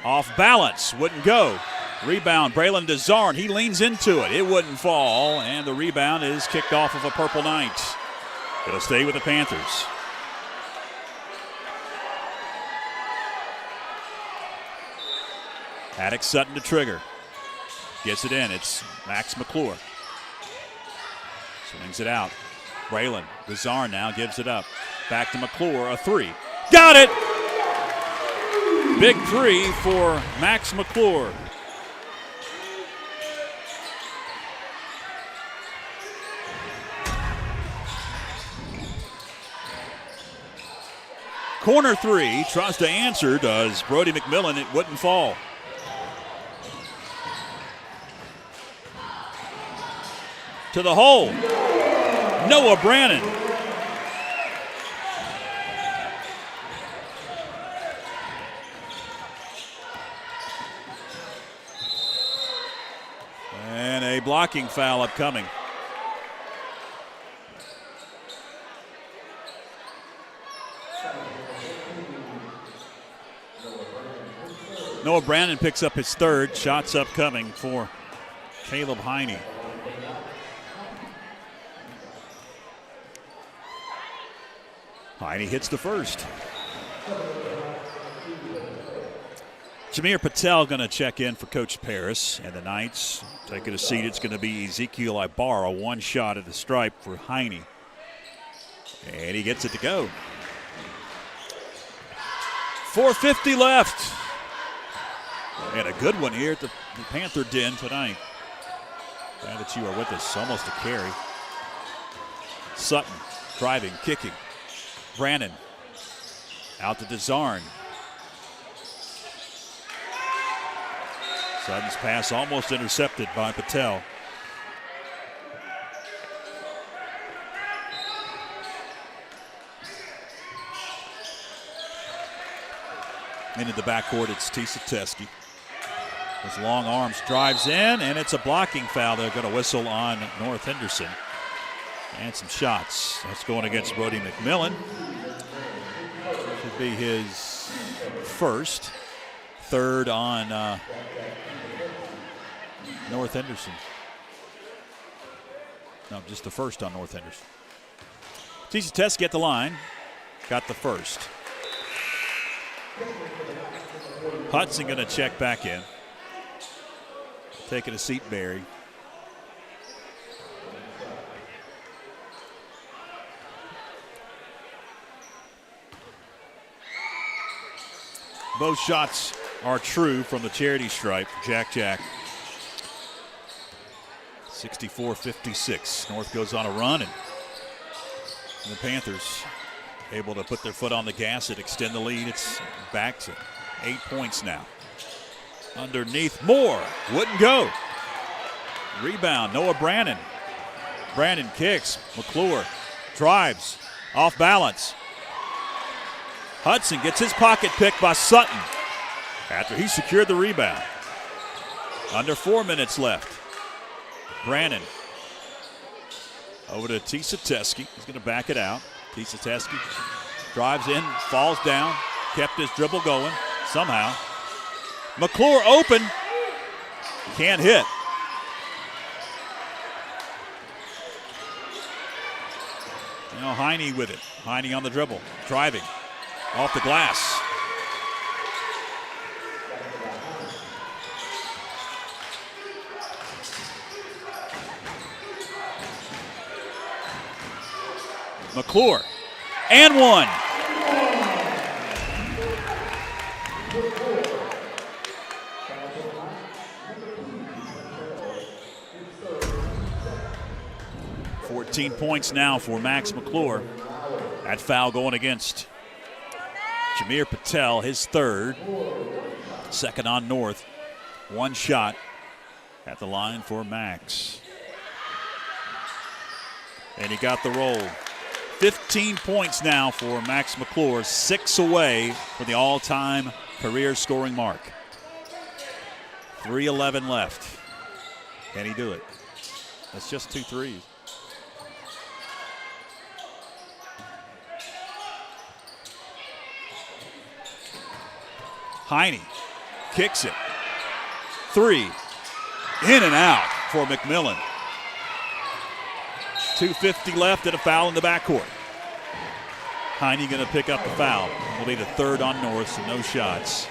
off balance, wouldn't go. Rebound, Braylon Desarn. He leans into it. It wouldn't fall, and the rebound is kicked off of a Purple Knight. It'll stay with the Panthers. Haddock Sutton to trigger. Gets it in. It's Max McClure. Swings it out. Braylon Desarn now gives it up. Back to McClure. A three. Got it! Big three for Max McClure. Corner three, tries to answer, does Brody McMillan. It wouldn't fall. To the hole. Noah Brannon. And a blocking foul upcoming. Noah Brannon picks up his third. Shots upcoming for Caleb Heine. Heine hits the first. Jameer Patel going to check in for Coach Paris, and the Knights taking a seat. It's going to be Ezekiel Ibarra, one shot at the stripe for Heine. And he gets it to go. 4:50 left. And a good one here at the Panther Den tonight. Glad that you are with us. Almost a carry. Sutton driving, kicking. Brannon out to Desarn. Sutton's pass almost intercepted by Patel. Into the backcourt, it's Tisa. His long arms drives in, and it's a blocking foul. They're going to whistle on North Henderson. And some shots. That's going against Brody McMillan. Should be his first. Third on North Henderson. No, just the first on North Henderson. Tisa at the line. Got the first. Hudson going to check back in. Taking a seat, Barry. Both shots are true from the charity stripe. Jack. 64-56. North goes on a run, and the Panthers able to put their foot on the gas and extend the lead. It's back to 8 points now. Underneath, Moore wouldn't go. Rebound, Noah Brannon. Brannon kicks. McClure drives off balance. Hudson gets his pocket picked by Sutton after he secured the rebound. Under 4 minutes left. Brannon over to Tisa. He's going to back it out. Tisa drives in, falls down, kept his dribble going somehow. McClure open, can't hit. Now Heine with it. Heine on the dribble, driving off the glass. McClure, and one. Points now for Max McClure. That foul going against Jameer Patel, his third. Second on North. One shot at the line for Max. And he got the roll. 15 points now for Max McClure, 6 away from the all-time career scoring mark. 3:11 left. Can he do it? That's just 2 threes. Heine kicks it. Three. In and out for McMillan. 2:50 left and a foul in the backcourt. Heine going to pick up the foul. It'll be the third on North, so no shots.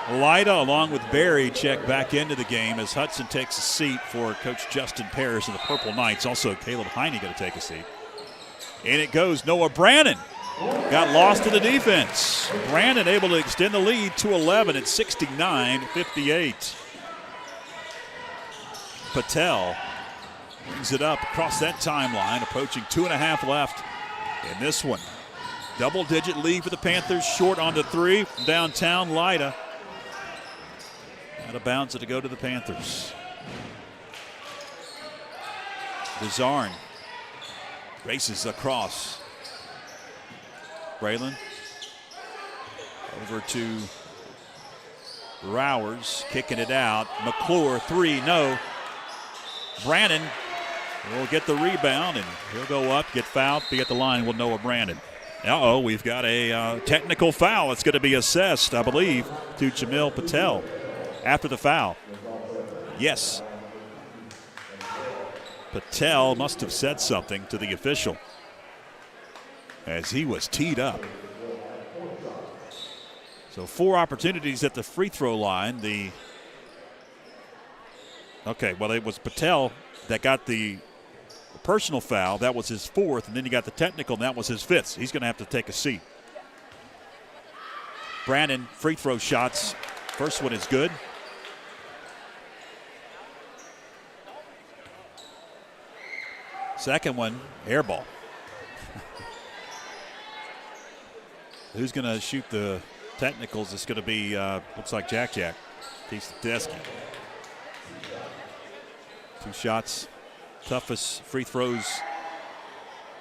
Lyda, along with Barry, check back into the game as Hudson takes a seat for Coach Justin Paris and the Purple Knights. Also, Caleb Heine going to take a seat. And it goes Noah Brannon. Got lost in the defense. Brannon able to extend the lead to 11 at 69-58. Patel brings it up across that timeline, approaching 2.5 left in this one. Double-digit lead for the Panthers, short on the three from downtown. Lyda out of bounds to go to the Panthers. Desarn races across. Braylon over to Rowers, kicking it out. McClure, three, no. Brannon will get the rebound, and he'll go up, get fouled, be at the line with Noah Brannon. Uh-oh, we've got a technical foul. It's going to be assessed, I believe, to Jamil Patel after the foul. Yes. Patel must have said something to the official as he was teed up. So 4 opportunities at the free throw line. Well, it was Patel that got the personal foul. That was his 4th, and then he got the technical, and that was his 5th. He's going to have to take a seat. Brannon, free throw shots. First one is good. Second one, air ball. Who's going to shoot the technicals? It's going to be, looks like Jack. Keith Tedeschi. 2 shots. Toughest free throws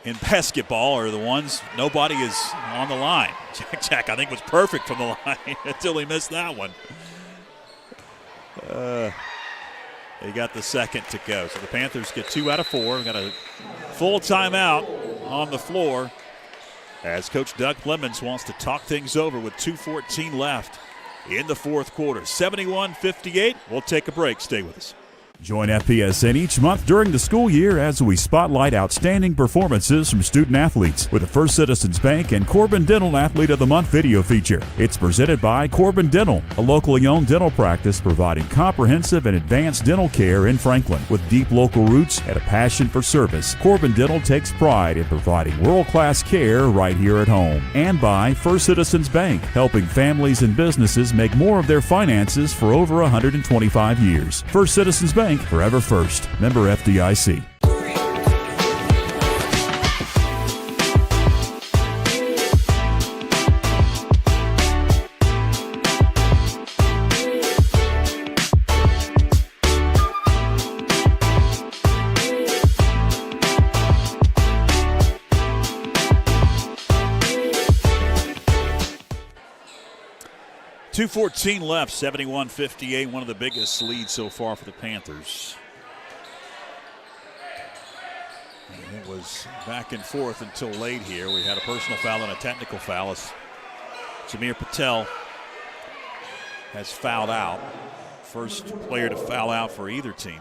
in basketball are the ones nobody is on the line. Jack, I think, was perfect from the line until he missed that one. They got the second to go. So the Panthers get 2 out of 4. We've got a full timeout on the floor as Coach Doug Clemens wants to talk things over with 2:14 left in the fourth quarter. 71-58. We'll take a break. Stay with us. Join FPSN each month during the school year as we spotlight outstanding performances from student athletes with the First Citizens Bank and Corbin Dental Athlete of the Month video feature. It's presented by Corbin Dental, a locally owned dental practice providing comprehensive and advanced dental care in Franklin. With deep local roots and a passion for service, Corbin Dental takes pride in providing world-class care right here at home. And by First Citizens Bank, helping families and businesses make more of their finances for over 125 years. First Citizens Bank, forever first. Member FDIC. .214 left, 71-58, one of the biggest leads so far for the Panthers. And it was back and forth until late here. We had a personal foul and a technical foul as Jameer Patel has fouled out. First player to foul out for either team.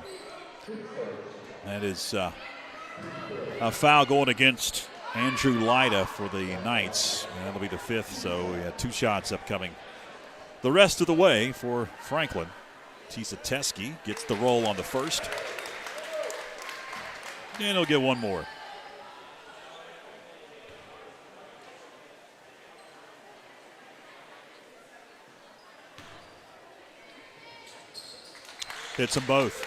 That is a foul going against Andrew Lyda for the Knights. And that'll be the 5th, so we had 2 shots upcoming the rest of the way for Franklin. Tisa Teskey gets the roll on the first. And he'll get one more. Hits them both.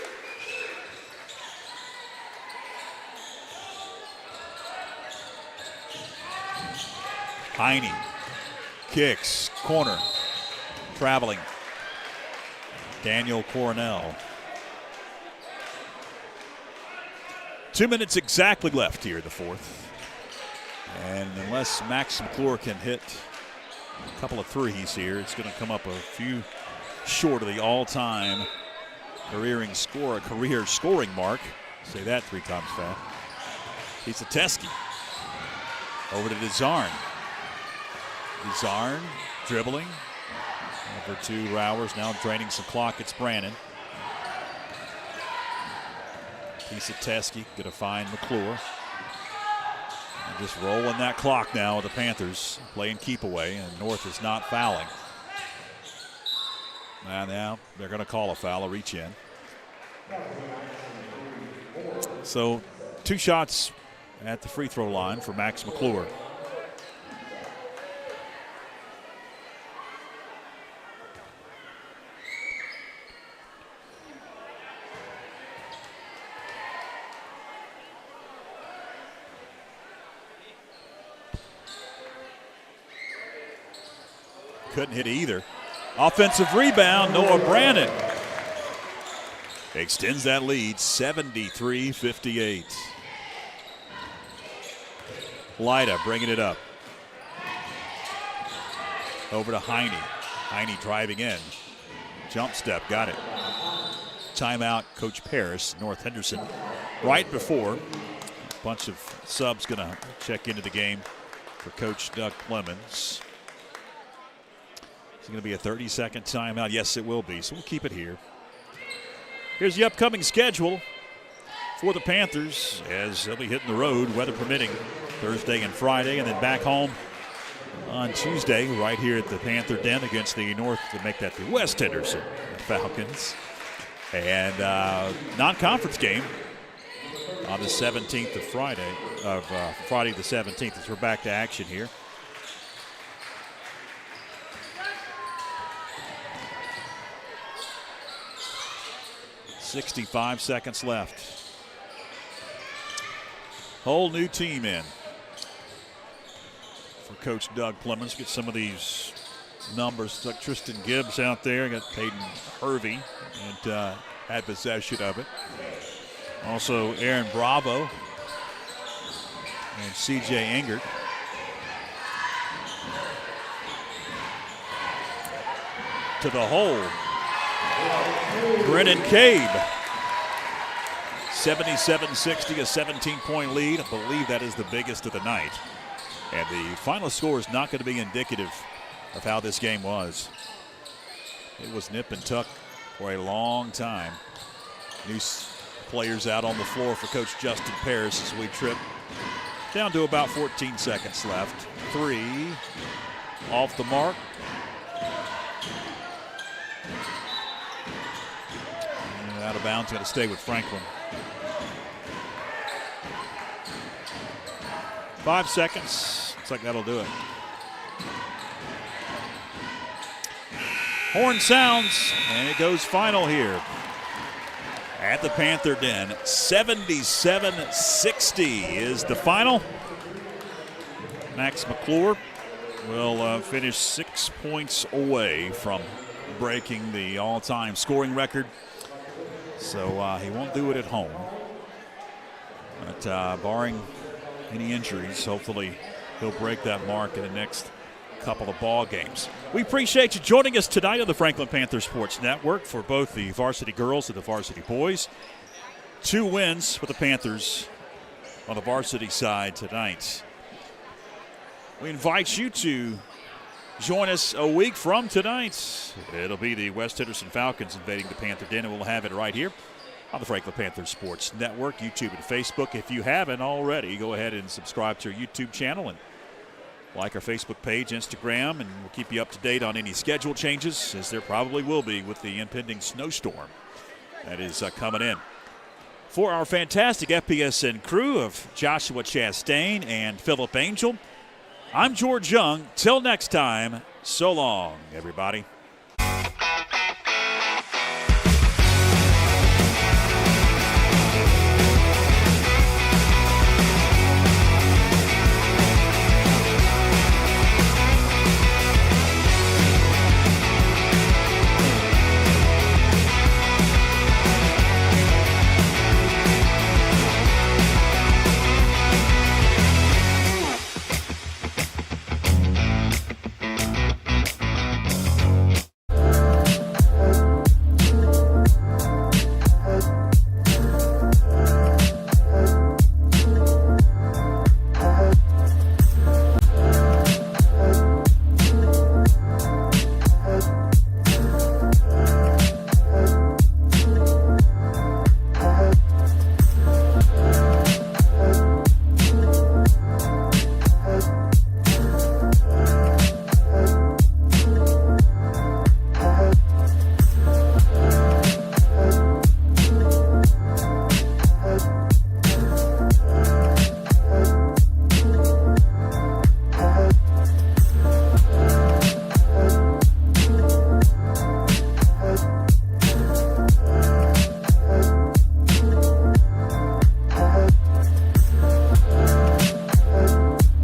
Heine kicks, corner. Traveling. Daniel Cornell. 2 minutes exactly left here in the fourth. And unless Max McClure can hit a couple of threes here, it's going to come up a few short of the all-time career scoring mark. Say that 3 times fast. He's a Teskey. Over to Desarn. Bizarre dribbling. Over to Rowers, now draining some clock. It's Brannon. Piece of Teskey, going to find McClure. And just rolling that clock now with the Panthers playing keep away, and North is not fouling. And now they're going to call a foul, a reach in. So 2 shots at the free throw line for Max McClure. Couldn't hit either. Offensive rebound, Noah Brannon extends that lead, 73-58. Lyda bringing it up. Over to Heine. Heine driving in. Jump step, got it. Timeout, Coach Parris, North Henderson. Right before, a bunch of subs going to check into the game for Coach Doug Clemens. It's going to be a 30-second timeout. Yes, it will be, so we'll keep it here. Here's the upcoming schedule for the Panthers as they'll be hitting the road, weather permitting, Thursday and Friday, and then back home on Tuesday right here at the Panther Den against the North, to make that the West Henderson Falcons. And non-conference game on the 17th of Friday the 17th as we're back to action here. .65 seconds left. Whole new team in for Coach Doug Clemens. Get some of these numbers. Like Tristan Gibbs out there. Got Peyton Hervey and had possession of it. Also Aaron Bravo and C.J. Engert. To the hole. Brennan Cabe. 77-60, a 17-point lead. I believe that is the biggest of the night. And the final score is not going to be indicative of how this game was. It was nip and tuck for a long time. New players out on the floor for Coach Justin Parris as we trip down to about 14 seconds left. 3 off the mark. And out of bounds, got to stay with Franklin. 5 seconds. Looks like that'll do it. Horn sounds, and it goes final here at the Panther Den. 77-60 is the final. Max McClure will finish 6 points away from breaking the all-time scoring record. So he won't do it at home. But barring any injuries, hopefully he'll break that mark in the next couple of ball games. We appreciate you joining us tonight on the Franklin Panther Sports Network for both the varsity girls and the varsity boys. 2 wins for the Panthers on the varsity side tonight. We invite you to join us a week from tonight. It'll be the West Henderson Falcons invading the Panther Den, and we'll have it right here on the Franklin Panther Sports Network, YouTube and Facebook. If you haven't already, go ahead and subscribe to our YouTube channel and like our Facebook page, Instagram, and we'll keep you up to date on any schedule changes, as there probably will be with the impending snowstorm that is coming in. For our fantastic FPSN crew of Joshua Chastain and Philip Angel, I'm George Young. Till next time, so long, everybody.